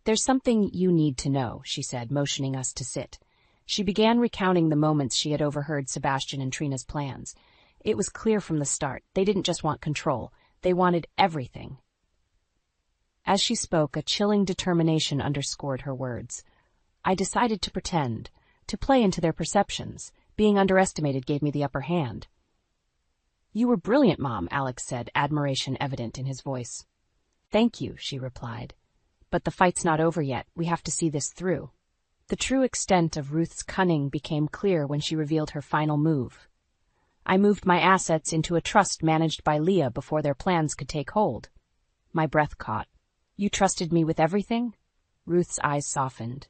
"There's something you need to know," she said, motioning us to sit. She began recounting the moments she had overheard Sebastian and Trina's plans. It was clear from the start, they didn't just want control, they wanted everything. As she spoke, a chilling determination underscored her words. "I decided to pretend, to play into their perceptions. Being underestimated gave me the upper hand." "You were brilliant, Mom," Alex said, admiration evident in his voice. "Thank you," she replied. "But the fight's not over yet. We have to see this through." The true extent of Ruth's cunning became clear when she revealed her final move. "I moved my assets into a trust managed by Leah before their plans could take hold." My breath caught. "You trusted me with everything?" Ruth's eyes softened.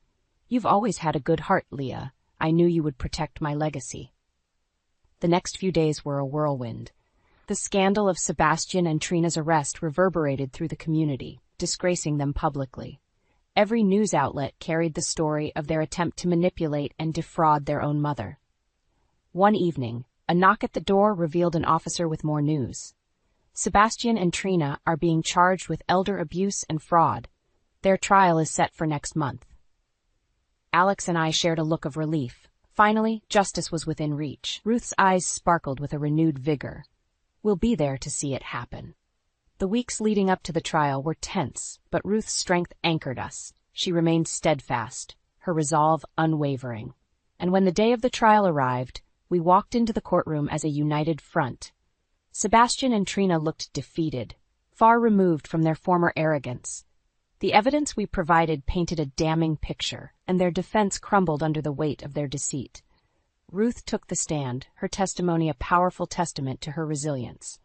"You've always had a good heart, Leah. I knew you would protect my legacy." The next few days were a whirlwind. The scandal of Sebastian and Trina's arrest reverberated through the community, disgracing them publicly. Every news outlet carried the story of their attempt to manipulate and defraud their own mother. One evening, a knock at the door revealed an officer with more news. "Sebastian and Trina are being charged with elder abuse and fraud. Their trial is set for next month." Alex and I shared a look of relief. Finally, justice was within reach. Ruth's eyes sparkled with a renewed vigor. "We'll be there to see it happen." The weeks leading up to the trial were tense, but Ruth's strength anchored us. She remained steadfast, her resolve unwavering. And when the day of the trial arrived, we walked into the courtroom as a united front. Sebastian and Trina looked defeated, far removed from their former arrogance. The evidence we provided painted a damning picture, and their defense crumbled under the weight of their deceit. Ruth took the stand, her testimony a powerful testament to her resilience.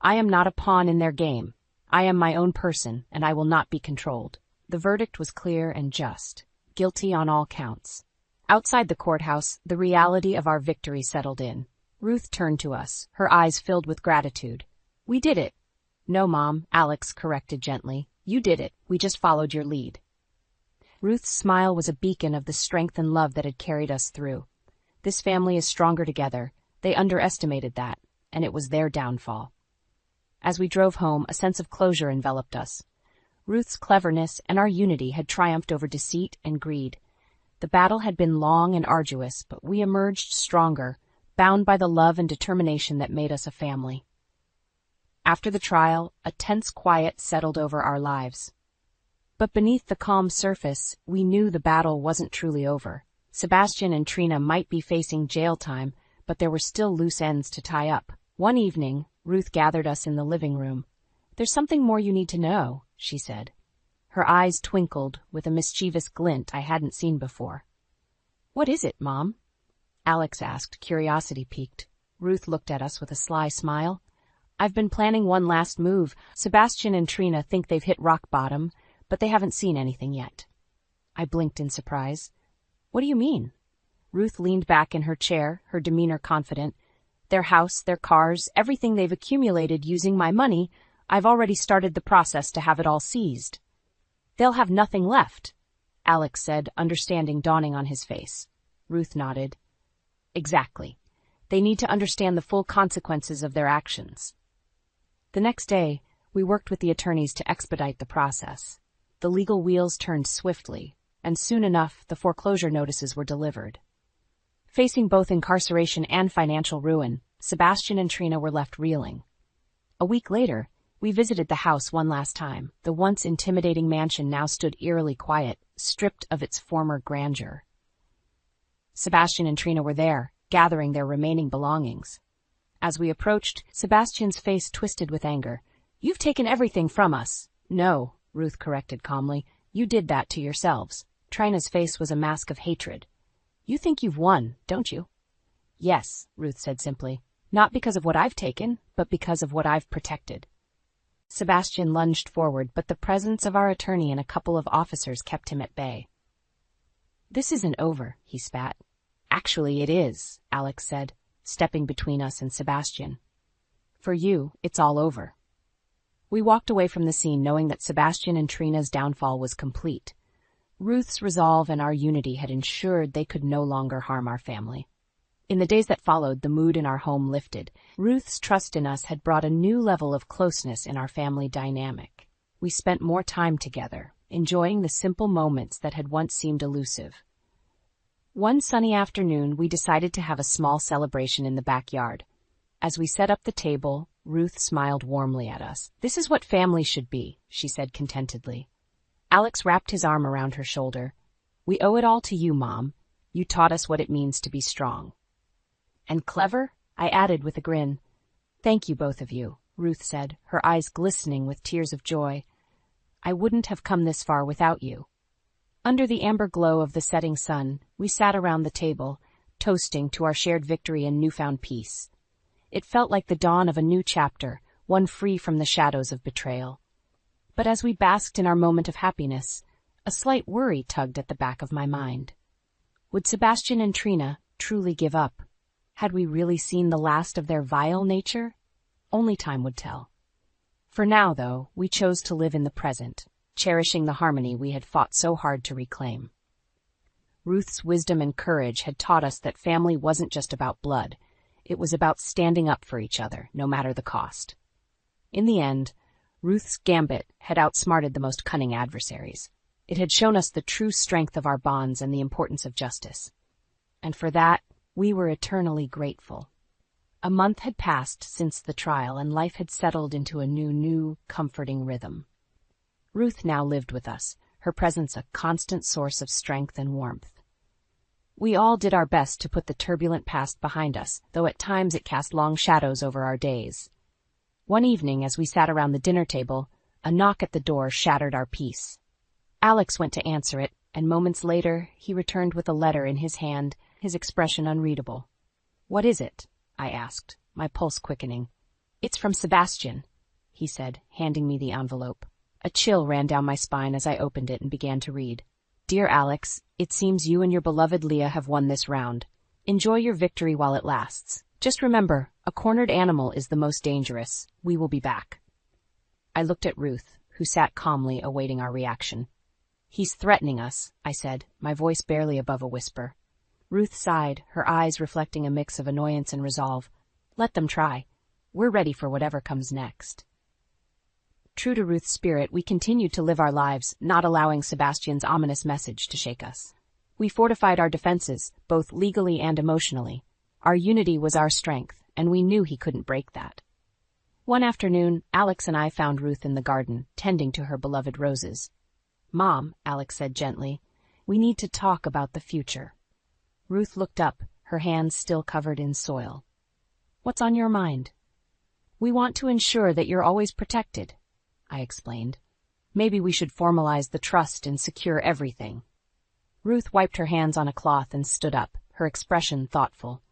"I am not a pawn in their game. I am my own person, and I will not be controlled." The verdict was clear and just, guilty on all counts. Outside the courthouse, the reality of our victory settled in. Ruth turned to us, her eyes filled with gratitude. "We did it." "No, Mom," Alex corrected gently. "You did it. We just followed your lead." Ruth's smile was a beacon of the strength and love that had carried us through. This family is stronger together. They underestimated that, and it was their downfall. As we drove home, a sense of closure enveloped us. Ruth's cleverness and our unity had triumphed over deceit and greed. The battle had been long and arduous, but we emerged stronger, bound by the love and determination that made us a family. After the trial, a tense quiet settled over our lives. But beneath the calm surface, we knew the battle wasn't truly over. Sebastian and Trina might be facing jail time, but there were still loose ends to tie up. One evening, Ruth gathered us in the living room. "There's something more you need to know," she said. Her eyes twinkled with a mischievous glint I hadn't seen before. "What is it, Mom?" Alex asked, curiosity piqued. Ruth looked at us with a sly smile. "I've been planning one last move. Sebastian and Trina think they've hit rock bottom, but they haven't seen anything yet." I blinked in surprise. "What do you mean?" Ruth leaned back in her chair, her demeanor confident. "Their house, their cars, everything they've accumulated using my money, I've already started the process to have it all seized." "They'll have nothing left," Alex said, understanding dawning on his face. Ruth nodded. "Exactly. They need to understand the full consequences of their actions." The next day, we worked with the attorneys to expedite the process. The legal wheels turned swiftly, and soon enough the foreclosure notices were delivered. Facing both incarceration and financial ruin, Sebastian and Trina were left reeling. A week later, we visited the house one last time. The once intimidating mansion now stood eerily quiet, stripped of its former grandeur. Sebastian and Trina were there, gathering their remaining belongings. As we approached, Sebastian's face twisted with anger. "You've taken everything from us." "No," Ruth corrected calmly. "You did that to yourselves." Trina's face was a mask of hatred. "You think you've won, don't you?" "Yes," Ruth said simply. "Not because of what I've taken, but because of what I've protected." Sebastian lunged forward, but the presence of our attorney and a couple of officers kept him at bay. "This isn't over," he spat. "Actually, it is," Alex said, stepping between us and Sebastian. "For you, it's all over." We walked away from the scene knowing that Sebastian and Trina's downfall was complete. Ruth's resolve and our unity had ensured they could no longer harm our family. In the days that followed, the mood in our home lifted. Ruth's trust in us had brought a new level of closeness in our family dynamic. We spent more time together, enjoying the simple moments that had once seemed elusive. One sunny afternoon, we decided to have a small celebration in the backyard. As we set up the table, Ruth smiled warmly at us. "This is what family should be," she said contentedly. Alex wrapped his arm around her shoulder. "We owe it all to you, Mom. You taught us what it means to be strong." "And clever?" I added with a grin. "Thank you, both of you," Ruth said, her eyes glistening with tears of joy. "I wouldn't have come this far without you." Under the amber glow of the setting sun, we sat around the table, toasting to our shared victory and newfound peace. It felt like the dawn of a new chapter, one free from the shadows of betrayal. But as we basked in our moment of happiness, a slight worry tugged at the back of my mind. Would Sebastian and Trina truly give up? Had we really seen the last of their vile nature? Only time would tell. For now, though, we chose to live in the present, cherishing the harmony we had fought so hard to reclaim. Ruth's wisdom and courage had taught us that family wasn't just about blood. It was about standing up for each other, no matter the cost. In the end, Ruth's gambit had outsmarted the most cunning adversaries. It had shown us the true strength of our bonds and the importance of justice. And for that, we were eternally grateful. A month had passed since the trial, and life had settled into a new, comforting rhythm. Ruth now lived with us, her presence a constant source of strength and warmth. We all did our best to put the turbulent past behind us, though at times it cast long shadows over our days. One evening, as we sat around the dinner table, a knock at the door shattered our peace. Alex went to answer it, and moments later, he returned with a letter in his hand, his expression unreadable. "What is it?" I asked, my pulse quickening. "It's from Sebastian," he said, handing me the envelope. A chill ran down my spine as I opened it and began to read. "Dear Alex, it seems you and your beloved Leah have won this round. Enjoy your victory while it lasts. Just remember, a cornered animal is the most dangerous. We will be back." I looked at Ruth, who sat calmly awaiting our reaction. "He's threatening us," I said, my voice barely above a whisper. Ruth sighed, her eyes reflecting a mix of annoyance and resolve. "Let them try. We're ready for whatever comes next." True to Ruth's spirit, we continued to live our lives, not allowing Sebastian's ominous message to shake us. We fortified our defenses, both legally and emotionally. Our unity was our strength, and we knew he couldn't break that. One afternoon, Alex and I found Ruth in the garden, tending to her beloved roses. "Mom," Alex said gently, "we need to talk about the future." Ruth looked up, her hands still covered in soil. "What's on your mind?" "We want to ensure that you're always protected," I explained. "Maybe we should formalize the trust and secure everything." Ruth wiped her hands on a cloth and stood up, her expression thoughtful.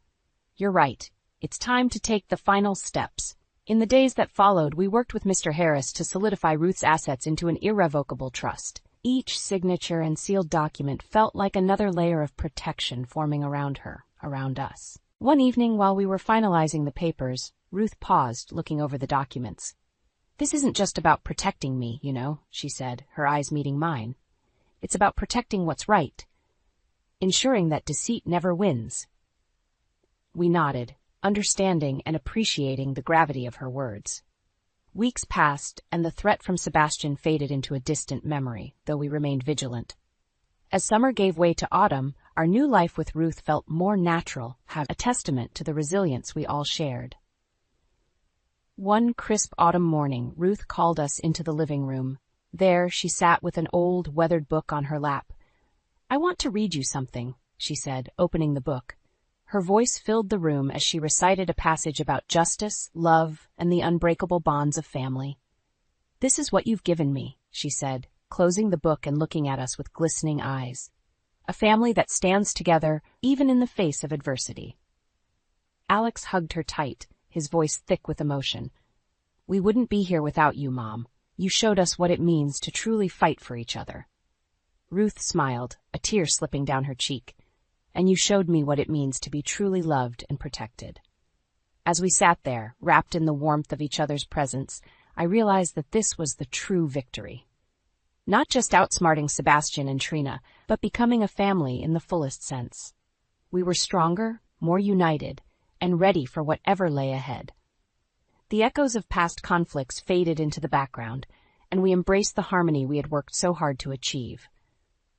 "You're right. It's time to take the final steps." In the days that followed, we worked with Mr. Harris to solidify Ruth's assets into an irrevocable trust. Each signature and sealed document felt like another layer of protection forming around her, around us. One evening, while we were finalizing the papers, Ruth paused, looking over the documents. "This isn't just about protecting me, you know," she said, her eyes meeting mine. "It's about protecting what's right, ensuring that deceit never wins." We nodded, understanding and appreciating the gravity of her words. Weeks passed, and the threat from Sebastian faded into a distant memory, though we remained vigilant. As summer gave way to autumn, our new life with Ruth felt more natural, a testament to the resilience we all shared. One crisp autumn morning, Ruth called us into the living room. There, she sat with an old, weathered book on her lap. "I want to read you something," she said, opening the book. Her voice filled the room as she recited a passage about justice, love, and the unbreakable bonds of family. "This is what you've given me," she said, closing the book and looking at us with glistening eyes. "A family that stands together, even in the face of adversity." Alex hugged her tight, his voice thick with emotion. "We wouldn't be here without you, Mom. You showed us what it means to truly fight for each other." Ruth smiled, a tear slipping down her cheek. "And you showed me what it means to be truly loved and protected." As we sat there, wrapped in the warmth of each other's presence, I realized that this was the true victory. Not just outsmarting Sebastian and Trina, but becoming a family in the fullest sense. We were stronger, more united, and ready for whatever lay ahead. The echoes of past conflicts faded into the background, and we embraced the harmony we had worked so hard to achieve.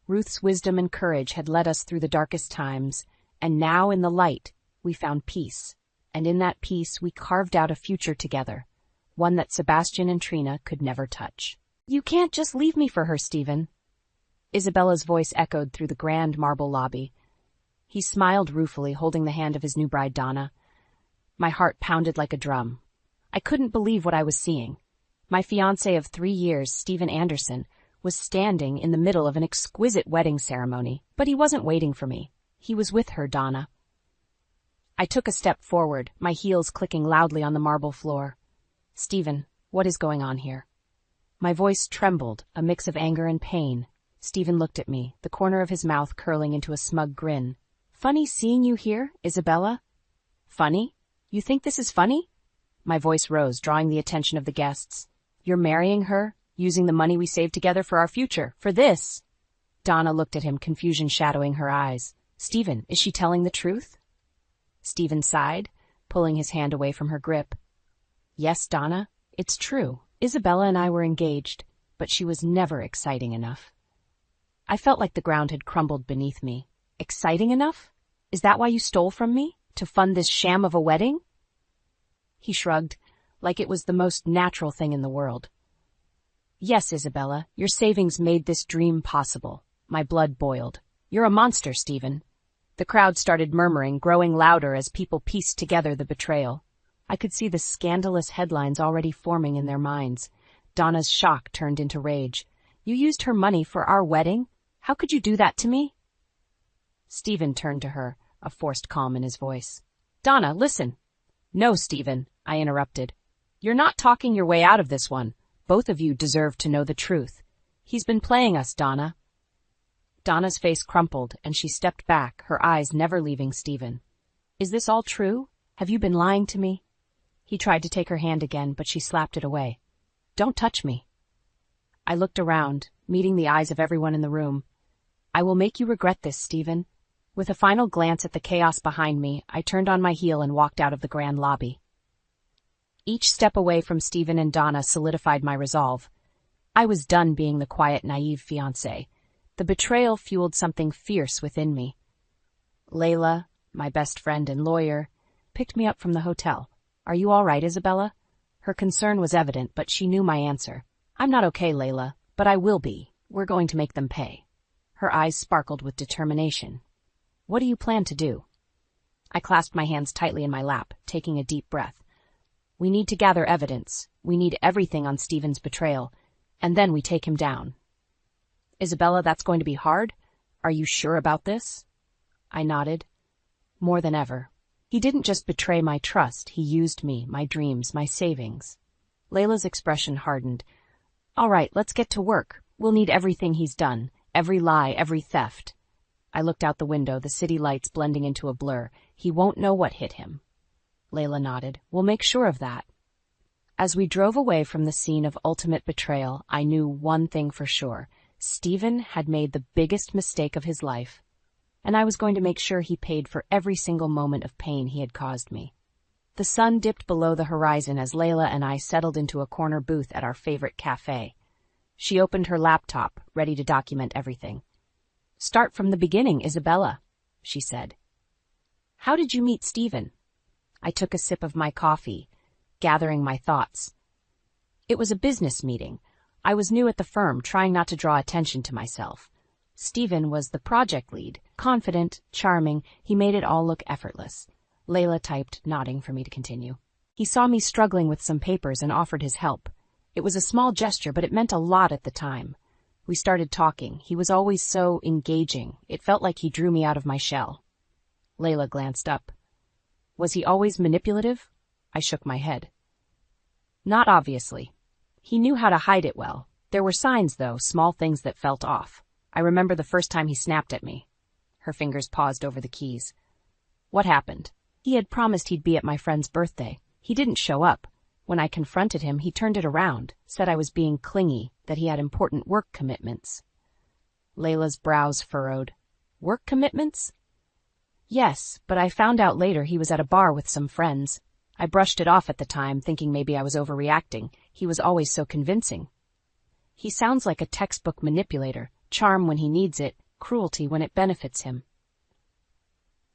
Ruth's wisdom and courage had led us through the darkest times, and now in the light, we found peace. And in that peace, we carved out a future together, one that Sebastian and Trina could never touch. "You can't just leave me for her, Stephen." Isabella's voice echoed through the grand marble lobby. He smiled ruefully, holding the hand of his new bride, Donna. My heart pounded like a drum. I couldn't believe what I was seeing. My fiancé of 3 years, Stephen Anderson, was standing in the middle of an exquisite wedding ceremony, but he wasn't waiting for me. He was with her, Donna. I took a step forward, my heels clicking loudly on the marble floor. "Stephen, what is going on here?" My voice trembled, a mix of anger and pain. Stephen looked at me, the corner of his mouth curling into a smug grin. "Funny seeing you here, Isabella?" "Funny? You think this is funny?" My voice rose, drawing the attention of the guests. "You're marrying her, using the money we saved together for our future, for this?" Donna looked at him, confusion shadowing her eyes. "Stephen, is she telling the truth?" Stephen sighed, pulling his hand away from her grip. "Yes, Donna, it's true. Isabella and I were engaged, but she was never exciting enough." I felt like the ground had crumbled beneath me. "Exciting enough? Is that why you stole from me? To fund this sham of a wedding?" He shrugged, like it was the most natural thing in the world. "Yes, Isabella, your savings made this dream possible." My blood boiled. "You're a monster, Stephen." The crowd started murmuring, growing louder as people pieced together the betrayal. I could see the scandalous headlines already forming in their minds. Donna's shock turned into rage. "You used her money for our wedding? How could you do that to me?" Stephen turned to her, a forced calm in his voice. "Donna, listen." "No, Stephen," I interrupted. "You're not talking your way out of this one. Both of you deserve to know the truth. He's been playing us, Donna." Donna's face crumpled, and she stepped back, her eyes never leaving Stephen. "Is this all true? Have you been lying to me?" He tried to take her hand again, but she slapped it away. "Don't touch me." I looked around, meeting the eyes of everyone in the room. "I will make you regret this, Stephen." With a final glance at the chaos behind me, I turned on my heel and walked out of the grand lobby. Each step away from Stephen and Donna solidified my resolve. I was done being the quiet, naive fiancé. The betrayal fueled something fierce within me. Layla, my best friend and lawyer, picked me up from the hotel. "Are you all right, Isabella?" Her concern was evident, but she knew my answer. "I'm not okay, Layla, but I will be. We're going to make them pay." Her eyes sparkled with determination. "What do you plan to do?" I clasped my hands tightly in my lap, taking a deep breath. "We need to gather evidence. We need everything on Stephen's betrayal, and then we take him down." "Isabella, that's going to be hard. Are you sure about this?" I nodded. "More than ever. He didn't just betray my trust, he used me, my dreams, my savings." Layla's expression hardened. "All right, let's get to work. We'll need everything he's done, every lie, every theft." I looked out the window, the city lights blending into a blur. "He won't know what hit him." Layla nodded. "We'll make sure of that." As we drove away from the scene of ultimate betrayal, I knew one thing for sure. Stephen had made the biggest mistake of his life, and I was going to make sure he paid for every single moment of pain he had caused me. The sun dipped below the horizon as Layla and I settled into a corner booth at our favorite cafe. She opened her laptop, ready to document everything. "Start from the beginning, Isabella," she said. How did you meet Stephen? I took a sip of my coffee, gathering my thoughts. It was a business meeting. I was new at the firm, trying not to draw attention to myself. Stephen was the project lead, confident, charming. He made it all look effortless. Layla typed, nodding for me to continue. He saw me struggling with some papers and offered his help. It was a small gesture, but it meant a lot at the time. We started talking. He was always so engaging. It felt like he drew me out of my shell. Layla glanced up. Was he always manipulative? I shook my head. Not obviously. He knew how to hide it well. There were signs, though, small things that felt off. I remember the first time he snapped at me. Her fingers paused over the keys. What happened? He had promised he'd be at my friend's birthday. He didn't show up. When I confronted him, he turned it around, said I was being clingy, that he had important work commitments. Layla's brows furrowed. Work commitments? Yes, but I found out later he was at a bar with some friends. I brushed it off at the time, thinking maybe I was overreacting. He was always so convincing. He sounds like a textbook manipulator, charm when he needs it, cruelty when it benefits him.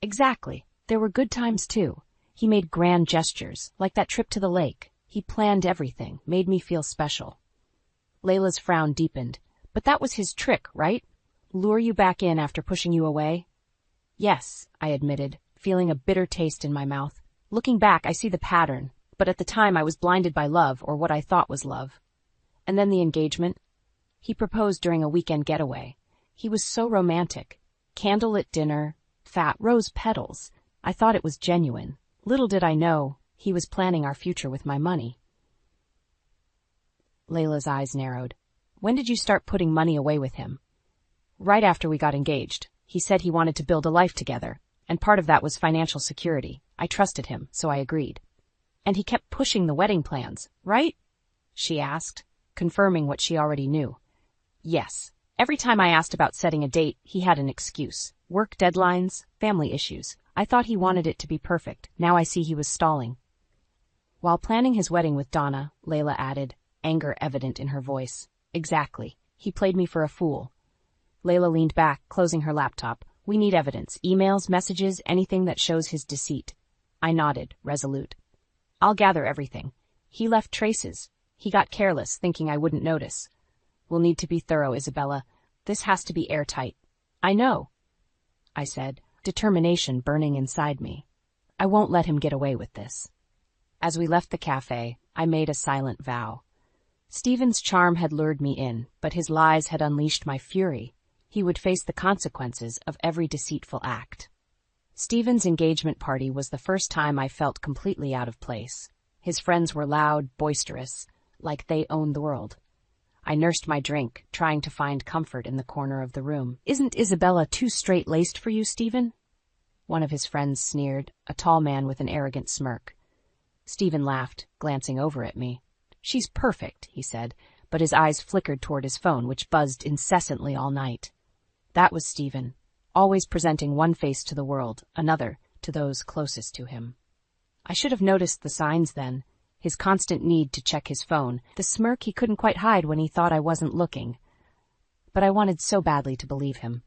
Exactly. There were good times, too. He made grand gestures, like that trip to the lake. He planned everything, made me feel special. Layla's frown deepened. But that was his trick, right? Lure you back in after pushing you away? Yes, I admitted, feeling a bitter taste in my mouth. Looking back, I see the pattern, but at the time I was blinded by love, or what I thought was love. And then the engagement. He proposed during a weekend getaway. He was so romantic. Candlelit dinner, fat rose petals. I thought it was genuine. Little did I know, he was planning our future with my money. Layla's eyes narrowed. When did you start putting money away with him? Right after we got engaged. He said he wanted to build a life together, and part of that was financial security. I trusted him, so I agreed. And he kept pushing the wedding plans, right? She asked, confirming what she already knew. Yes. Every time I asked about setting a date, he had an excuse. Work deadlines, family issues. I thought he wanted it to be perfect. Now I see he was stalling. While planning his wedding with Donna, Layla added, anger evident in her voice. Exactly. He played me for a fool. Layla leaned back, closing her laptop. We need evidence. Emails, messages, anything that shows his deceit. I nodded, resolute. I'll gather everything. He left traces. He got careless, thinking I wouldn't notice. We'll need to be thorough, Isabella. This has to be airtight. I know, I said, determination burning inside me. I won't let him get away with this. As we left the cafe, I made a silent vow. Stephen's charm had lured me in, but his lies had unleashed my fury. He would face the consequences of every deceitful act. Stephen's engagement party was the first time I felt completely out of place. His friends were loud, boisterous, like they owned the world. I nursed my drink, trying to find comfort in the corner of the room. Isn't Isabella too straight-laced for you, Stephen? One of his friends sneered, a tall man with an arrogant smirk. Stephen laughed, glancing over at me. She's perfect, he said, but his eyes flickered toward his phone, which buzzed incessantly all night. That was Stephen, always presenting one face to the world, another to those closest to him. I should have noticed the signs then. His constant need to check his phone, the smirk he couldn't quite hide when he thought I wasn't looking. But I wanted so badly to believe him.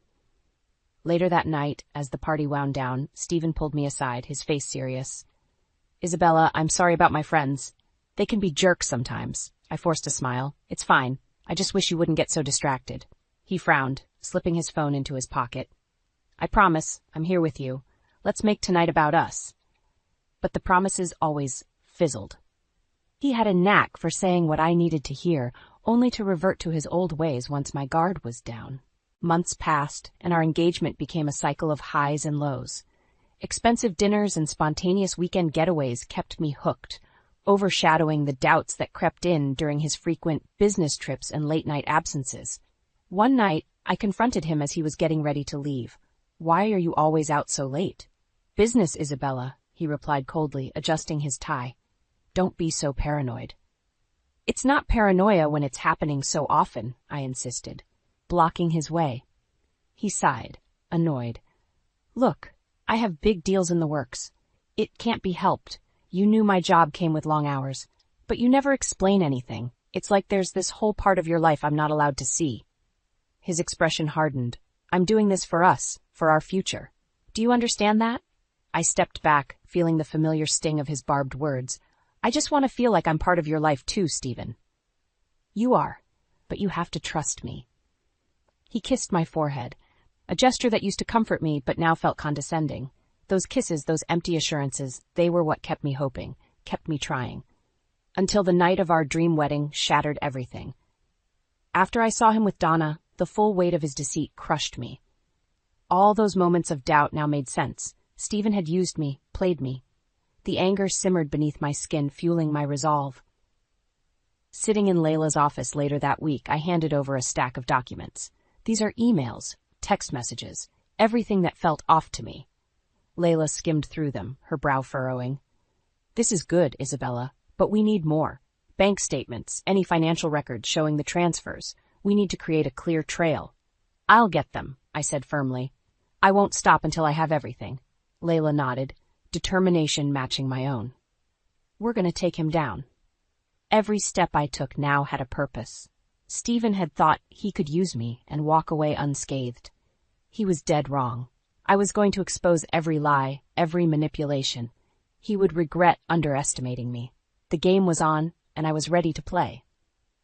Later that night, as the party wound down, Stephen pulled me aside, his face serious. Isabella, I'm sorry about my friends. They can be jerks sometimes. I forced a smile. It's fine. I just wish you wouldn't get so distracted. He frowned, slipping his phone into his pocket. I promise, I'm here with you. Let's make tonight about us. But the promises always fizzled. He had a knack for saying what I needed to hear, only to revert to his old ways once my guard was down. Months passed, and our engagement became a cycle of highs and lows. Expensive dinners and spontaneous weekend getaways kept me hooked, overshadowing the doubts that crept in during his frequent business trips and late-night absences. One night, I confronted him as he was getting ready to leave. Why are you always out so late? Business, Isabella, he replied coldly, adjusting his tie. Don't be so paranoid. It's not paranoia when it's happening so often, I insisted, blocking his way. He sighed, annoyed. Look, I have big deals in the works. It can't be helped. You knew my job came with long hours, but you never explain anything. It's like there's this whole part of your life I'm not allowed to see. His expression hardened. I'm doing this for us, for our future. Do you understand that? I stepped back, feeling the familiar sting of his barbed words. I just want to feel like I'm part of your life too, Stephen. You are, but you have to trust me. He kissed my forehead, a gesture that used to comfort me but now felt condescending. Those kisses, those empty assurances, they were what kept me hoping, kept me trying. Until the night of our dream wedding shattered everything. After I saw him with Donna, the full weight of his deceit crushed me. All those moments of doubt now made sense. Stephen had used me, played me. The anger simmered beneath my skin, fueling my resolve. Sitting in Layla's office later that week, I handed over a stack of documents. These are emails, text messages, everything that felt off to me. Layla skimmed through them, her brow furrowing. This is good, Isabella, but we need more. Bank statements, any financial records showing the transfers. We need to create a clear trail. I'll get them, I said firmly. I won't stop until I have everything. Layla nodded, determination matching my own. We're going to take him down. Every step I took now had a purpose. Stephen had thought he could use me and walk away unscathed. He was dead wrong. I was going to expose every lie, every manipulation. He would regret underestimating me. The game was on, and I was ready to play.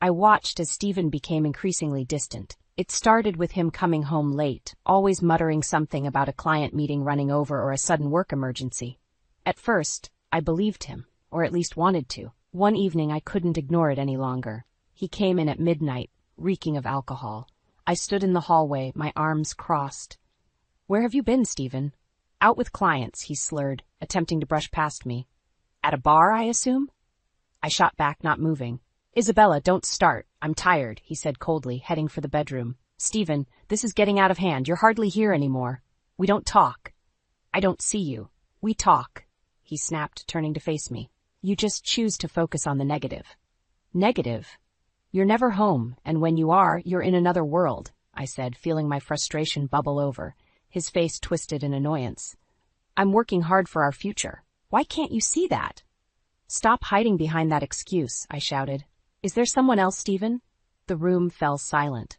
I watched as Stephen became increasingly distant. It started with him coming home late, always muttering something about a client meeting running over or a sudden work emergency. At first, I believed him, or at least wanted to. One evening I couldn't ignore it any longer. He came in at midnight, reeking of alcohol. I stood in the hallway, my arms crossed. Where have you been, Stephen? Out with clients, he slurred, attempting to brush past me. At a bar, I assume? I shot back, not moving. Isabella, don't start. I'm tired, he said coldly, heading for the bedroom. Stephen, this is getting out of hand. You're hardly here anymore. We don't talk. I don't see you. We talk, he snapped, turning to face me. You just choose to focus on the negative. Negative? You're never home, and when you are, you're in another world, I said, feeling my frustration bubble over. His face twisted in annoyance. I'm working hard for our future. Why can't you see that? Stop hiding behind that excuse, I shouted. Is there someone else, Stephen? The room fell silent.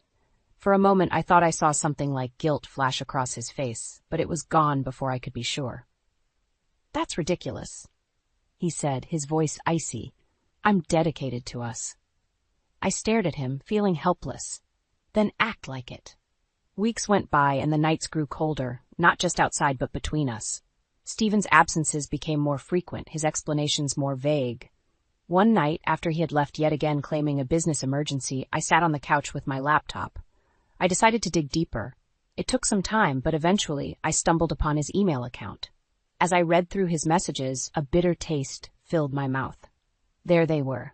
For a moment I thought I saw something like guilt flash across his face, but it was gone before I could be sure. That's ridiculous, he said, his voice icy. I'm dedicated to us. I stared at him, feeling helpless. Then act like it. Weeks went by and the nights grew colder, not just outside but between us. Stephen's absences became more frequent, his explanations more vague. One night, after he had left yet again claiming a business emergency, I sat on the couch with my laptop. I decided to dig deeper. It took some time, but eventually I stumbled upon his email account. As I read through his messages, a bitter taste filled my mouth. There they were.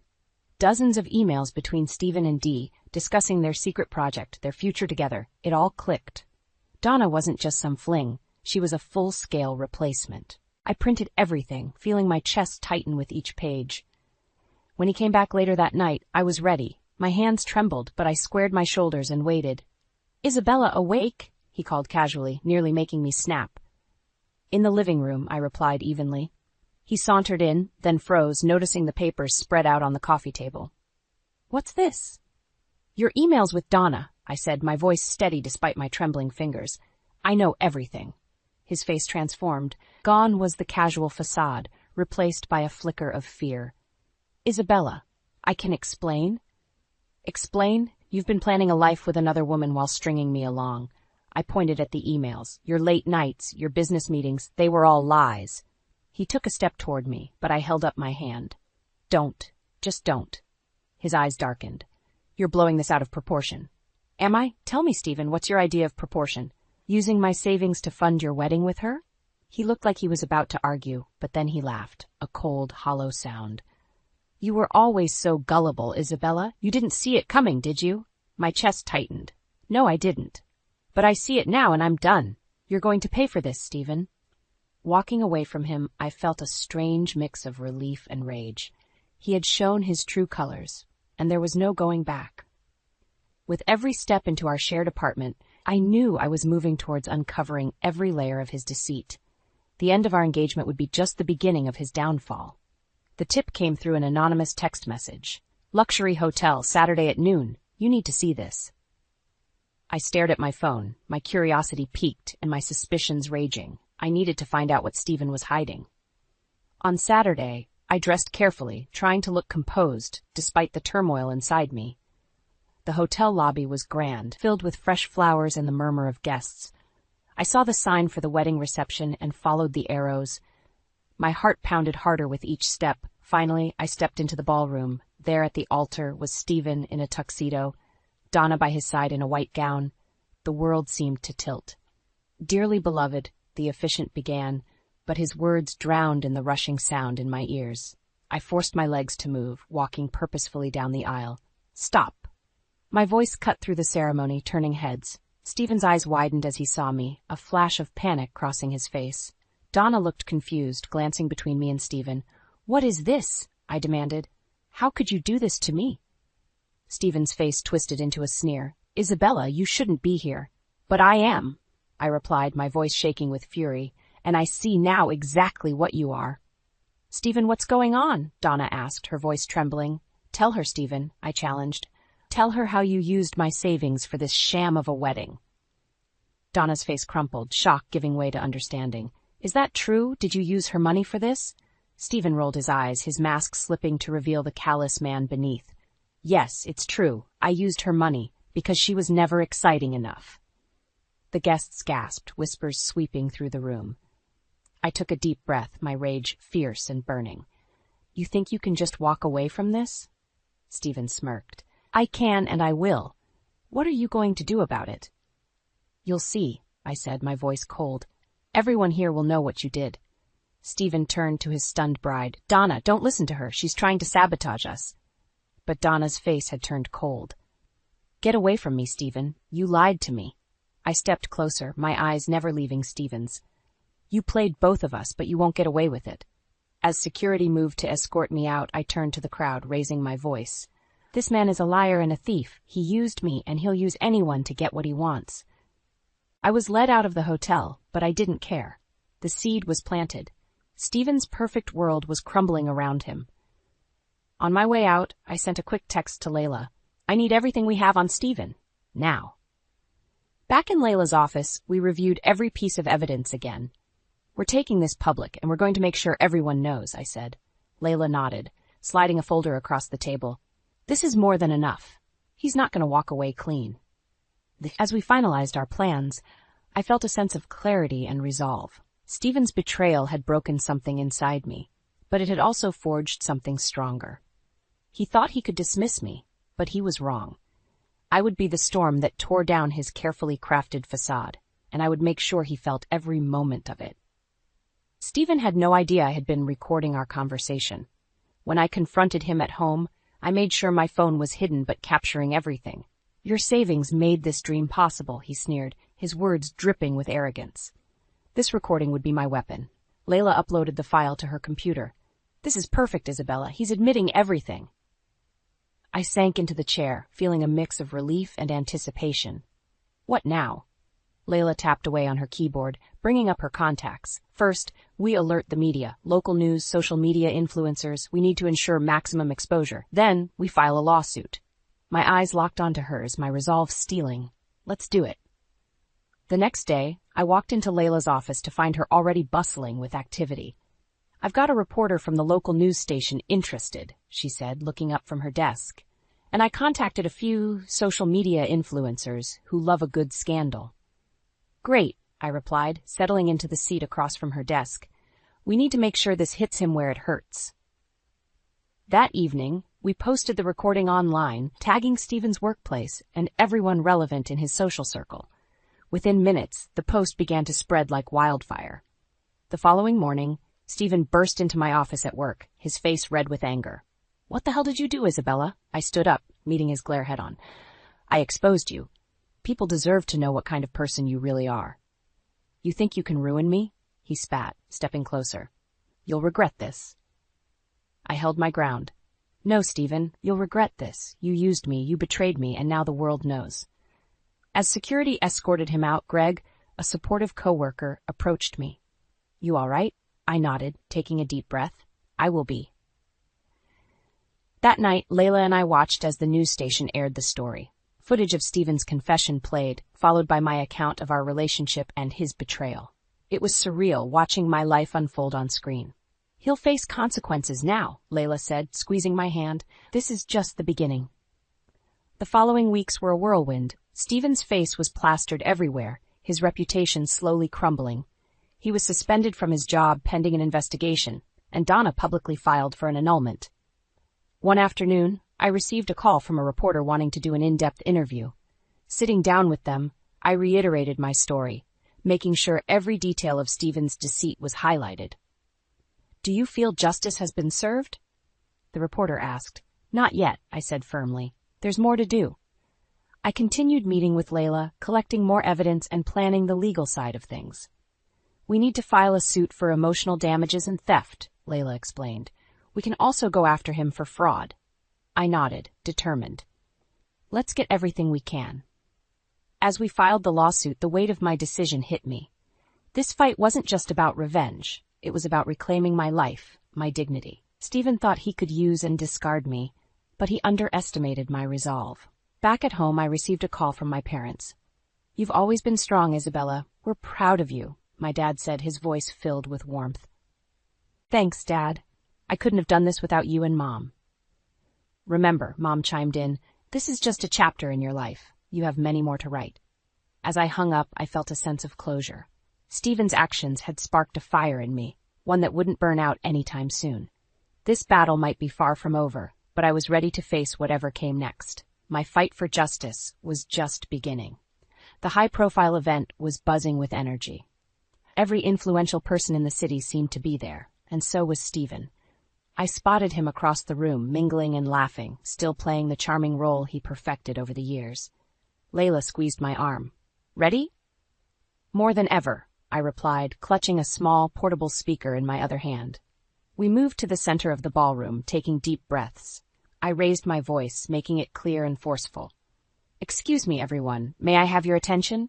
Dozens of emails between Stephen and Dee, discussing their secret project, their future together. It all clicked. Donna wasn't just some fling. She was a full-scale replacement. I printed everything, feeling my chest tighten with each page. When he came back later that night, I was ready. My hands trembled, but I squared my shoulders and waited. Isabella, awake? He called casually, nearly making me snap. In the living room, I replied evenly. He sauntered in, then froze, noticing the papers spread out on the coffee table. What's this? Your emails with Donna, I said, my voice steady despite my trembling fingers. I know everything. His face transformed. Gone was the casual facade, replaced by a flicker of fear. Isabella, I can explain? Explain? You've been planning a life with another woman while stringing me along. I pointed at the emails. Your late nights, your business meetings, they were all lies. He took a step toward me, but I held up my hand. Don't. Just don't. His eyes darkened. You're blowing this out of proportion. Am I? Tell me, Stephen, what's your idea of proportion? Using my savings to fund your wedding with her? He looked like he was about to argue, but then he laughed, a cold, hollow sound. You were always so gullible, Isabella. You didn't see it coming, did you? My chest tightened. No, I didn't. But I see it now and I'm done. You're going to pay for this, Stephen. Walking away from him, I felt a strange mix of relief and rage. He had shown his true colors, and there was no going back. With every step into our shared apartment, I knew I was moving towards uncovering every layer of his deceit. The end of our engagement would be just the beginning of his downfall. The tip came through an anonymous text message. Luxury hotel, Saturday at noon. You need to see this. I stared at my phone, my curiosity piqued and my suspicions raging. I needed to find out what Stephen was hiding. On Saturday, I dressed carefully, trying to look composed, despite the turmoil inside me. The hotel lobby was grand, filled with fresh flowers and the murmur of guests. I saw the sign for the wedding reception and followed the arrows. My heart pounded harder with each step. Finally, I stepped into the ballroom. There at the altar was Stephen in a tuxedo, Donna by his side in a white gown. The world seemed to tilt. "Dearly beloved," the officiant began, but his words drowned in the rushing sound in my ears. I forced my legs to move, walking purposefully down the aisle. "Stop!" My voice cut through the ceremony, turning heads. Stephen's eyes widened as he saw me, a flash of panic crossing his face. Donna looked confused, glancing between me and Stephen. "What is this?" I demanded. "How could you do this to me?" Stephen's face twisted into a sneer. "Isabella, you shouldn't be here." "But I am," I replied, my voice shaking with fury, "and I see now exactly what you are." "Stephen, what's going on?" Donna asked, her voice trembling. "Tell her, Stephen," I challenged. "Tell her how you used my savings for this sham of a wedding." Donna's face crumpled, shock giving way to understanding. "Is that true? Did you use her money for this?" Stephen rolled his eyes, his mask slipping to reveal the callous man beneath. "Yes, it's true. I used her money, because she was never exciting enough." The guests gasped, whispers sweeping through the room. I took a deep breath, my rage fierce and burning. "You think you can just walk away from this?" Stephen smirked. "I can and I will. What are you going to do about it?" "You'll see," I said, my voice cold. "Everyone here will know what you did." Stephen turned to his stunned bride. "Donna, don't listen to her. She's trying to sabotage us." But Donna's face had turned cold. "Get away from me, Stephen. You lied to me." I stepped closer, my eyes never leaving Stephen's. "You played both of us, but you won't get away with it." As security moved to escort me out, I turned to the crowd, raising my voice. "This man is a liar and a thief. He used me, and he'll use anyone to get what he wants." I was led out of the hotel, but I didn't care. The seed was planted. Stephen's perfect world was crumbling around him. On my way out, I sent a quick text to Layla. "I need everything we have on Stephen. Now." Back in Layla's office, we reviewed every piece of evidence again. "We're taking this public, and we're going to make sure everyone knows," I said. Layla nodded, sliding a folder across the table. "This is more than enough. He's not going to walk away clean." As we finalized our plans, I felt a sense of clarity and resolve. Stephen's betrayal had broken something inside me, but it had also forged something stronger. He thought he could dismiss me, but he was wrong. I would be the storm that tore down his carefully crafted facade, and I would make sure he felt every moment of it. Stephen had no idea I had been recording our conversation. When I confronted him at home, I made sure my phone was hidden but capturing everything. "Your savings made this dream possible," he sneered, his words dripping with arrogance. This recording would be my weapon. Layla uploaded the file to her computer. "This is perfect, Isabella. He's admitting everything." I sank into the chair, feeling a mix of relief and anticipation. "What now?" Layla tapped away on her keyboard, bringing up her contacts. "First, we alert the media, local news, social media influencers. We need to ensure maximum exposure. Then, we file a lawsuit." My eyes locked onto hers, my resolve steeling. "Let's do it." The next day, I walked into Layla's office to find her already bustling with activity. "I've got a reporter from the local news station interested," she said, looking up from her desk. "And I contacted a few social media influencers who love a good scandal." "Great," I replied, settling into the seat across from her desk. "We need to make sure this hits him where it hurts." That evening, we posted the recording online, tagging Stephen's workplace and everyone relevant in his social circle. Within minutes, the post began to spread like wildfire. The following morning, Stephen burst into my office at work, his face red with anger. "What the hell did you do, Isabella?" I stood up, meeting his glare head on. "I exposed you. People deserve to know what kind of person you really are." "You think you can ruin me?" He spat, stepping closer. "You'll regret this." I held my ground. "No, Stephen, you'll regret this. You used me, you betrayed me, and now the world knows." As security escorted him out, Greg, a supportive coworker, approached me. "You all right?" I nodded, taking a deep breath. "I will be." That night, Layla and I watched as the news station aired the story. Footage of Stephen's confession played, followed by my account of our relationship and his betrayal. It was surreal watching my life unfold on screen. "He'll face consequences now," Layla said, squeezing my hand. "This is just the beginning." The following weeks were a whirlwind. Stephen's face was plastered everywhere, his reputation slowly crumbling. He was suspended from his job pending an investigation, and Donna publicly filed for an annulment. One afternoon, I received a call from a reporter wanting to do an in-depth interview. Sitting down with them, I reiterated my story, making sure every detail of Stephen's deceit was highlighted. "Do you feel justice has been served?" the reporter asked. "Not yet," I said firmly. "There's more to do." I continued meeting with Layla, collecting more evidence and planning the legal side of things. "We need to file a suit for emotional damages and theft," Layla explained. "We can also go after him for fraud." I nodded, determined. "Let's get everything we can." As we filed the lawsuit, the weight of my decision hit me. This fight wasn't just about revenge. It was about reclaiming my life, my dignity. Stephen thought he could use and discard me, but he underestimated my resolve. Back at home, I received a call from my parents. "You've always been strong, Isabella. We're proud of you," my dad said, his voice filled with warmth. "Thanks, Dad. I couldn't have done this without you and Mom." "Remember," Mom chimed in, "this is just a chapter in your life. You have many more to write." As I hung up, I felt a sense of closure. Stephen's actions had sparked a fire in me, one that wouldn't burn out anytime soon. This battle might be far from over, but I was ready to face whatever came next. My fight for justice was just beginning. The high-profile event was buzzing with energy. Every influential person in the city seemed to be there, and so was Stephen. I spotted him across the room, mingling and laughing, still playing the charming role he perfected over the years. Layla squeezed my arm. "Ready?" "More than ever," I replied, clutching a small, portable speaker in my other hand. We moved to the center of the ballroom, taking deep breaths. I raised my voice, making it clear and forceful. "Excuse me, everyone. May I have your attention?"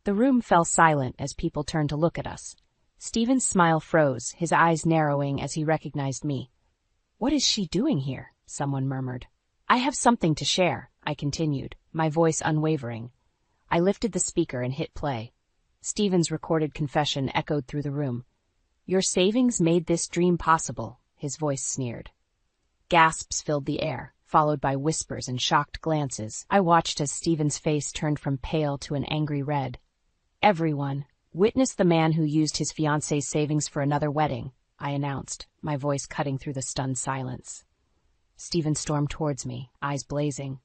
The room fell silent as people turned to look at us. Stephen's smile froze, his eyes narrowing as he recognized me. "What is she doing here?" someone murmured. "I have something to share," I continued, my voice unwavering. I lifted the speaker and hit play. Stephen's recorded confession echoed through the room. "Your savings made this dream possible," his voice sneered. Gasps filled the air, followed by whispers and shocked glances. I watched as Stephen's face turned from pale to an angry red. "Everyone, witness the man who used his fiancée's savings for another wedding," I announced, my voice cutting through the stunned silence. Stephen stormed towards me, eyes blazing.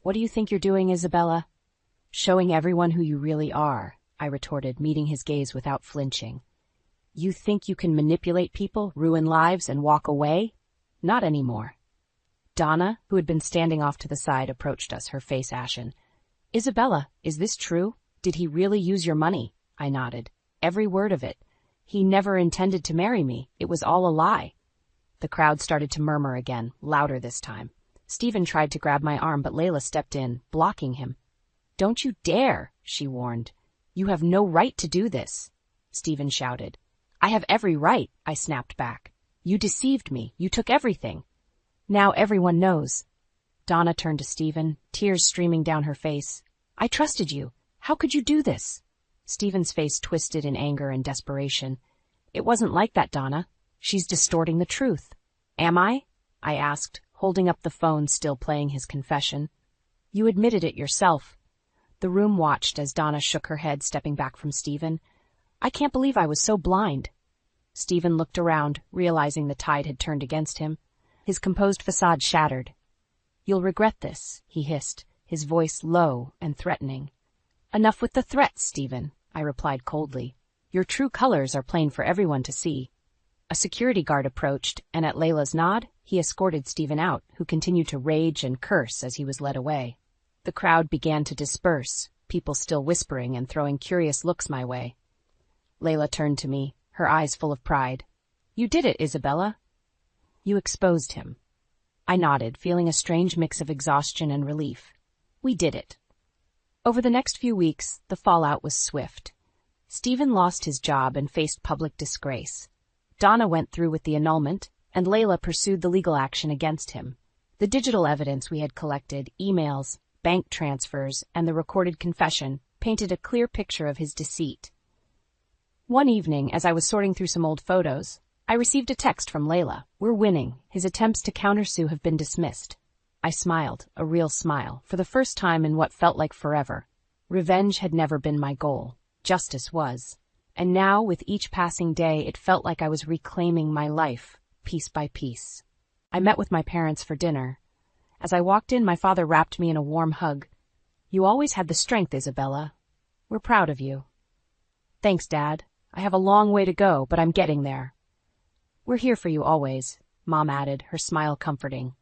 "What do you think you're doing, Isabella?" "Showing everyone who you really are," I retorted, meeting his gaze without flinching. "You think you can manipulate people, ruin lives, and walk away? Not anymore." Donna, who had been standing off to the side, approached us, her face ashen. "Isabella, is this true? Did he really use your money?" I nodded. "Every word of it. He never intended to marry me. It was all a lie." The crowd started to murmur again, louder this time. Stephen tried to grab my arm, but Layla stepped in, blocking him. "Don't you dare," she warned. "You have no right to do this," Stephen shouted. "I have every right," I snapped back. "You deceived me. You took everything. Now everyone knows." Donna turned to Stephen, tears streaming down her face. "I trusted you. How could you do this?" Stephen's face twisted in anger and desperation. "It wasn't like that, Donna. She's distorting the truth." "Am I?" I asked, holding up the phone still playing his confession. "You admitted it yourself." The room watched as Donna shook her head, stepping back from Stephen. "I can't believe I was so blind." Stephen looked around, realizing the tide had turned against him. His composed facade shattered. "You'll regret this," he hissed, his voice low and threatening. "Enough with the threats, Stephen," I replied coldly. "Your true colors are plain for everyone to see." A security guard approached, and at Layla's nod, he escorted Stephen out, who continued to rage and curse as he was led away. The crowd began to disperse, people still whispering and throwing curious looks my way. Layla turned to me, her eyes full of pride. "You did it, Isabella." "You exposed him." I nodded, feeling a strange mix of exhaustion and relief. "We did it." Over the next few weeks, the fallout was swift. Stephen lost his job and faced public disgrace. Donna went through with the annulment, and Layla pursued the legal action against him. The digital evidence we had collected, emails, bank transfers, and the recorded confession, painted a clear picture of his deceit. One evening, as I was sorting through some old photos, I received a text from Layla. "We're winning. His attempts to countersue have been dismissed." I smiled, a real smile, for the first time in what felt like forever. Revenge had never been my goal. Justice was. And now, with each passing day, it felt like I was reclaiming my life, piece by piece. I met with my parents for dinner. As I walked in, my father wrapped me in a warm hug. "You always had the strength, Isabella. We're proud of you." "Thanks, Dad. I have a long way to go, but I'm getting there." "We're here for you always," Mom added, her smile comforting.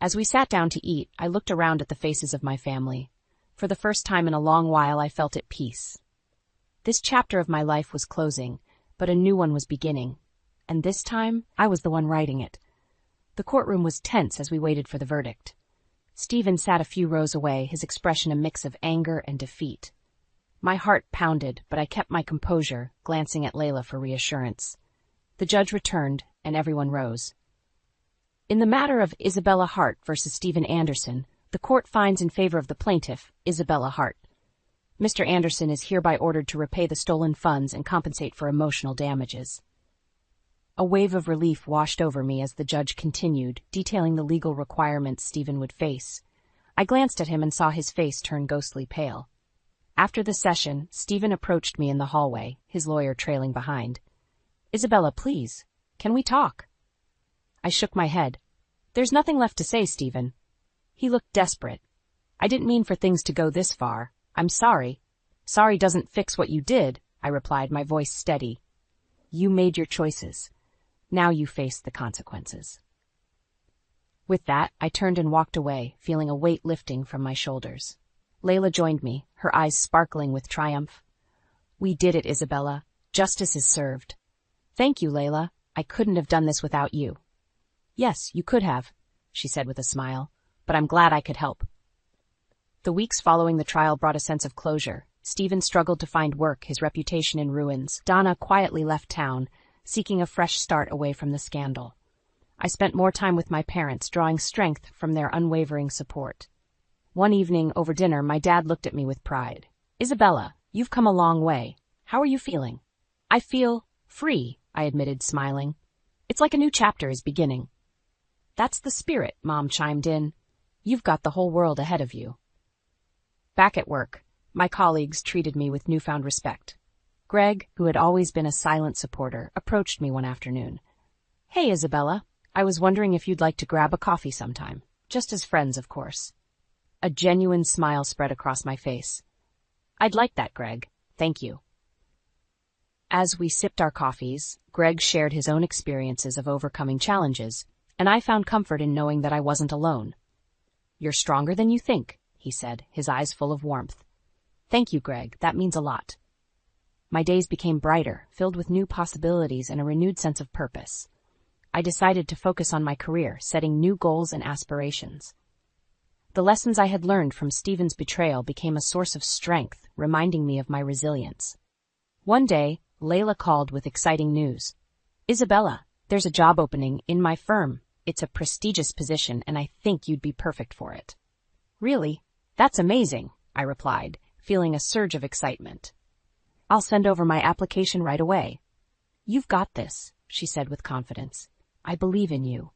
As we sat down to eat, I looked around at the faces of my family. For the first time in a long while, I felt at peace. This chapter of my life was closing, but a new one was beginning. And this time, I was the one writing it. The courtroom was tense as we waited for the verdict. Stephen sat a few rows away, his expression a mix of anger and defeat. My heart pounded, but I kept my composure, glancing at Layla for reassurance. The judge returned, and everyone rose. In the matter of Isabella Hart versus Stephen Anderson, the court finds in favor of the plaintiff, Isabella Hart. Mr. Anderson is hereby ordered to repay the stolen funds and compensate for emotional damages. A wave of relief washed over me as the judge continued, detailing the legal requirements Stephen would face. I glanced at him and saw his face turn ghostly pale. After the session, Stephen approached me in the hallway, his lawyer trailing behind. "Isabella, please, can we talk?" I shook my head. "There's nothing left to say, Stephen." He looked desperate. "I didn't mean for things to go this far. I'm sorry." "Sorry doesn't fix what you did," I replied, my voice steady. "You made your choices. Now you face the consequences." With that, I turned and walked away, feeling a weight lifting from my shoulders. Layla joined me, her eyes sparkling with triumph. "We did it, Isabella. Justice is served." "Thank you, Layla. I couldn't have done this without you." "Yes, you could have," she said with a smile, "but I'm glad I could help." The weeks following the trial brought a sense of closure. Stephen struggled to find work, his reputation in ruins. Donna quietly left town, seeking a fresh start away from the scandal. I spent more time with my parents, drawing strength from their unwavering support. One evening, over dinner, my dad looked at me with pride. "Isabella, you've come a long way. How are you feeling?" "I feel free," I admitted, smiling. "It's like a new chapter is beginning." "That's the spirit," Mom chimed in. "You've got the whole world ahead of you." Back at work, my colleagues treated me with newfound respect. Greg, who had always been a silent supporter, approached me one afternoon. "Hey, Isabella, I was wondering if you'd like to grab a coffee sometime. Just as friends, of course." A genuine smile spread across my face. "I'd like that, Greg. Thank you." As we sipped our coffees, Greg shared his own experiences of overcoming challenges, and I found comfort in knowing that I wasn't alone. "You're stronger than you think," he said, his eyes full of warmth. "Thank you, Greg. That means a lot." My days became brighter, filled with new possibilities and a renewed sense of purpose. I decided to focus on my career, setting new goals and aspirations. The lessons I had learned from Stephen's betrayal became a source of strength, reminding me of my resilience. One day, Layla called with exciting news. "Isabella, there's a job opening in my firm. It's a prestigious position, and I think you'd be perfect for it." "Really? That's amazing," I replied, feeling a surge of excitement. "I'll send over my application right away." "You've got this," she said with confidence. "I believe in you."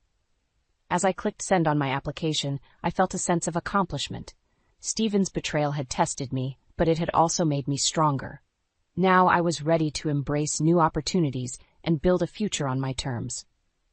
As I clicked send on my application, I felt a sense of accomplishment. Stephen's betrayal had tested me, but it had also made me stronger. Now I was ready to embrace new opportunities and build a future on my terms.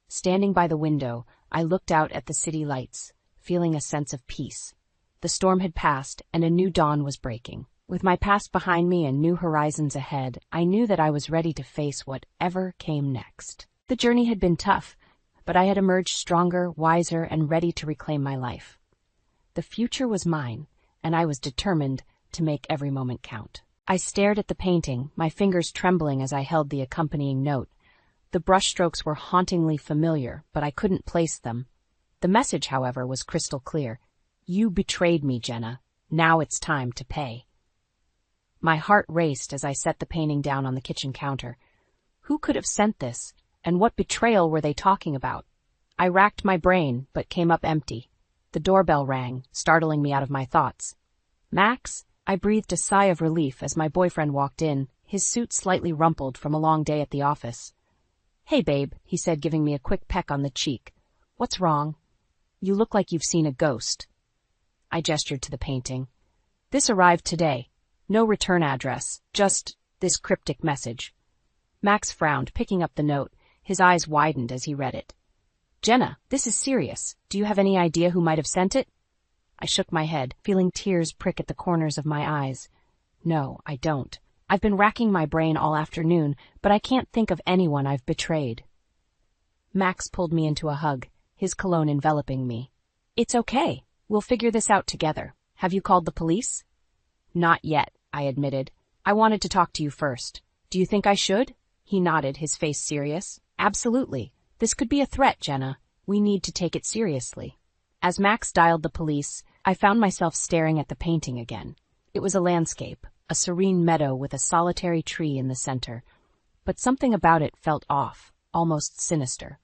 Standing by the window, I looked out at the city lights, feeling a sense of peace. The storm had passed, and a new dawn was breaking. With my past behind me and new horizons ahead, I knew that I was ready to face whatever came next. The journey had been tough, but I had emerged stronger, wiser, and ready to reclaim my life. The future was mine, and I was determined to make every moment count. I stared at the painting, my fingers trembling as I held the accompanying note. The brushstrokes were hauntingly familiar, but I couldn't place them. The message, however, was crystal clear. "You betrayed me, Jenna. Now it's time to pay." My heart raced as I set the painting down on the kitchen counter. Who could have sent this, and what betrayal were they talking about? I racked my brain, but came up empty. The doorbell rang, startling me out of my thoughts. "Max?" I breathed a sigh of relief as my boyfriend walked in, his suit slightly rumpled from a long day at the office. "Hey, babe," he said, giving me a quick peck on the cheek. "What's wrong? You look like you've seen a ghost." I gestured to the painting. "This arrived today. No return address, just this cryptic message." Max frowned, picking up the note. His eyes widened as he read it. "Jenna, this is serious. Do you have any idea who might have sent it?" I shook my head, feeling tears prick at the corners of my eyes. "No, I don't. I've been racking my brain all afternoon, but I can't think of anyone I've betrayed." Max pulled me into a hug, his cologne enveloping me. "It's okay. We'll figure this out together. Have you called the police?" "Not yet," I admitted. "I wanted to talk to you first. Do you think I should?" He nodded, his face serious. "Absolutely. This could be a threat, Jenna. We need to take it seriously." As Max dialed the police, I found myself staring at the painting again. It was a landscape, a serene meadow with a solitary tree in the center. But something about it felt off, almost sinister.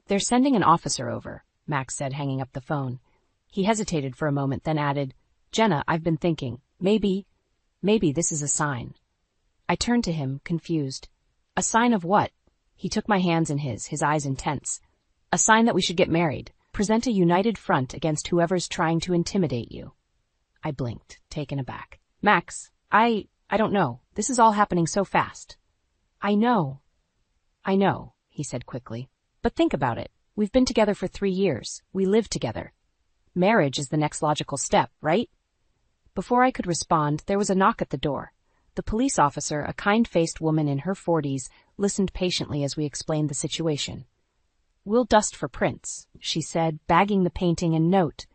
"They're sending an officer over," Max said, hanging up the phone. He hesitated for a moment, then added, "Jenna, I've been thinking, maybe this is a sign." I turned to him, confused. "A sign of what?" He took my hands in his eyes intense. "A sign that we should get married. Present a united front against whoever's trying to intimidate you." I blinked, taken aback. "Max, I don't know. This is all happening so fast." I know, he said quickly. "But think about it. We've been together for 3 years. We live together. Marriage is the next logical step, right?" Before I could respond, there was a knock at the door. The police officer, a kind-faced woman in her 40s, listened patiently as we explained the situation. "We'll dust for prints," she said, bagging the painting and note.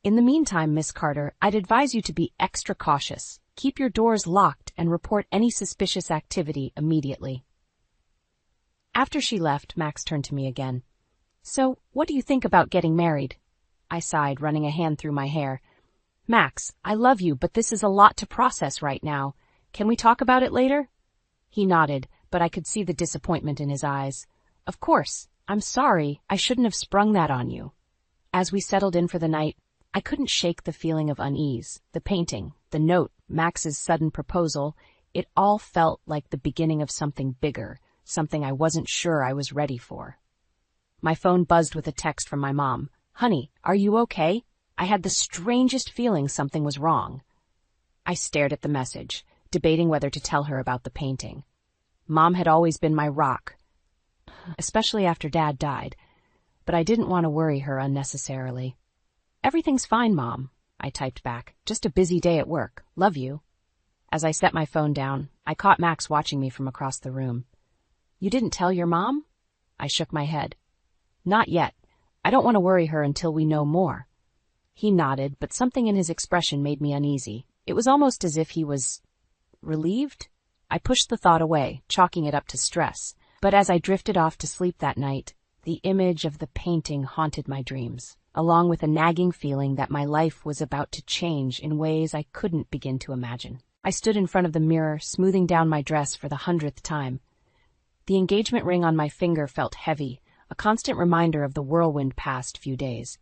"In the meantime, Miss Carter, I'd advise you to be extra cautious. Keep your doors locked and report any suspicious activity immediately." After she left, Max turned to me again. "So, what do you think about getting married?" I sighed, running a hand through my hair. "Max, I love you, but this is a lot to process right now. Can we talk about it later?" He nodded, but I could see the disappointment in his eyes. "Of course. I'm sorry. I shouldn't have sprung that on you." As we settled in for the night, I couldn't shake the feeling of unease. The painting, the note, Max's sudden proposal, it all felt like the beginning of something bigger, something I wasn't sure I was ready for. My phone buzzed with a text from my mom. "Honey, are you okay? I had the strangest feeling something was wrong." I stared at the message, debating whether to tell her about the painting. Mom had always been my rock, especially after Dad died, but I didn't want to worry her unnecessarily. "Everything's fine, Mom," I typed back. "Just a busy day at work. Love you." As I set my phone down, I caught Max watching me from across the room. "You didn't tell your mom?" I shook my head. "Not yet. I don't want to worry her until we know more." He nodded, but something in his expression made me uneasy. It was almost as if he was relieved. I pushed the thought away, chalking it up to stress. But as I drifted off to sleep that night, the image of the painting haunted my dreams, along with a nagging feeling that my life was about to change in ways I couldn't begin to imagine. I stood in front of the mirror, smoothing down my dress for the 100th time. The engagement ring on my finger felt heavy, a constant reminder of the whirlwind past few days.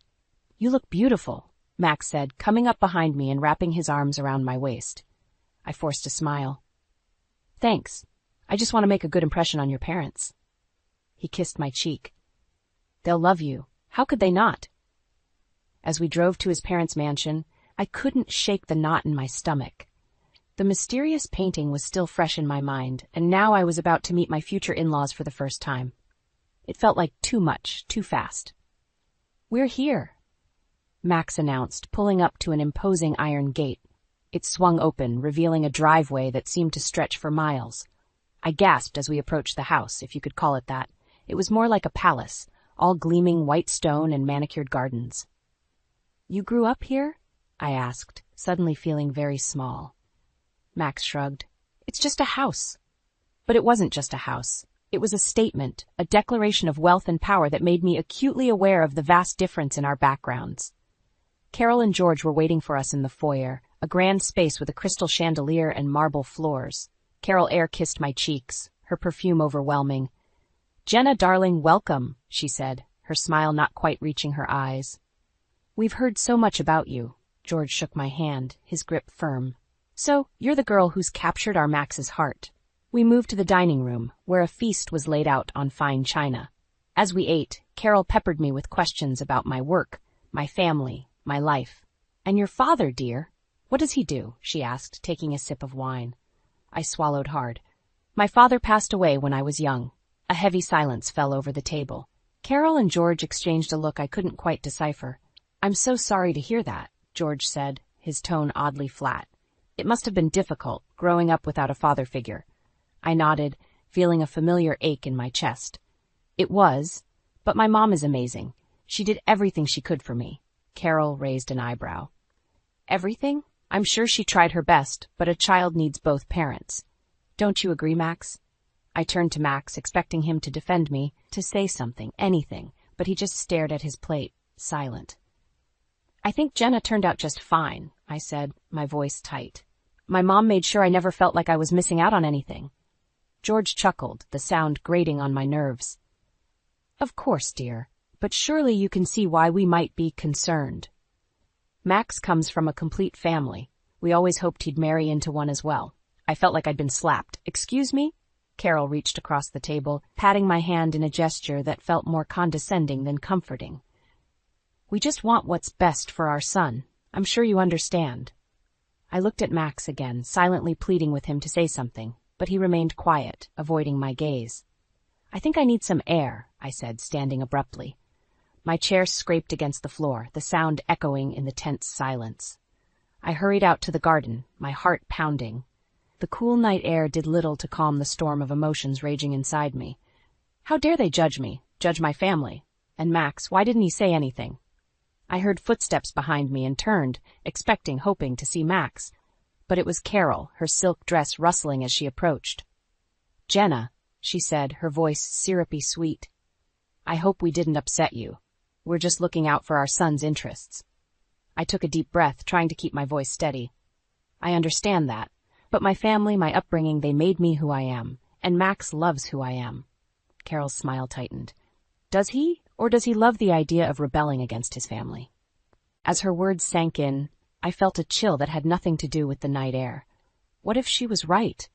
"You look beautiful," Max said, coming up behind me and wrapping his arms around my waist. I forced a smile. "Thanks. I just want to make a good impression on your parents." He kissed my cheek. "They'll love you. How could they not?" As we drove to his parents' mansion, I couldn't shake the knot in my stomach. The mysterious painting was still fresh in my mind, and now I was about to meet my future in-laws for the first time. It felt like too much, too fast. "We're here," Max announced, pulling up to an imposing iron gate. It swung open, revealing a driveway that seemed to stretch for miles. I gasped as we approached the house, if you could call it that. It was more like a palace, all gleaming white stone and manicured gardens. "You grew up here?" I asked, suddenly feeling very small. Max shrugged. "It's just a house." But it wasn't just a house. It was a statement, a declaration of wealth and power that made me acutely aware of the vast difference in our backgrounds. Carol and George were waiting for us in the foyer, a grand space with a crystal chandelier and marble floors. Carol air-kissed my cheeks, her perfume overwhelming. "Jenna, darling, welcome," she said, her smile not quite reaching her eyes. "We've heard so much about you." George shook my hand, his grip firm. "So, you're the girl who's captured our Max's heart." We moved to the dining room, where a feast was laid out on fine china. As we ate, Carol peppered me with questions about my work, my family, my life. "And your father, dear? What does he do?" she asked, taking a sip of wine. I swallowed hard. "My father passed away when I was young." A heavy silence fell over the table. Carol and George exchanged a look I couldn't quite decipher. "I'm so sorry to hear that," George said, his tone oddly flat. "It must have been difficult, growing up without a father figure." I nodded, feeling a familiar ache in my chest. "It was, but my mom is amazing. She did everything she could for me." Carol raised an eyebrow. "Everything? I'm sure she tried her best, but a child needs both parents. Don't you agree, Max?" I turned to Max, expecting him to defend me, to say something, anything, but he just stared at his plate, silent. "I think Jenna turned out just fine," I said, my voice tight. "My mom made sure I never felt like I was missing out on anything." George chuckled, the sound grating on my nerves. "Of course, dear, but surely you can see why we might be concerned. Max comes from a complete family. We always hoped he'd marry into one as well." I felt like I'd been slapped. "Excuse me?" Carol reached across the table, patting my hand in a gesture that felt more condescending than comforting. "We just want what's best for our son. I'm sure you understand." I looked at Max again, silently pleading with him to say something, but he remained quiet, avoiding my gaze. "I think I need some air," I said, standing abruptly. My chair scraped against the floor, the sound echoing in the tense silence. I hurried out to the garden, my heart pounding. The cool night air did little to calm the storm of emotions raging inside me. How dare they judge me, judge my family? And Max, why didn't he say anything? I heard footsteps behind me and turned, expecting, hoping to see Max. But it was Carol, her silk dress rustling as she approached. "Jenna," she said, her voice syrupy sweet. "I hope we didn't upset you. We're just looking out for our son's interests." I took a deep breath, trying to keep my voice steady. "I understand that. But my family, my upbringing, they made me who I am. And Max loves who I am." Carol's smile tightened. "Does he, or does he love the idea of rebelling against his family?" As her words sank in, I felt a chill that had nothing to do with the night air. What if she was right?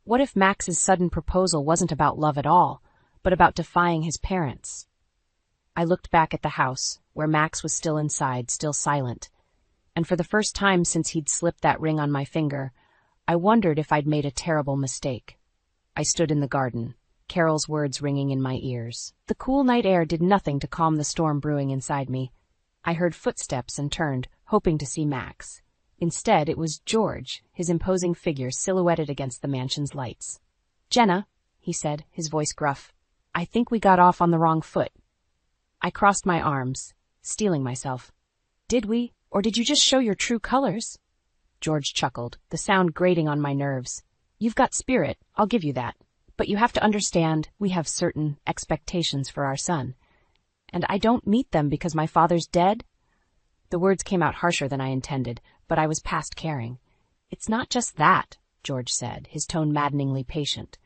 What if Max's sudden proposal wasn't about love at all, but about defying his parents? I looked back at the house, where Max was still inside, still silent. And for the first time since he'd slipped that ring on my finger, I wondered if I'd made a terrible mistake. I stood in the garden, Carol's words ringing in my ears. The cool night air did nothing to calm the storm brewing inside me. I heard footsteps and turned, hoping to see Max. Instead, it was George, his imposing figure silhouetted against the mansion's lights. "Jenna," he said, his voice gruff, "I think we got off on the wrong foot." I crossed my arms, steeling myself. "Did we, or did you just show your true colors?" George chuckled, the sound grating on my nerves. "You've got spirit, I'll give you that. But you have to understand, we have certain expectations for our son. And I don't meet them because my father's dead." The words came out harsher than I intended, but I was past caring. "It's not just that," George said, his tone maddeningly patient.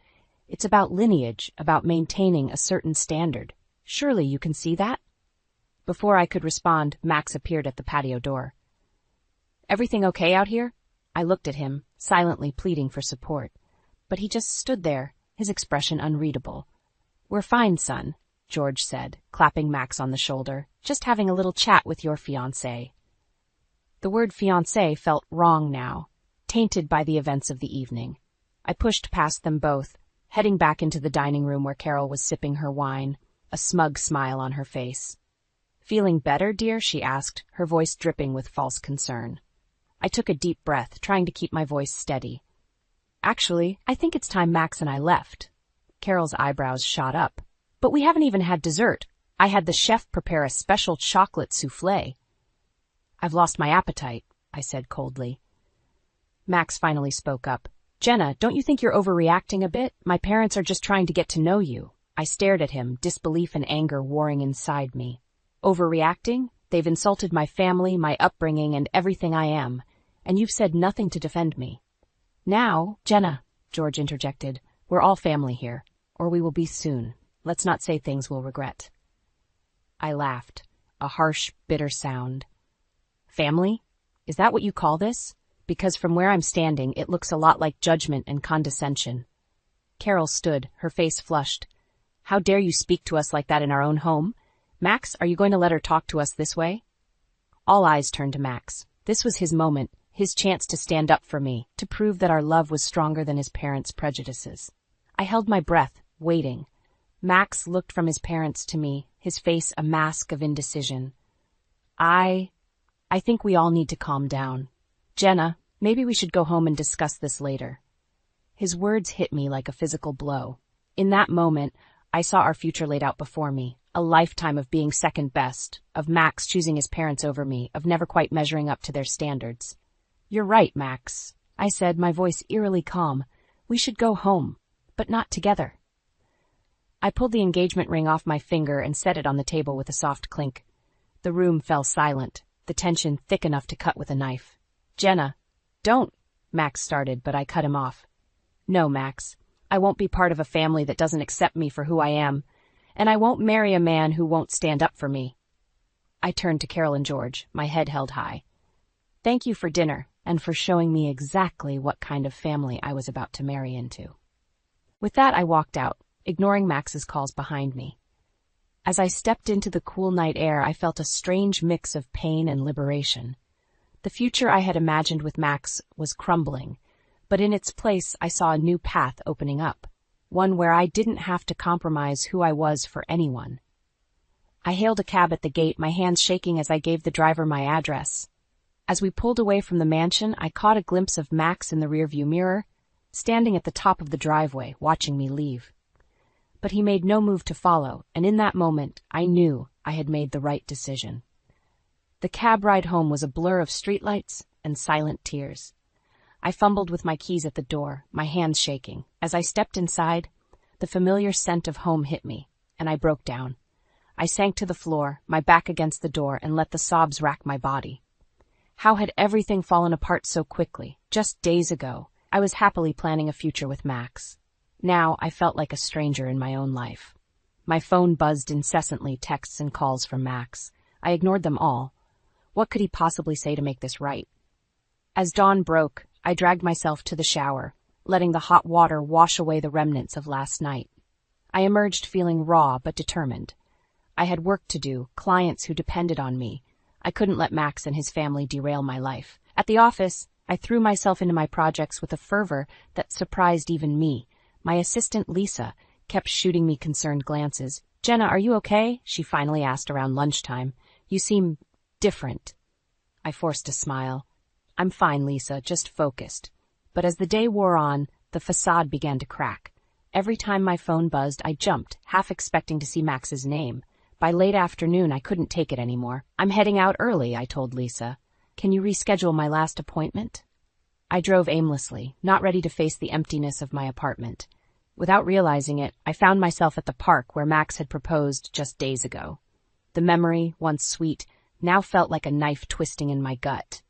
"It's about lineage, about maintaining a certain standard. Surely you can see that?" Before I could respond, Max appeared at the patio door. "Everything okay out here?" I looked at him, silently pleading for support. But he just stood there, his expression unreadable. "We're fine, son," George said, clapping Max on the shoulder. "Just having a little chat with your fiancé." The word fiancé felt wrong now, tainted by the events of the evening. I pushed past them both, heading back into the dining room where Carol was sipping her wine, a smug smile on her face. "Feeling better, dear?" she asked, her voice dripping with false concern. I took a deep breath, trying to keep my voice steady. "Actually, I think it's time Max and I left." Carol's eyebrows shot up. "But we haven't even had dessert. I had the chef prepare a special chocolate soufflé." "I've lost my appetite," I said coldly. Max finally spoke up. "Jenna, don't you think you're overreacting a bit? My parents are just trying to get to know you." I stared at him, disbelief and anger warring inside me. "Overreacting? They've insulted my family, my upbringing, and everything I am. And you've said nothing to defend me." "Now, Jenna," George interjected, "we're all family here, or we will be soon. Let's not say things we'll regret." I laughed, a harsh, bitter sound. "Family? Is that what you call this? Because from where I'm standing, it looks a lot like judgment and condescension." Carol stood, her face flushed. How dare you speak to us like that in our own home? Max, are you going to let her talk to us this way? All eyes turned to Max. This was his moment, his chance to stand up for me, to prove that our love was stronger than his parents' prejudices. I held my breath, waiting. Max looked from his parents to me, his face a mask of indecision. I think we all need to calm down. Jenna, maybe we should go home and discuss this later. His words hit me like a physical blow. In that moment, I saw our future laid out before me, a lifetime of being second best, of Max choosing his parents over me, of never quite measuring up to their standards. You're right, Max, I said, my voice eerily calm. We should go home, but not together. I pulled the engagement ring off my finger and set it on the table with a soft clink. The room fell silent, the tension thick enough to cut with a knife. Jenna, don't, Max started, but I cut him off. No, Max, I won't be part of a family that doesn't accept me for who I am, and I won't marry a man who won't stand up for me. I turned to Carol and George, my head held high. Thank you for dinner and for showing me exactly what kind of family I was about to marry into. With that, I walked out, ignoring Max's calls behind me. As I stepped into the cool night air, I felt a strange mix of pain and liberation. The future I had imagined with Max was crumbling, but in its place I saw a new path opening up, one where I didn't have to compromise who I was for anyone. I hailed a cab at the gate, my hands shaking as I gave the driver my address. As we pulled away from the mansion, I caught a glimpse of Max in the rearview mirror, standing at the top of the driveway, watching me leave. But he made no move to follow, and in that moment, I knew I had made the right decision. The cab ride home was a blur of streetlights and silent tears. I fumbled with my keys at the door, my hands shaking. As I stepped inside, the familiar scent of home hit me, and I broke down. I sank to the floor, my back against the door, and let the sobs rack my body. How had everything fallen apart so quickly? Just days ago, I was happily planning a future with Max. Now I felt like a stranger in my own life. My phone buzzed incessantly, texts and calls from Max. I ignored them all. What could he possibly say to make this right? As dawn broke, I dragged myself to the shower, letting the hot water wash away the remnants of last night. I emerged feeling raw but determined. I had work to do, clients who depended on me. I couldn't let Max and his family derail my life. At the office, I threw myself into my projects with a fervor that surprised even me. My assistant, Lisa, kept shooting me concerned glances. Jenna, are you okay? She finally asked around lunchtime. You seem different. I forced a smile. I'm fine, Lisa, just focused. But as the day wore on, the facade began to crack. Every time my phone buzzed, I jumped, half expecting to see Max's name. By late afternoon, I couldn't take it anymore. I'm heading out early, I told Lisa. Can you reschedule my last appointment? I drove aimlessly, not ready to face the emptiness of my apartment. Without realizing it, I found myself at the park where Max had proposed just days ago. The memory, once sweet, now felt like a knife twisting in my gut.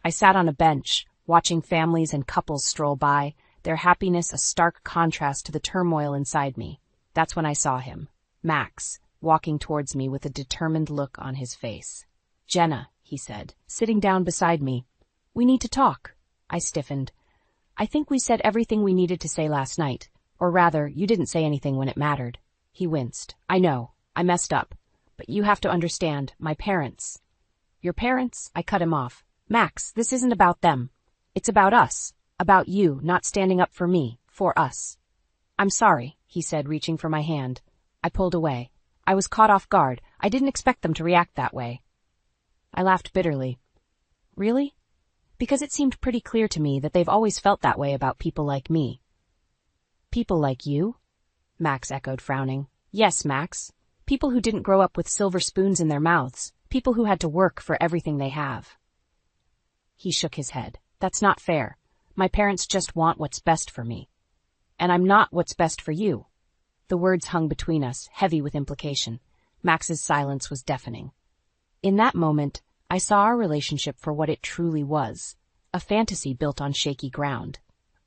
I sat on a bench, watching families and couples stroll by, their happiness a stark contrast to the turmoil inside me. That's when I saw him, Max, walking towards me with a determined look on his face. Jenna, he said, sitting down beside me. We need to talk. I stiffened. I think we said everything we needed to say last night. Or rather, you didn't say anything when it mattered. He winced. I know. I messed up. But you have to understand, my parents. Your parents? I cut him off. Max, this isn't about them. It's about us. About you not standing up for me, for us. I'm sorry, he said, reaching for my hand. I pulled away. I was caught off guard. I didn't expect them to react that way. I laughed bitterly. Really? Because it seemed pretty clear to me that they've always felt that way about people like me. People like you? Max echoed, frowning. Yes, Max. People who didn't grow up with silver spoons in their mouths. People who had to work for everything they have. He shook his head. That's not fair. My parents just want what's best for me. And I'm not what's best for you. The words hung between us, heavy with implication. Max's silence was deafening. In that moment, I saw our relationship for what it truly was, a fantasy built on shaky ground.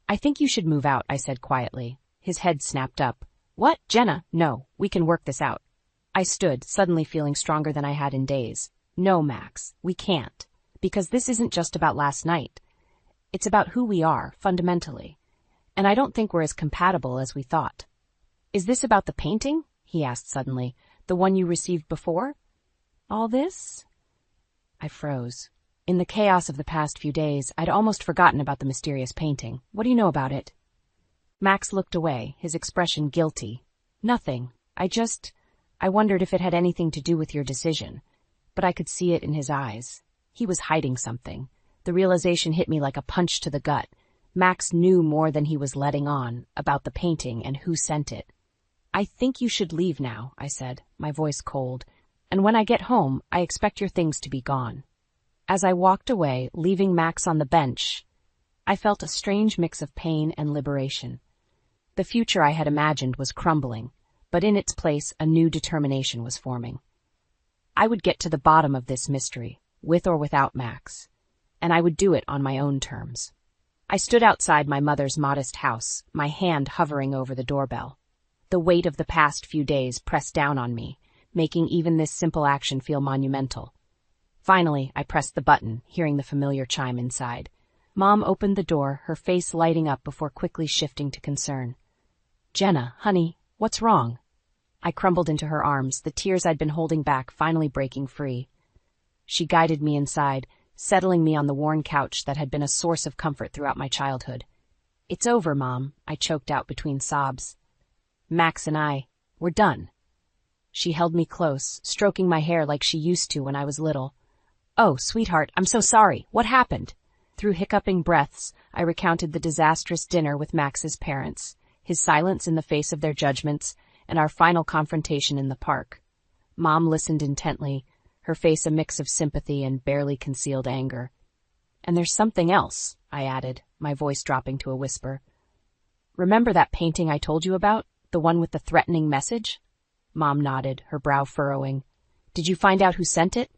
I think you should move out, I said quietly. His head snapped up. What? Jenna, no, we can work this out. I stood, suddenly feeling stronger than I had in days. No, Max, we can't. Because this isn't just about last night. It's about who we are, fundamentally. and I don't think we're as compatible as we thought. Is this about the painting? He asked suddenly. The one you received before? All this? I froze. In the chaos of the past few days, I'd almost forgotten about the mysterious painting. What do you know about it? Max looked away, his expression guilty. Nothing. I wondered if it had anything to do with your decision. But I could see it in his eyes. He was hiding something. The realization hit me like a punch to the gut. Max knew more than he was letting on about the painting and who sent it. I think you should leave now, I said, my voice cold. And when I get home, I expect your things to be gone. As I walked away, leaving Max on the bench, I felt a strange mix of pain and liberation. The future I had imagined was crumbling, but in its place a new determination was forming. I would get to the bottom of this mystery, with or without Max, and I would do it on my own terms. I stood outside my mother's modest house, my hand hovering over the doorbell. The weight of the past few days pressed down on me, making even this simple action feel monumental. Finally, I pressed the button, hearing the familiar chime inside. Mom opened the door, her face lighting up before quickly shifting to concern. "Jenna, honey, what's wrong?" I crumbled into her arms, the tears I'd been holding back finally breaking free. She guided me inside, settling me on the worn couch that had been a source of comfort throughout my childhood. "It's over, Mom," I choked out between sobs. "Max and we're done." She held me close, stroking my hair like she used to when I was little. "Oh, sweetheart, I'm so sorry. What happened?" Through hiccuping breaths, I recounted the disastrous dinner with Max's parents, his silence in the face of their judgments, and our final confrontation in the park. Mom listened intently, her face a mix of sympathy and barely concealed anger. "And there's something else," I added, my voice dropping to a whisper. "Remember that painting I told you about? The one with the threatening message?" Mom nodded, her brow furrowing. "Did you find out who sent it?"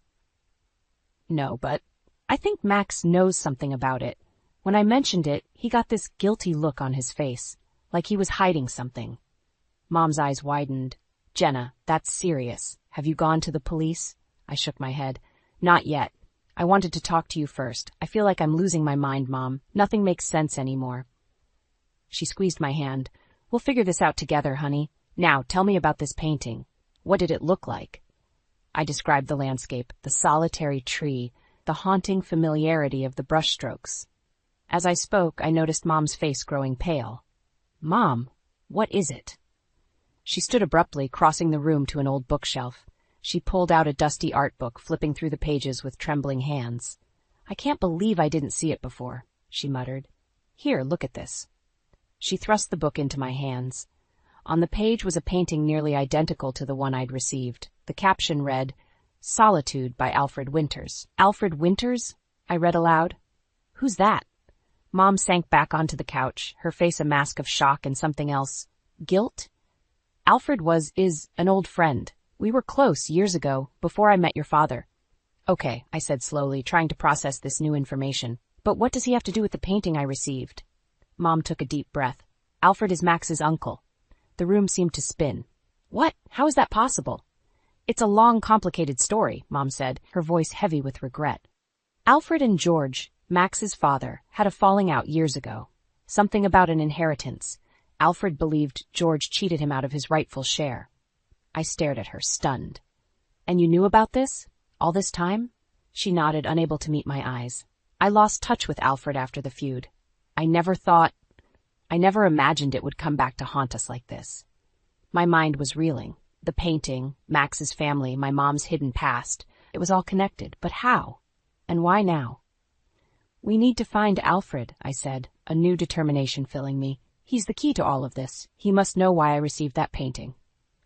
"No, but I think Max knows something about it. When I mentioned it, he got this guilty look on his face, like he was hiding something." Mom's eyes widened. "Jenna, that's serious. Have you gone to the police?" I shook my head. "Not yet. I wanted to talk to you first. I feel like I'm losing my mind, Mom. Nothing makes sense anymore." She squeezed my hand. "We'll figure this out together, honey. Now, tell me about this painting. What did it look like?" I described the landscape, the solitary tree, the haunting familiarity of the brushstrokes. As I spoke, I noticed Mom's face growing pale. "Mom, what is it?" She stood abruptly, crossing the room to an old bookshelf. She pulled out a dusty art book, flipping through the pages with trembling hands. "I can't believe I didn't see it before," she muttered. "Here, look at this." She thrust the book into my hands. On the page was a painting nearly identical to the one I'd received. The caption read, "Solitude" by Alfred Winters. "Alfred Winters?" I read aloud. "Who's that?" Mom sank back onto the couch, her face a mask of shock and something else. "Guilt?" "Alfred is an old friend. We were close years ago, before I met your father." "Okay," I said slowly, trying to process this new information. "But what does he have to do with the painting I received?" Mom took a deep breath. "Alfred is Max's uncle." The room seemed to spin. "What? How is that possible?" "It's a long, complicated story," Mom said, her voice heavy with regret. "Alfred and George, Max's father, had a falling out years ago. Something about an inheritance. Alfred believed George cheated him out of his rightful share." I stared at her, stunned. "And you knew about this? All this time?" She nodded, unable to meet my eyes. "I lost touch with Alfred after the feud. I never imagined it would come back to haunt us like this." My mind was reeling. The painting, Max's family, my mom's hidden past. It was all connected. But how? And why now? "We need to find Alfred," I said, a new determination filling me. "He's the key to all of this. He must know why I received that painting."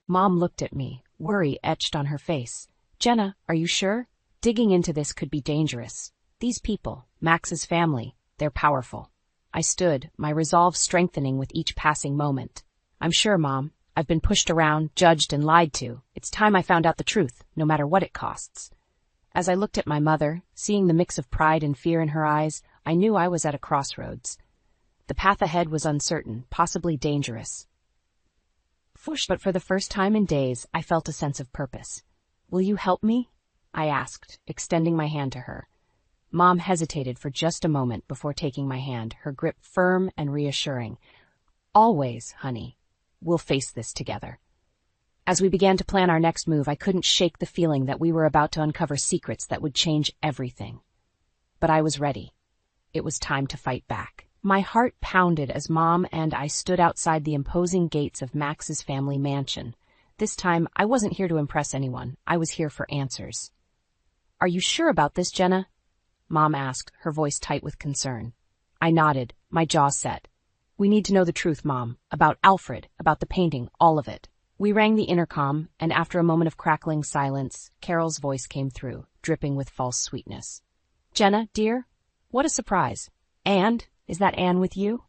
Mom looked at me, worry etched on her face. "Jenna, are you sure? Digging into this could be dangerous. These people, Max's family, they're powerful." I stood, my resolve strengthening with each passing moment. "I'm sure, Mom. I've been pushed around, judged, and lied to. It's time I found out the truth, no matter what it costs." As I looked at my mother, seeing the mix of pride and fear in her eyes, I knew I was at a crossroads. The path ahead was uncertain, possibly dangerous. But for the first time in days, I felt a sense of purpose. "Will you help me?" I asked, extending my hand to her. Mom hesitated for just a moment before taking my hand, her grip firm and reassuring. Always, honey. We'll face this together. As we began to plan our next move, I couldn't shake the feeling that we were about to uncover secrets that would change everything. But I was ready. It was time to fight back. My heart pounded as Mom and I stood outside the imposing gates of Max's family mansion. This time, I wasn't here to impress anyone. I was here for answers. "Are you sure about this, Jenna?" Mom asked, her voice tight with concern. I nodded, my jaw set. "We need to know the truth, Mom. About Alfred, about the painting, all of it." We rang the intercom, and after a moment of crackling silence, Carol's voice came through, dripping with false sweetness. "Jenna, dear? What a surprise. And, is that Anne with you?"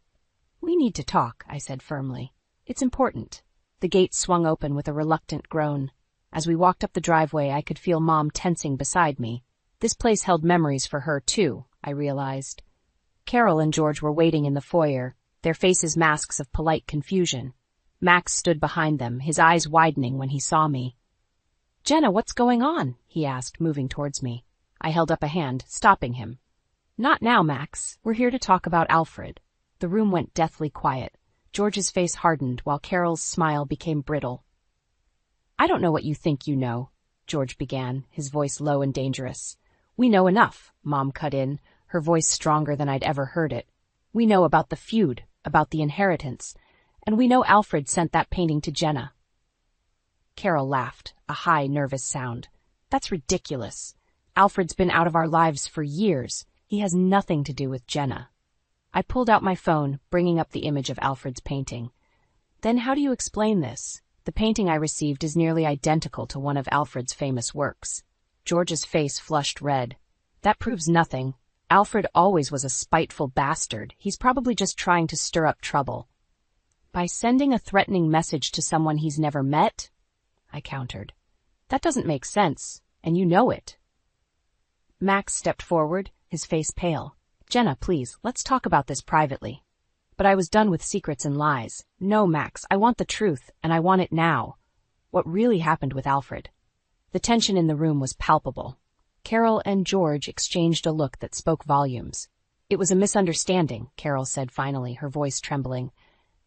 "We need to talk," I said firmly. "It's important." The gate swung open with a reluctant groan. As we walked up the driveway, I could feel Mom tensing beside me. This place held memories for her, too, I realized. Carol and George were waiting in the foyer, their faces masks of polite confusion. Max stood behind them, his eyes widening when he saw me. "Jenna, what's going on?" he asked, moving towards me. I held up a hand, stopping him. "Not now, Max. We're here to talk about Alfred." The room went deathly quiet. George's face hardened, while Carol's smile became brittle. "I don't know what you think you know," George began, his voice low and dangerous. "We know enough," Mom cut in, her voice stronger than I'd ever heard it. "We know about the feud, about the inheritance, and we know Alfred sent that painting to Jenna." Carol laughed, a high, nervous sound. "That's ridiculous. Alfred's been out of our lives for years. He has nothing to do with Jenna." I pulled out my phone, bringing up the image of Alfred's painting. "Then how do you explain this? The painting I received is nearly identical to one of Alfred's famous works." George's face flushed red. "That proves nothing. Alfred always was a spiteful bastard. He's probably just trying to stir up trouble." "By sending a threatening message to someone he's never met?" I countered. "That doesn't make sense, and you know it." Max stepped forward, his face pale. "Jenna, please, let's talk about this privately." But I was done with secrets and lies. "No, Max, I want the truth, and I want it now. What really happened with Alfred?" The tension in the room was palpable. Carol and George exchanged a look that spoke volumes. "It was a misunderstanding," Carol said finally, her voice trembling.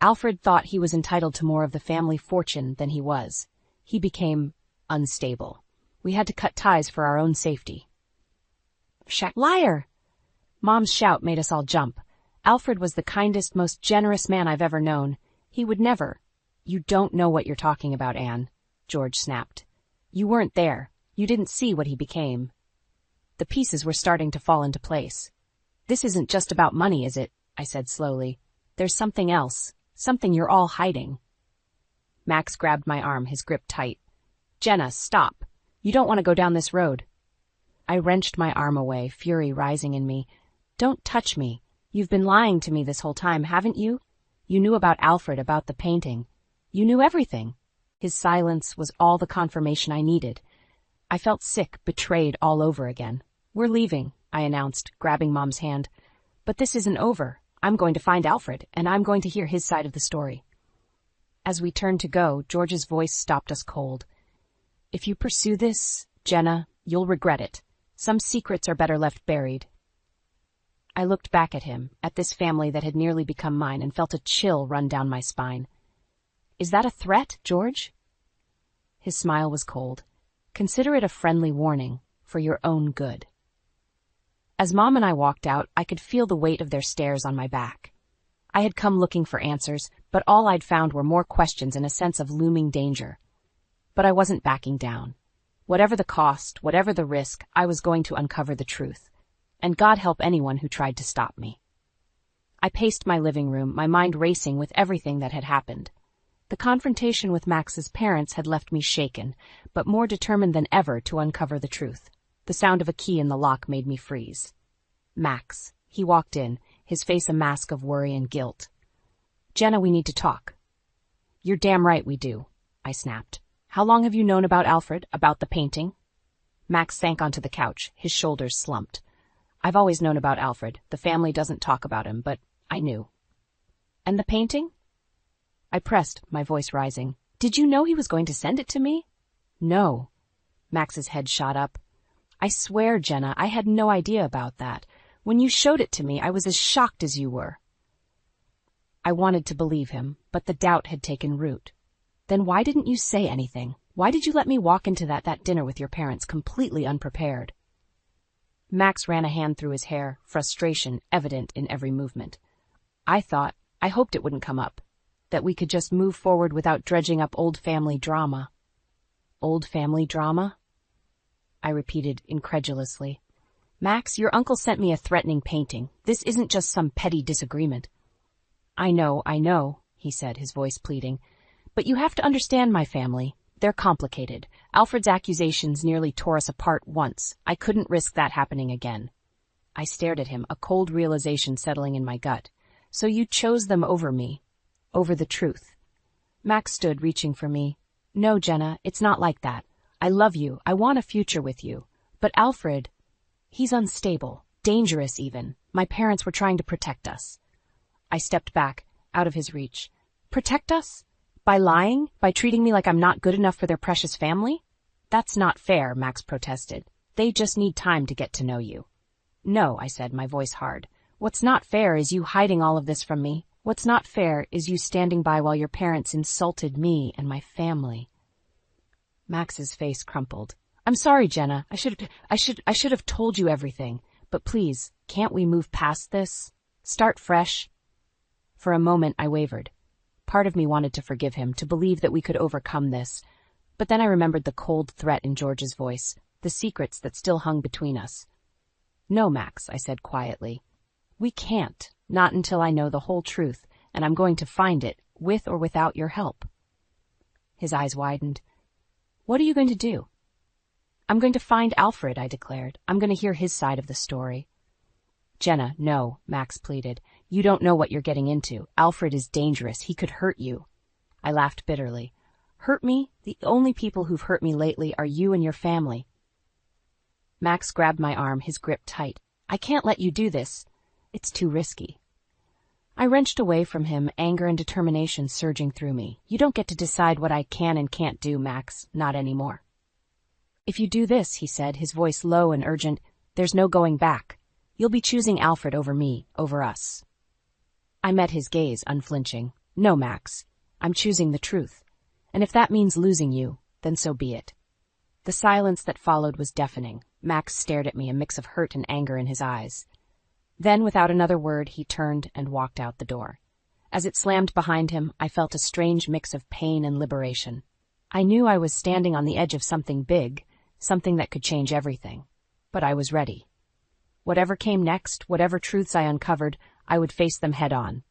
"Alfred thought he was entitled to more of the family fortune than he was. He became unstable. We had to cut ties for our own safety." "Liar!" Mom's shout made us all jump. "Alfred was the kindest, most generous man I've ever known. He would never—" "You don't know what you're talking about, Anne," George snapped. "You weren't there. You didn't see what he became." The pieces were starting to fall into place. "This isn't just about money, is it?" I said slowly. "There's something else. Something you're all hiding." Max grabbed my arm, his grip tight. "Jenna, stop. You don't want to go down this road." I wrenched my arm away, fury rising in me. "Don't touch me. You've been lying to me this whole time, haven't you? You knew about Alfred, about the painting. You knew everything." His silence was all the confirmation I needed. I felt sick, betrayed all over again. "We're leaving," I announced, grabbing Mom's hand. "But this isn't over. I'm going to find Alfred, and I'm going to hear his side of the story." As we turned to go, George's voice stopped us cold. "If you pursue this, Jenna, you'll regret it. Some secrets are better left buried." I looked back at him, at this family that had nearly become mine, and felt a chill run down my spine. "Is that a threat, George?" His smile was cold. "Consider it a friendly warning, for your own good." As Mom and I walked out, I could feel the weight of their stares on my back. I had come looking for answers, but all I'd found were more questions and a sense of looming danger. But I wasn't backing down. Whatever the cost, whatever the risk, I was going to uncover the truth. And God help anyone who tried to stop me. I paced my living room, my mind racing with everything that had happened. The confrontation with Max's parents had left me shaken, but more determined than ever to uncover the truth. The sound of a key in the lock made me freeze. Max. He walked in, his face a mask of worry and guilt. "Jenna, we need to talk." "You're damn right we do," I snapped. "How long have you known about Alfred, about the painting?" Max sank onto the couch, his shoulders slumped. "I've always known about Alfred. The family doesn't talk about him, but I knew." "And the painting?" I pressed, my voice rising. "Did you know he was going to send it to me?" "No." Max's head shot up. "I swear, Jenna, I had no idea about that. When you showed it to me, I was as shocked as you were." I wanted to believe him, but the doubt had taken root. Then why didn't you say anything? Why did you let me walk into that dinner with your parents completely unprepared? Max ran a hand through his hair, frustration evident in every movement. I hoped it wouldn't come up, that we could just move forward without dredging up old family drama. Old family drama? I repeated incredulously. Max, your uncle sent me a threatening painting. This isn't just some petty disagreement. I know, he said, his voice pleading. But you have to understand my family. They're complicated. Alfred's accusations nearly tore us apart once. I couldn't risk that happening again. I stared at him, a cold realization settling in my gut. So you chose them over me, over the truth. Max stood, reaching for me. No, Jenna, it's not like that. I love you. I want a future with you. But Alfred, he's unstable, dangerous even. My parents were trying to protect us. I stepped back, out of his reach. Protect us? By lying? By treating me like I'm not good enough for their precious family? That's not fair, Max protested. They just need time to get to know you. No, I said, my voice hard. What's not fair is you hiding all of this from me. What's not fair is you standing by while your parents insulted me and my family. Max's face crumpled. I'm sorry, Jenna. I should have told you everything. But please, can't we move past this? Start fresh? For a moment, I wavered. Part of me wanted to forgive him, to believe that we could overcome this. But then I remembered the cold threat in George's voice, the secrets that still hung between us. No, Max, I said quietly. We can't, not until I know the whole truth, and I'm going to find it, with or without your help. His eyes widened. What are you going to do? I'm going to find Alfred, I declared. I'm going to hear his side of the story. Jenna, no, Max pleaded. You don't know what you're getting into. Alfred is dangerous. He could hurt you. I laughed bitterly. Hurt me? The only people who've hurt me lately are you and your family. Max grabbed my arm, his grip tight. I can't let you do this. It's too risky. I wrenched away from him, anger and determination surging through me. You don't get to decide what I can and can't do, Max. Not anymore. If you do this, he said, his voice low and urgent, there's no going back. You'll be choosing Alfred over me, over us. I met his gaze, unflinching. No, Max. I'm choosing the truth. And if that means losing you, then so be it. The silence that followed was deafening. Max stared at me, a mix of hurt and anger in his eyes. Then, without another word, he turned and walked out the door. As it slammed behind him, I felt a strange mix of pain and liberation. I knew I was standing on the edge of something big, something that could change everything. But I was ready. Whatever came next, whatever truths I uncovered, I would face them head on.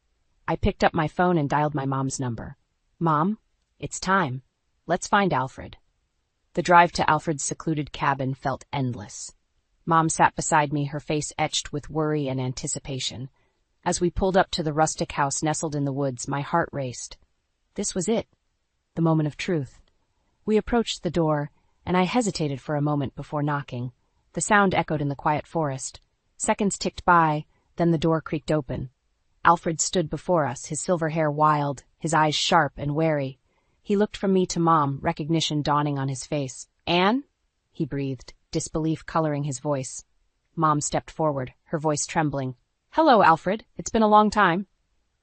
I picked up my phone and dialed my mom's number. Mom, it's time. Let's find Alfred. The drive to Alfred's secluded cabin felt endless. Mom sat beside me, her face etched with worry and anticipation. As we pulled up to the rustic house nestled in the woods, my heart raced. This was it, the moment of truth. We approached the door, and I hesitated for a moment before knocking. The sound echoed in the quiet forest. Seconds ticked by, then the door creaked open. Alfred stood before us, his silver hair wild, his eyes sharp and wary. He looked from me to Mom, recognition dawning on his face. Anne? He breathed, disbelief coloring his voice. Mom stepped forward, her voice trembling. Hello, Alfred. It's been a long time.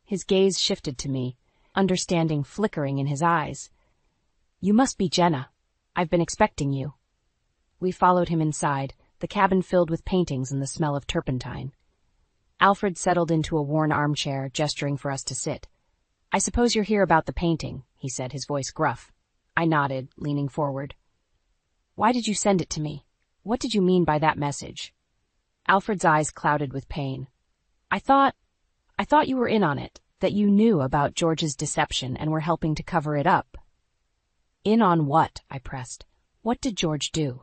His gaze shifted to me, understanding flickering in his eyes. You must be Jenna. I've been expecting you. We followed him inside, the cabin filled with paintings and the smell of turpentine. Alfred settled into a worn armchair, gesturing for us to sit. I suppose you're here about the painting, he said, his voice gruff. I nodded, leaning forward. Why did you send it to me? What did you mean by that message? Alfred's eyes clouded with pain. I thought you were in on it, that you knew about George's deception and were helping to cover it up. In on what? I pressed. What did George do?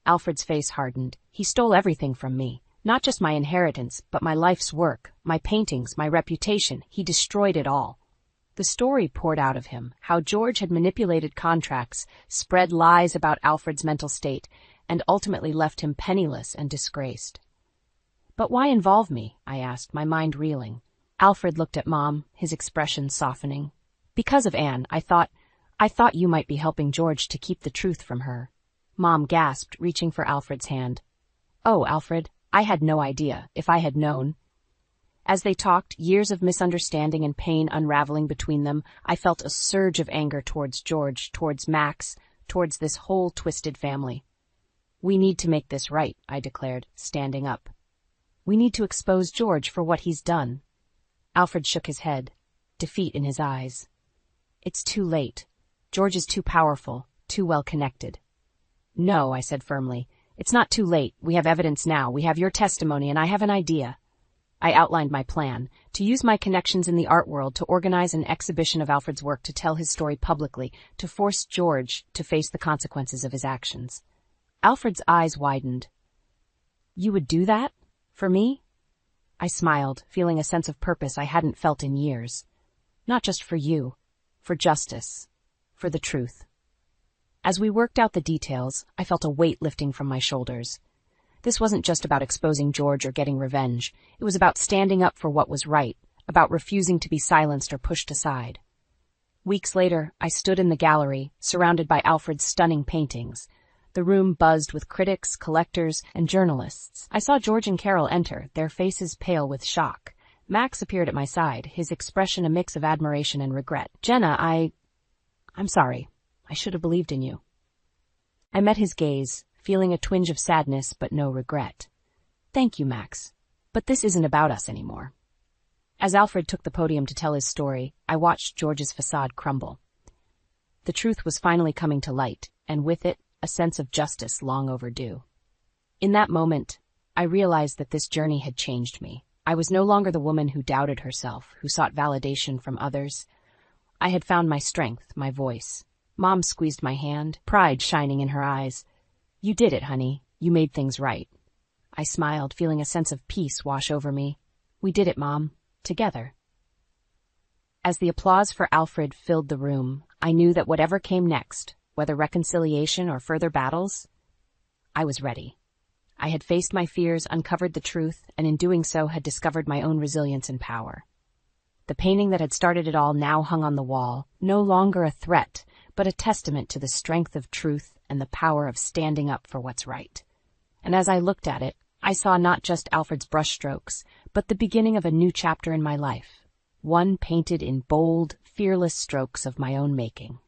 Alfred's face hardened. He stole everything from me. Not just my inheritance, but my life's work, my paintings, my reputation. He destroyed it all. The story poured out of him, how George had manipulated contracts, spread lies about Alfred's mental state, and ultimately left him penniless and disgraced. But why involve me? I asked, my mind reeling. Alfred looked at Mom, his expression softening. Because of Anne, I thought you might be helping George to keep the truth from her. Mom gasped, reaching for Alfred's hand. Oh, Alfred, I had no idea, if I had known. As they talked, years of misunderstanding and pain unraveling between them, I felt a surge of anger towards George, towards Max, towards this whole twisted family. "We need to make this right," I declared, standing up. "We need to expose George for what he's done." Alfred shook his head, defeat in his eyes. "It's too late. George is too powerful, too well connected." "No," I said firmly. "It's not too late. We have evidence now. We have your testimony, and I have an idea." I outlined my plan, to use my connections in the art world to organize an exhibition of Alfred's work, to tell his story publicly, to force George to face the consequences of his actions. Alfred's eyes widened. "You would do that? For me?" I smiled, feeling a sense of purpose I hadn't felt in years. "Not just for you, for justice, for the truth." As we worked out the details, I felt a weight lifting from my shoulders. This wasn't just about exposing George or getting revenge. It was about standing up for what was right, about refusing to be silenced or pushed aside. Weeks later, I stood in the gallery, surrounded by Alfred's stunning paintings. The room buzzed with critics, collectors, and journalists. I saw George and Carol enter, their faces pale with shock. Max appeared at my side, his expression a mix of admiration and regret. "Jenna, I'm sorry. I should have believed in you." I met his gaze, feeling a twinge of sadness but no regret. "Thank you, Max. But this isn't about us anymore." As Alfred took the podium to tell his story, I watched George's facade crumble. The truth was finally coming to light, and with it, a sense of justice long overdue. In that moment, I realized that this journey had changed me. I was no longer the woman who doubted herself, who sought validation from others. I had found my strength, my voice. Mom squeezed my hand, pride shining in her eyes. "You did it, honey. You made things right." I smiled, feeling a sense of peace wash over me. "We did it, Mom. Together." As the applause for Alfred filled the room, I knew that whatever came next, whether reconciliation or further battles, I was ready. I had faced my fears, uncovered the truth, and in doing so had discovered my own resilience and power. The painting that had started it all now hung on the wall, no longer a threat, but a testament to the strength of truth and the power of standing up for what's right. And as I looked at it, I saw not just Alfred's brushstrokes, but the beginning of a new chapter in my life, one painted in bold, fearless strokes of my own making.